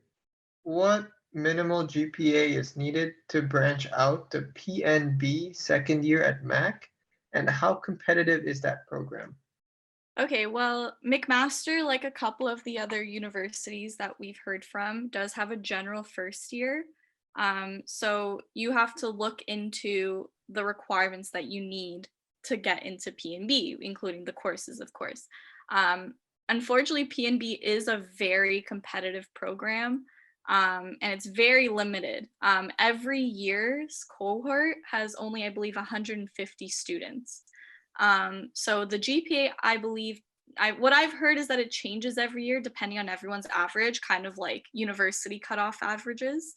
what minimal GPA is needed to branch out to PNB second year at Mac? And how competitive is that program? Okay, well, McMaster, like a couple of the other universities that we've heard from, does have a general first year. So you have to look into the requirements that you need to get into PNB, including the courses, of course. Unfortunately, PNB is a very competitive program, and it's very limited. Every year's cohort has only, I believe, 150 students. So the GPA, I believe, what I've heard is that it changes every year depending on everyone's average, kind of like university cutoff averages.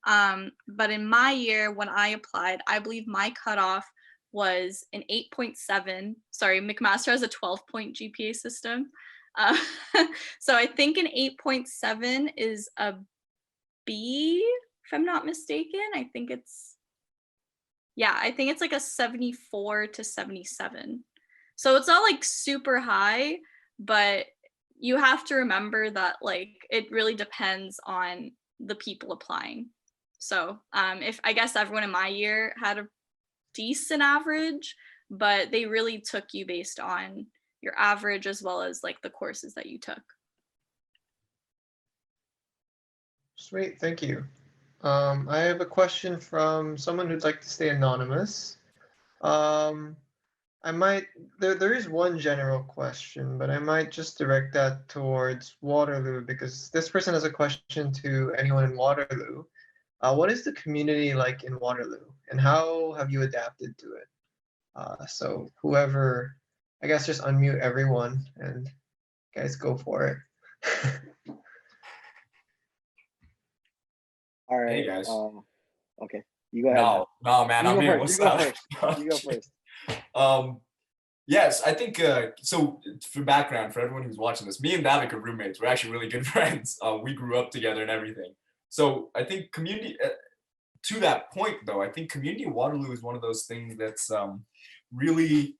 But in my year, when I applied, I believe my cutoff was an 8.7. Sorry, McMaster has a 12-point GPA system. So I think an 8.7 is a B, if I'm not mistaken. I think it's like a 74 to 77. So it's not like super high, but you have to remember that like it really depends on the people applying. So if I guess everyone in my year had a decent average, but they really took you based on your average as well as like the courses that you took. Sweet, thank you. I have a question from someone who'd like to stay anonymous. There is one general question, but I might just direct that towards Waterloo because this person has a question to anyone in Waterloo. What is the community like in Waterloo and how have you adapted to it? So whoever, I guess just unmute everyone and guys go for it. All right. Hey guys. Okay, you go ahead. No, man, I'm here. What's up? You go first. Yes, I think so. For background, for everyone who's watching this, me and Davik are roommates. We're actually really good friends. We grew up together and everything. So I think community. To that point, though, I think community Waterloo is one of those things that's really.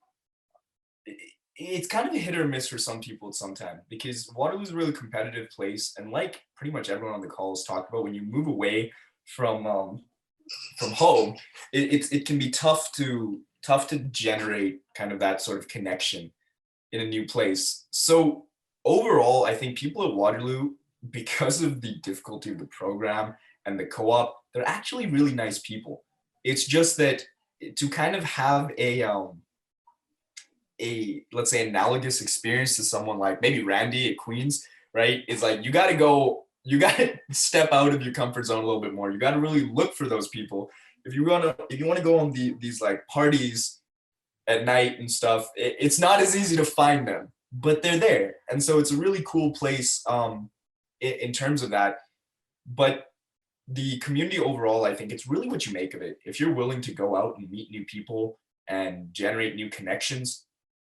It's kind of a hit or miss for some people at some time because Waterloo is a really competitive place, and like pretty much everyone on the call has talked about, when you move away from home, it can be tough to generate kind of that sort of connection in a new place. So overall, I think people at Waterloo, because of the difficulty of the program and the co-op, they're actually really nice people. It's just that to kind of have a let's say analogous experience to someone like maybe Randy at Queens, right? It's like you got to step out of your comfort zone a little bit more. You got to really look for those people. If you want to go on these like parties at night and stuff, it's not as easy to find them, but they're there. And so it's a really cool place in terms of that. But the community overall, I think it's really what you make of it. If you're willing to go out and meet new people and generate new connections,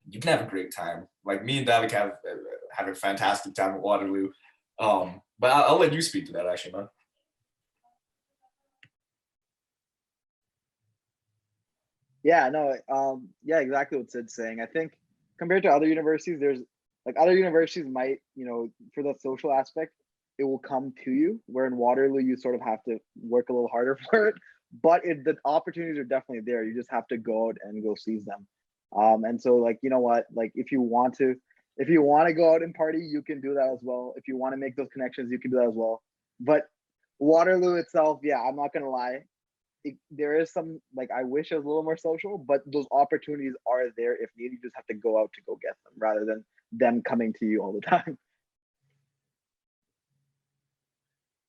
you can have a great time. Like me and Davik have a fantastic time at Waterloo. But I'll let you speak to that actually, man. Yeah, no, yeah, exactly what Sid's saying. I think compared to other universities, there's like other universities might, for the social aspect, it will come to you. Where in Waterloo, you sort of have to work a little harder for it. But the opportunities are definitely there. You just have to go out and go seize them. And so like, you know what, like if you want to go out and party, you can do that as well. If you want to make those connections, you can do that as well. But Waterloo itself, yeah, I'm not gonna lie, there is some, like, I wish it was a little more social, but those opportunities are there if needed. You just have to go out to go get them rather than them coming to you all the time.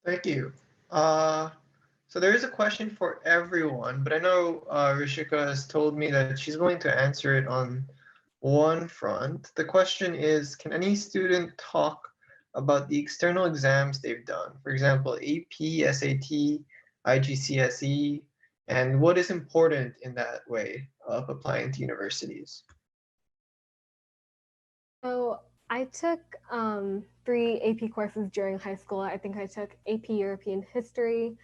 Thank you. So there is a question for everyone, but I know Rishika has told me that she's going to answer it on one front. The question is, can any student talk about the external exams they've done? For example, AP, SAT, IGCSE, and what is important in that way of applying to universities? So I took 3 AP courses during high school. I think I took AP European History,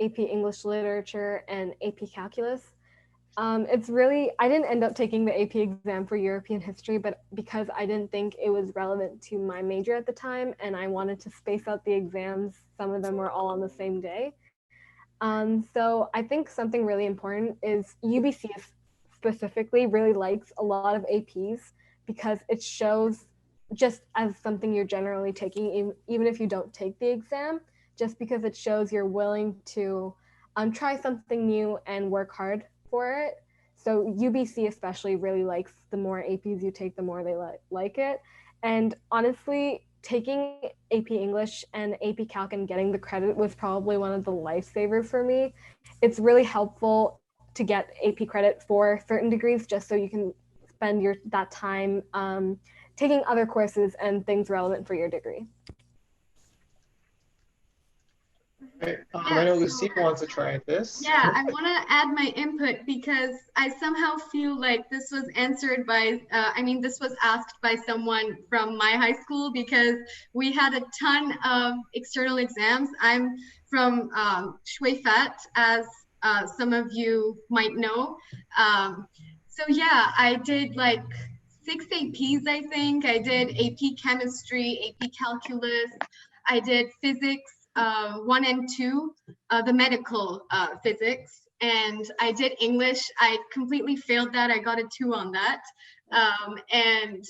AP English Literature, and AP Calculus. It's really, I didn't end up taking the AP exam for European history, but because I didn't think it was relevant to my major at the time, and I wanted to space out the exams, some of them were all on the same day. So I think something really important is UBC specifically really likes a lot of APs because it shows, just as something you're generally taking, even if you don't take the exam, just because it shows you're willing to try something new and work hard for it. So UBC especially really likes the more APs you take, the more they like it. And honestly, taking AP English and AP Calc and getting the credit was probably one of the lifesavers for me. It's really helpful to get AP credit for certain degrees just so you can spend that time taking other courses and things relevant for your degree. Right. I know Lucille wants to try this. Yeah, I want to add my input because I somehow feel like this was answered by, this was asked by someone from my high school because we had a ton of external exams. I'm from Shui Fat, as some of you might know. So yeah, I did like 6 APs, I think. I did AP Chemistry, AP Calculus. I did Physics 1 and 2, the medical physics, and I did English. I completely failed that. I got a 2 on that. And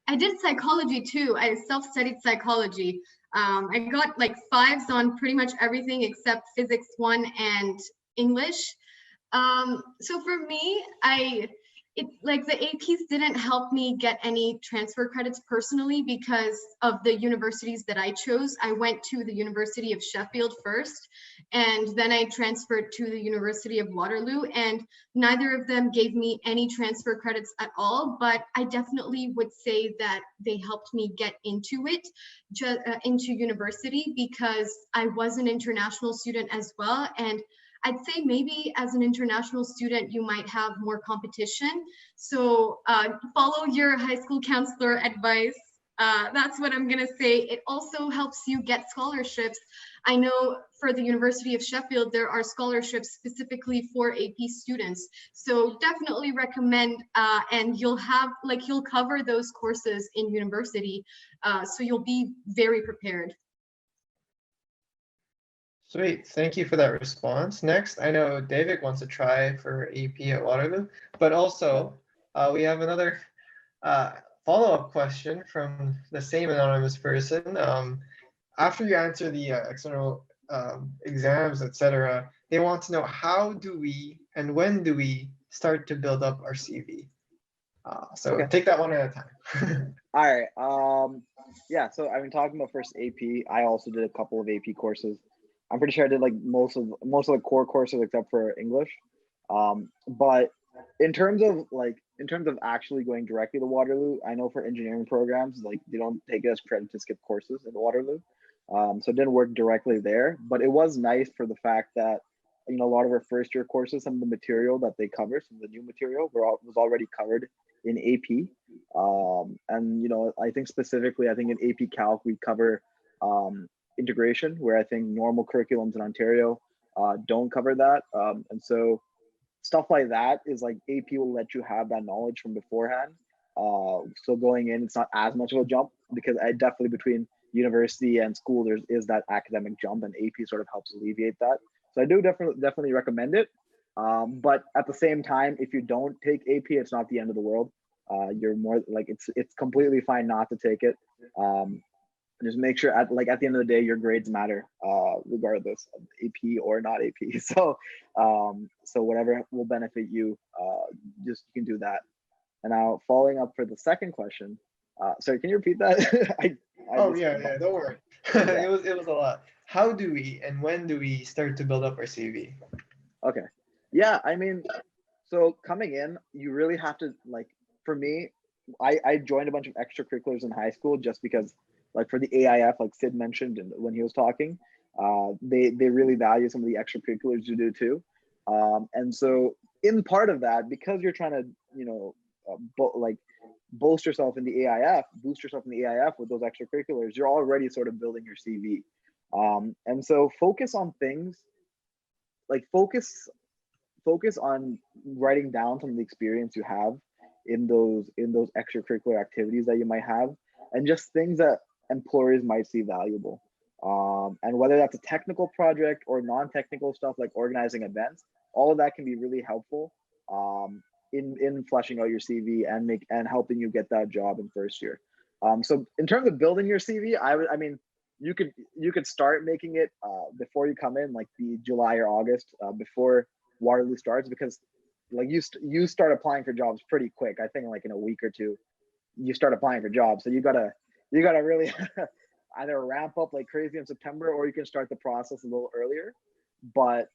I did psychology too. I self-studied psychology. I got like 5s on pretty much everything except Physics 1 and English. So for me, the APs didn't help me get any transfer credits personally because of the universities that I chose. I went to the University of Sheffield first, and then I transferred to the University of Waterloo, and neither of them gave me any transfer credits at all, but I definitely would say that they helped me get into it, into university, because I was an international student as well, and I'd say maybe as an international student, you might have more competition. So follow your high school counselor advice. That's what I'm gonna say. It also helps you get scholarships. I know for the University of Sheffield, there are scholarships specifically for AP students. So definitely recommend, and you'll cover those courses in university. So you'll be very prepared. Sweet, thank you for that response. Next, I know David wants to try for AP at Waterloo, but also we have another follow-up question from the same anonymous person. After you answer the external exams, etc., they want to know how do we and when do we start to build up our CV? So okay. Take that one at a time. All right. Yeah, so I've been talking about first AP. I also did a couple of AP courses. I'm pretty sure I did like most of the core courses except for English. But in terms of actually going directly to Waterloo, I know for engineering programs, like they don't take it as credit to skip courses in Waterloo. So it didn't work directly there, but it was nice for the fact that, a lot of our first year courses, some of the material that they cover, some of the new material was already covered in AP. And, I think specifically, in AP Calc, we cover integration, where I think normal curriculums in Ontario don't cover that. And so stuff like that is like AP will let you have that knowledge from beforehand. So going in, it's not as much of a jump, because I definitely, between university and school, there is that academic jump, and AP sort of helps alleviate that. So I do definitely recommend it. But at the same time, if you don't take AP, it's not the end of the world. You're more like, it's completely fine not to take it. Just make sure at the end of the day, your grades matter, regardless of AP or not AP. So whatever will benefit you, just you can do that. And now following up for the second question, sorry, can you repeat that? Yeah, don't worry. Yeah. It was a lot. How do we and when do we start to build up our CV? Okay. Yeah, so coming in, you really have to, for me, I joined a bunch of extracurriculars in high school just because, for the AIF, like Sid mentioned when he was talking, they really value some of the extracurriculars you do too. And so in part of that, because you're trying to, boost yourself in the AIF with those extracurriculars, you're already sort of building your CV. And so focus on things, focus focus on writing down some of the experience you have in those extracurricular activities that you might have, and just things that employers might see valuable. And whether that's a technical project or non-technical stuff like organizing events, all of that can be really helpful in fleshing out your CV and helping you get that job in first year. So in terms of building your CV, I mean, you could start making it before you come in, like the July or August, before Waterloo starts, because like you start applying for jobs pretty quick. I think like in a week or two, you start applying for jobs. So you gotta really either ramp up like crazy in September, or you can start the process a little earlier. But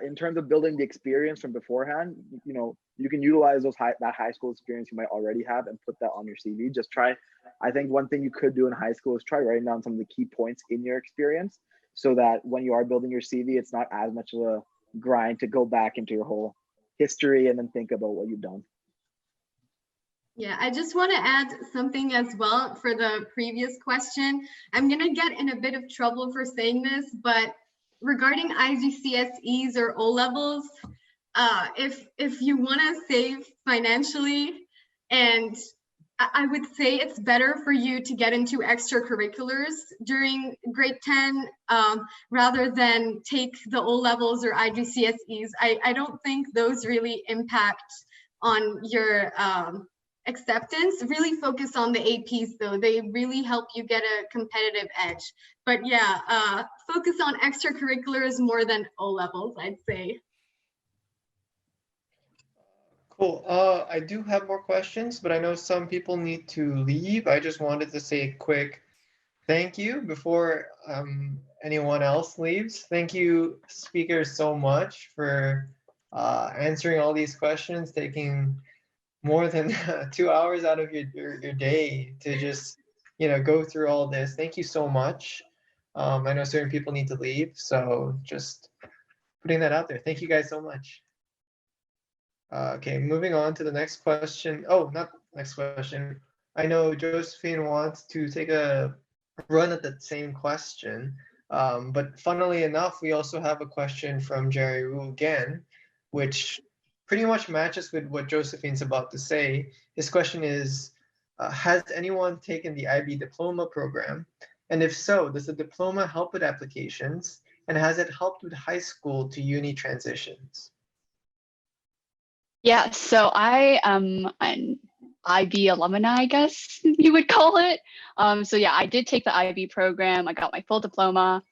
in terms of building the experience from beforehand, you know, you can utilize that high school experience you might already have and put that on your CV. Just try. I think one thing you could do in high school is try writing down some of the key points in your experience, so that when you are building your CV, it's not as much of a grind to go back into your whole history and then think about what you've done. Yeah, I just want to add something as well for the previous question. I'm going to get in a bit of trouble for saying this, but regarding IGCSEs or O levels, if you want to save financially, and I would say it's better for you to get into extracurriculars during grade 10 rather than take the O levels or IGCSEs. I don't think those really impact on your acceptance. Really focus on the APs though. They really help you get a competitive edge. But yeah, focus on extracurriculars more than O levels, I'd say. Cool. I do have more questions, but I know some people need to leave. I just wanted to say a quick thank you before anyone else leaves. Thank you, speakers, so much for answering all these questions, taking more than 2 hours out of your day to just, you know, go through all this. Thank you so much. I know certain people need to leave, so just putting that out there. Thank you guys so much. Okay, moving on to the next question. Oh, not next question. I know Josephine wants to take a run at the same question, but funnily enough, we also have a question from Jerry Wu again, which pretty much matches with what Josephine's about to say. His question is, has anyone taken the IB diploma program? And if so, does the diploma help with applications? And has it helped with high school to uni transitions? Yeah, so I am an IB alumni, I guess you would call it. So yeah, I did take the IB program. I got my full diploma.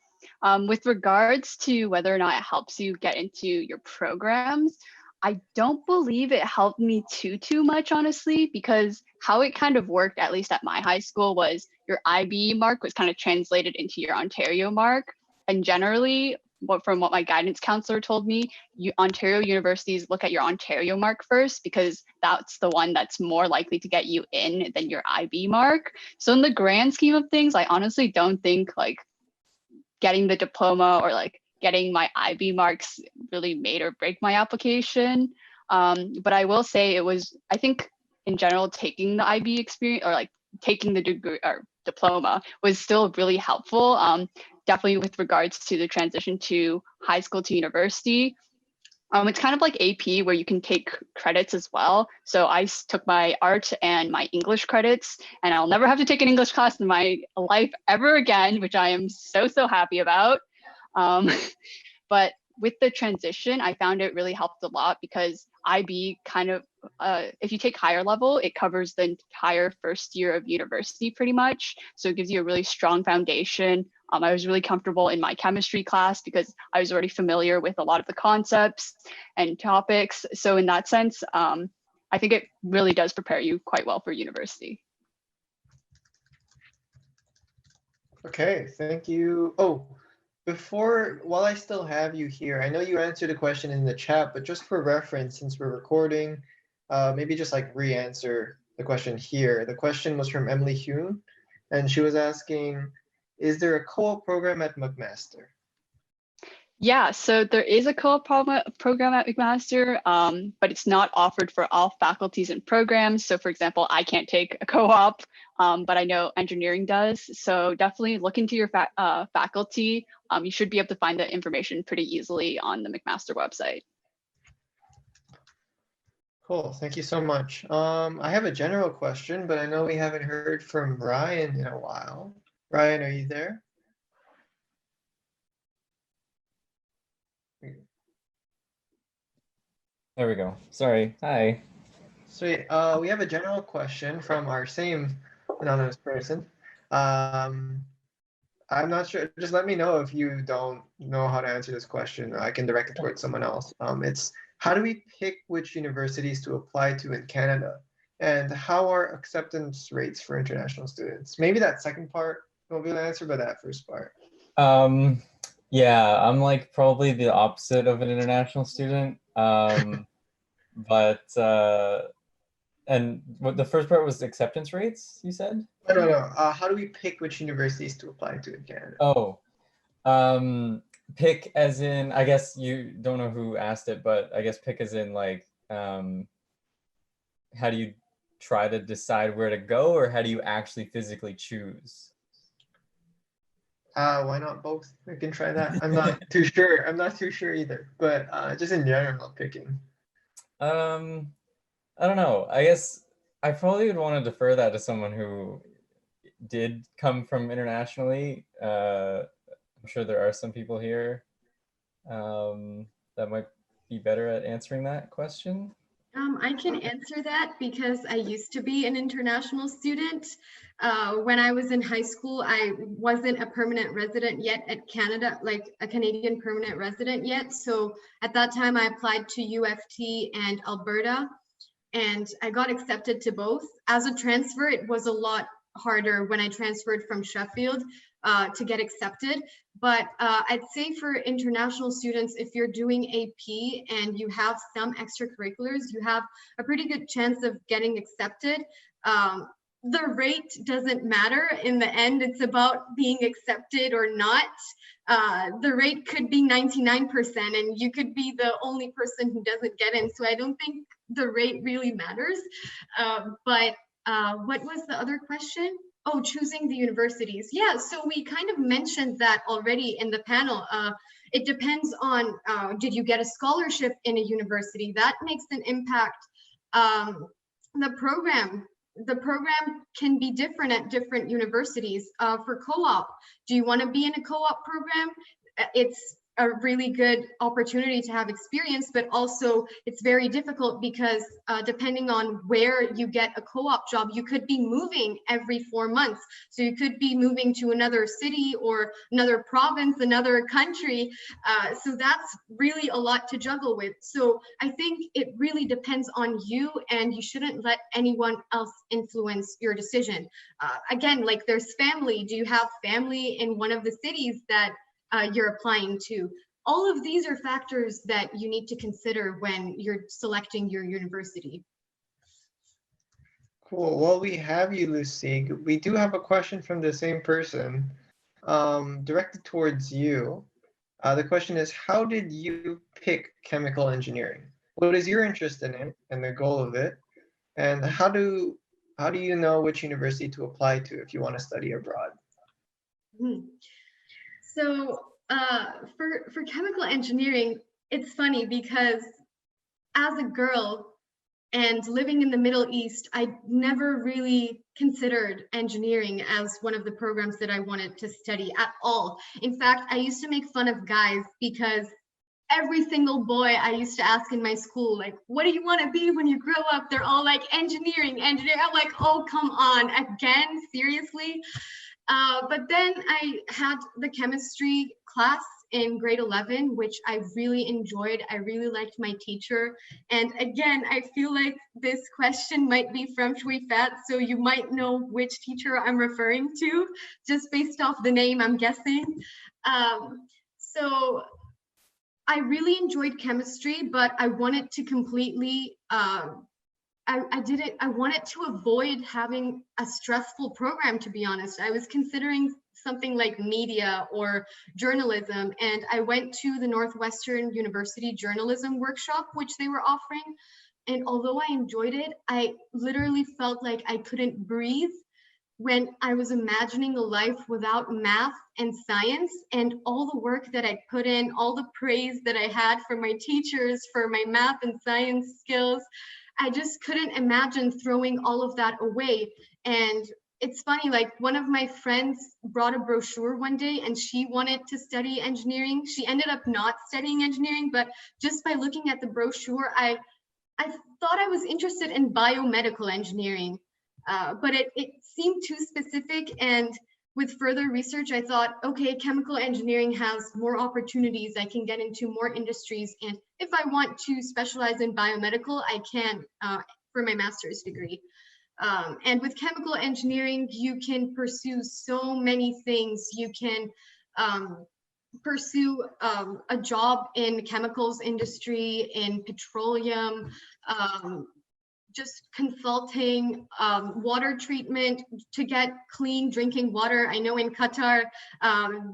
With regards to whether or not it helps you get into your programs, I don't believe it helped me too much, honestly, because how it kind of worked, at least at my high school, was your IB mark was kind of translated into your Ontario mark. And generally, from what my guidance counselor told me, Ontario universities look at your Ontario mark first, because that's the one that's more likely to get you in than your IB mark. So in the grand scheme of things, I honestly don't think like getting the diploma or like getting my IB marks really made or break my application. But I will say it was, I think in general, taking the IB experience or like taking the degree or diploma was still really helpful. Definitely with regards to the transition to high school to university. It's kind of like AP where you can take credits as well. So I took my art and my English credits, and I'll never have to take an English class in my life ever again, which I am so happy about. But with the transition, I found it really helped a lot because IB kind of, if you take higher level, it covers the entire first year of university pretty much. So it gives you a really strong foundation. I was really comfortable in my chemistry class because I was already familiar with a lot of the concepts and topics. So in that sense, I think it really does prepare you quite well for university. Okay, thank you. Oh, while I still have you here, I know you answered a question in the chat, but just for reference, since we're recording, maybe just like re-answer the question here. The question was from Emily Hune, and she was asking, is there a co-op program at McMaster? Yeah, so there is a co-op program at McMaster, but it's not offered for all faculties and programs. So for example, I can't take a co-op, but I know engineering does. So definitely look into your faculty. You should be able to find that information pretty easily on the McMaster website. Cool. Thank you so much. I have a general question, but I know we haven't heard from Ryan in a while. Ryan, are you there? There we go. Sorry. Hi. Sweet. We have a general question from our same anonymous person. I'm not sure. Just let me know if you don't know how to answer this question. I can direct it towards someone else. It's how do we pick which universities to apply to in Canada? And how are acceptance rates for international students? Maybe that second part won't be able to answer, but that first part. Yeah, I'm like probably the opposite of an international student. But and what the first part was acceptance rates, you said? No. How do we pick which universities to apply to in Canada? Oh, pick as in, I guess you don't know who asked it, but I guess pick as in like, how do you try to decide where to go, or how do you actually physically choose? Why not both? We can try that. I'm not too sure. I'm not too sure either, but just in general picking. I don't know. I guess I probably would want to defer that to someone who did come from internationally. I'm sure there are some people here that might be better at answering that question. I can answer that because I used to be an international student. When I was in high school, I wasn't a permanent resident yet at Canada, like a Canadian permanent resident yet. So at that time, I applied to UFT and Alberta, and I got accepted to both. As a transfer, it was a lot harder when I transferred from Sheffield to get accepted. But I'd say for international students, if you're doing AP and you have some extracurriculars, you have a pretty good chance of getting accepted. The rate doesn't matter. In the end, it's about being accepted or not. The rate could be 99% and you could be the only person who doesn't get in. So I don't think the rate really matters. But what was the other question? Oh, choosing the universities. Yeah, so we kind of mentioned that already in the panel. It depends on, did you get a scholarship in a university? That makes an impact. The program can be different at different universities. For co-op, do you want to be in a co-op program? It's a really good opportunity to have experience, but also it's very difficult because depending on where you get a co-op job, you could be moving every 4 months. So you could be moving to another city or another province, another country. So that's really a lot to juggle with. So I think it really depends on you, and you shouldn't let anyone else influence your decision. Again, like there's family. Do you have family in one of the cities that you're applying to? All of these are factors that you need to consider when you're selecting your university. Cool. While we have you, Lucy, we do have a question from the same person directed towards you. The question is, how did you pick chemical engineering? What is your interest in it and the goal of it? And how do you know which university to apply to if you want to study abroad? So for chemical engineering, it's funny because as a girl and living in the Middle East, I never really considered engineering as one of the programs that I wanted to study at all. In fact, I used to make fun of guys because every single boy I used to ask in my school, like, what do you want to be when you grow up? They're all like, engineering. I'm like, oh, come on, again, seriously? But then I had the chemistry class in grade 11, which I really enjoyed. I really liked my teacher. And again, I feel like this question might be from Shui Fat, so you might know which teacher I'm referring to, just based off the name, I'm guessing. So I really enjoyed chemistry, but I wanted to completely, I wanted to avoid having a stressful program, to be honest. I was considering something like media or journalism, and I went to the Northwestern University journalism workshop, which they were offering. And although I enjoyed it, I literally felt like I couldn't breathe when I was imagining a life without math and science, and all the work that I put in, all the praise that I had from my teachers for my math and science skills. I just couldn't imagine throwing all of that away. And it's funny, like one of my friends brought a brochure one day and she wanted to study engineering. She ended up not studying engineering, but just by looking at the brochure, I thought I was interested in biomedical engineering, but it seemed too specific. And with further research, I thought, okay, chemical engineering has more opportunities. I can get into more industries. And if I want to specialize in biomedical, I can for my master's degree. And with chemical engineering, you can pursue so many things. You can pursue a job in chemicals industry, in petroleum, just consulting, water treatment to get clean drinking water. I know in Qatar,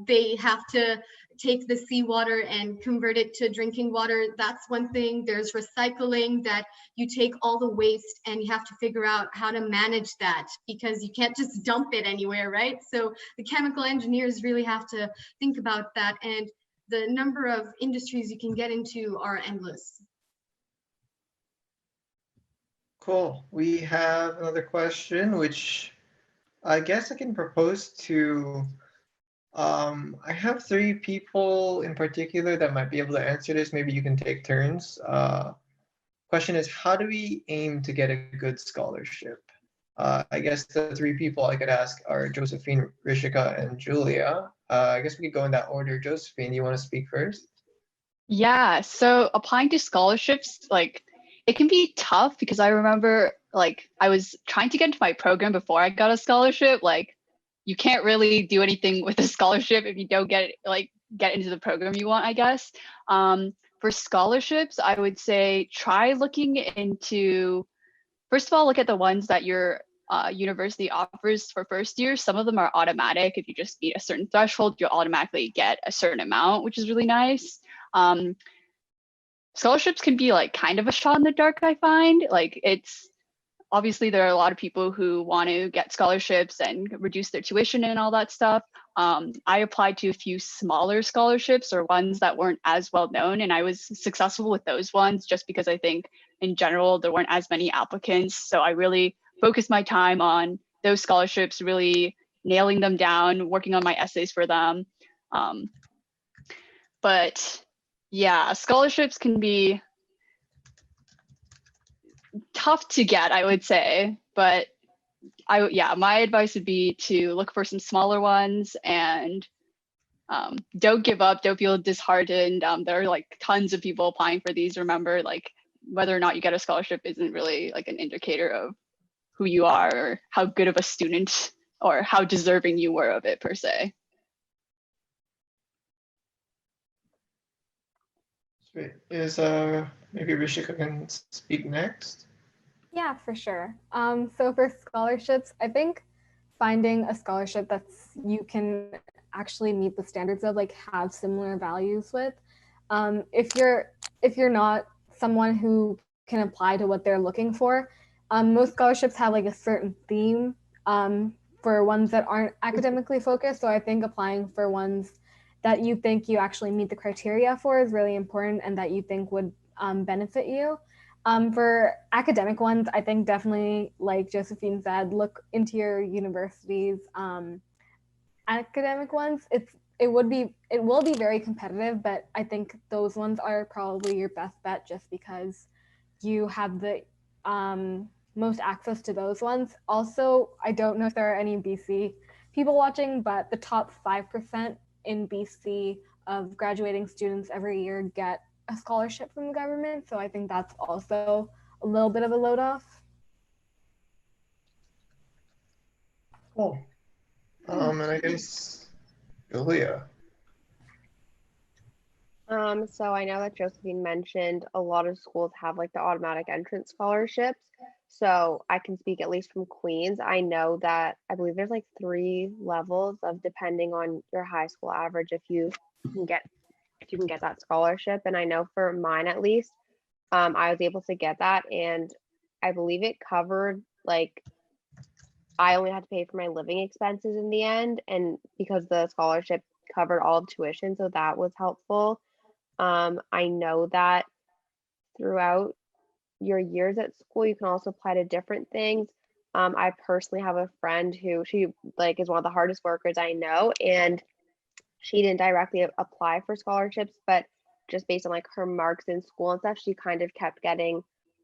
they have to take the seawater and convert it to drinking water. That's one thing. There's recycling, that you take all the waste and you have to figure out how to manage that, because you can't just dump it anywhere, right? So the chemical engineers really have to think about that, and the number of industries you can get into are endless. Cool. We have another question, which I guess I can propose to. I have 3 people in particular that might be able to answer this. Maybe you can take turns. Question is, how do we aim to get a good scholarship? I guess the 3 people I could ask are Josephine, Rishika, and Julia. I guess we could go in that order. Josephine, you want to speak first? Yeah, so applying to scholarships, like it can be tough because I remember like I was trying to get into my program before I got a scholarship. Like you can't really do anything with a scholarship if you don't get into the program you want, I guess. For scholarships, I would say try looking into, first of all, look at the ones that your university offers for first year. Some of them are automatic. If you just meet a certain threshold, you'll automatically get a certain amount, which is really nice. Scholarships can be like kind of a shot in the dark, I find. Like it's, obviously there are a lot of people who want to get scholarships and reduce their tuition and all that stuff. I applied to a few smaller scholarships or ones that weren't as well known, and I was successful with those ones just because I think in general there weren't as many applicants. So I really focused my time on those scholarships, really nailing them down, working on my essays for them. But yeah, scholarships can be tough to get, I would say, but my advice would be to look for some smaller ones and don't give up, don't feel disheartened. There are like tons of people applying for these. Remember, like whether or not you get a scholarship isn't really like an indicator of who you are or how good of a student or how deserving you were of it per se. Sweet. Is maybe Rishika can speak next? Yeah, for sure. So for scholarships, I think finding a scholarship that's you can actually meet the standards of, like have similar values with. If you're not someone who can apply to what they're looking for, most scholarships have like a certain theme for ones that aren't academically focused. So I think applying for ones that you think you actually meet the criteria for is really important and that you think would benefit you. For academic ones, I think definitely, like Josephine said, look into your university's academic ones. It will be very competitive, but I think those ones are probably your best bet just because you have the most access to those ones. Also, I don't know if there are any BC people watching, but the top 5% in BC of graduating students every year get a scholarship from the government. So I think that's also a little bit of a load off. Cool. And I guess Julia. So I know that Josephine mentioned a lot of schools have like the automatic entrance scholarships. So I can speak at least from Queens. I know that I believe there's like 3 levels of depending on your high school average if you can get that scholarship. And I know for mine at least, I was able to get that, and I believe it covered like I only had to pay for my living expenses in the end, and because the scholarship covered all of tuition, so that was helpful. I know that throughout your years at school, you can also apply to different things. I personally have a friend who she like is one of the hardest workers I know, and she didn't directly apply for scholarships, but just based on like her marks in school and stuff, she kind of kept getting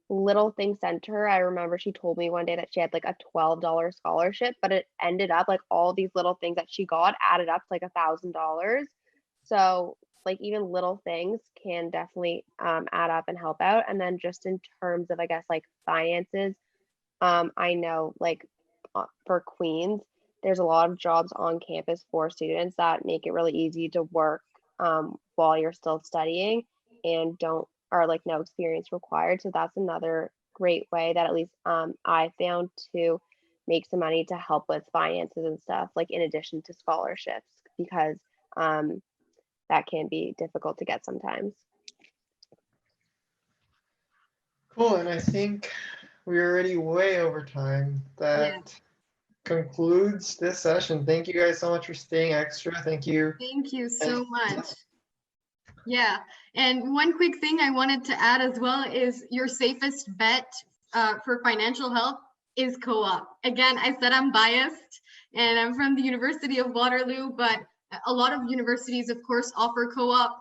little things sent to her. I remember she told me one day that she had like a $12 scholarship, but it ended up like all these little things that she got added up to like $1,000. So like even little things can definitely add up and help out. And then just in terms of, I guess, like finances, I know like for Queens, there's a lot of jobs on campus for students that make it really easy to work while you're still studying and are like no experience required. So that's another great way that at least I found to make some money to help with finances and stuff, like in addition to scholarships, because that can be difficult to get sometimes. Cool, and I think we're already way over time. That concludes this session. Thank you guys so much for staying extra. Thank you. Thank you so much. Yeah, and one quick thing I wanted to add as well is your safest bet for financial help is co-op. Again, I said I'm biased and I'm from the University of Waterloo, but a lot of universities, of course, offer co-op.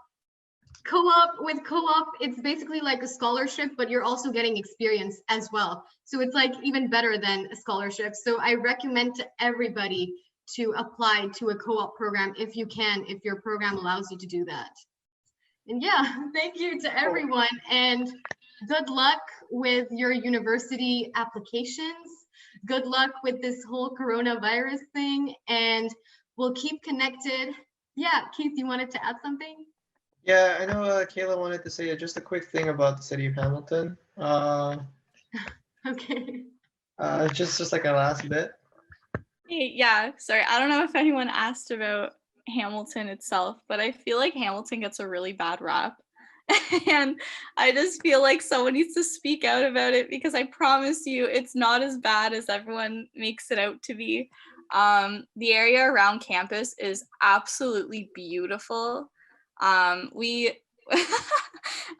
With co-op, it's basically like a scholarship, but you're also getting experience as well. So it's like even better than a scholarship. So I recommend to everybody to apply to a co-op program if you can, if your program allows you to do that. And yeah, thank you to everyone and good luck with your university applications. Good luck with this whole coronavirus thing and we'll keep connected. Yeah, Keith, you wanted to add something? Yeah, I know Kayla wanted to say just a quick thing about the city of Hamilton. Okay. Just like a last bit. Yeah, sorry. I don't know if anyone asked about Hamilton itself, but I feel like Hamilton gets a really bad rap. And I just feel like someone needs to speak out about it because I promise you it's not as bad as everyone makes it out to be. The area around campus is absolutely beautiful.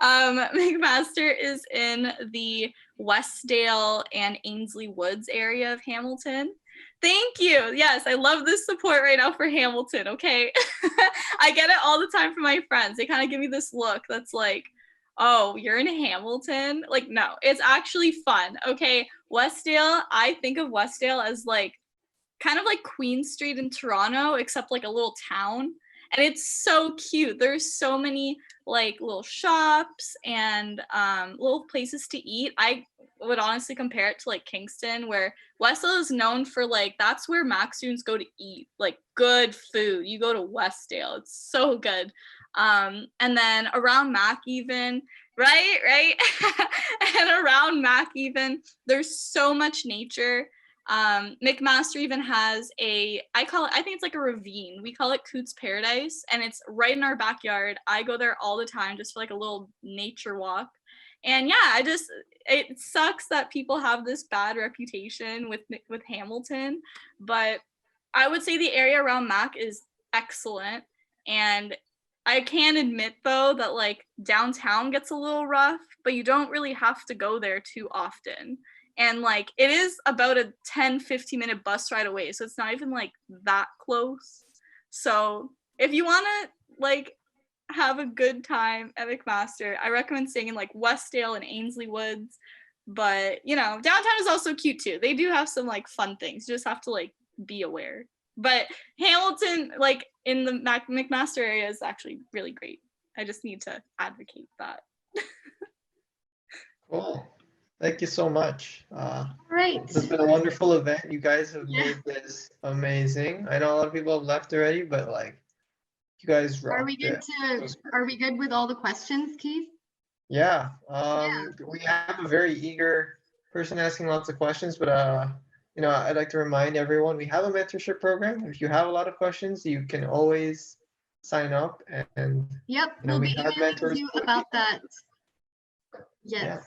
McMaster is in the Westdale and Ainsley Woods area of Hamilton. Thank you. Yes, I love this support right now for Hamilton, okay? I get it all the time from my friends. They kind of give me this look that's like, oh, you're in Hamilton? Like, no, it's actually fun, okay? Westdale, I think of Westdale as like, kind of like Queen Street in Toronto, except like a little town. And it's so cute. There's so many like little shops and little places to eat. I would honestly compare it to like Kingston, where Westdale is known for like, that's where Mac students go to eat, like good food. You go to Westdale, it's so good. And then around Mac even, right? And around Mac even, there's so much nature. McMaster even has I think it's like a ravine. We call it Coops Paradise, and it's right in our backyard. I go there all the time just for like a little nature walk. And yeah, it sucks that people have this bad reputation with Hamilton, but I would say the area around Mac is excellent. And I can admit though that like downtown gets a little rough, but you don't really have to go there too often. And like it is about a 10-15 minute bus ride away, so it's not even like that close. So if you want to like have a good time at McMaster, I recommend staying in like Westdale and Ainsley Woods. But you know, downtown is also cute too. They do have some like fun things. You just have to like be aware. But Hamilton, like in the McMaster area, is actually really great. I just need to advocate that. Cool. Thank you so much. Right. It's been a wonderful event. You guys have made this amazing. I know a lot of people have left already, but like you guys rocked it. Are we good with all the questions, Keith? Yeah. We have a very eager person asking lots of questions, but I'd like to remind everyone we have a mentorship program. If you have a lot of questions, you can always sign up and we'll be emailing you about that. Yes. Yeah.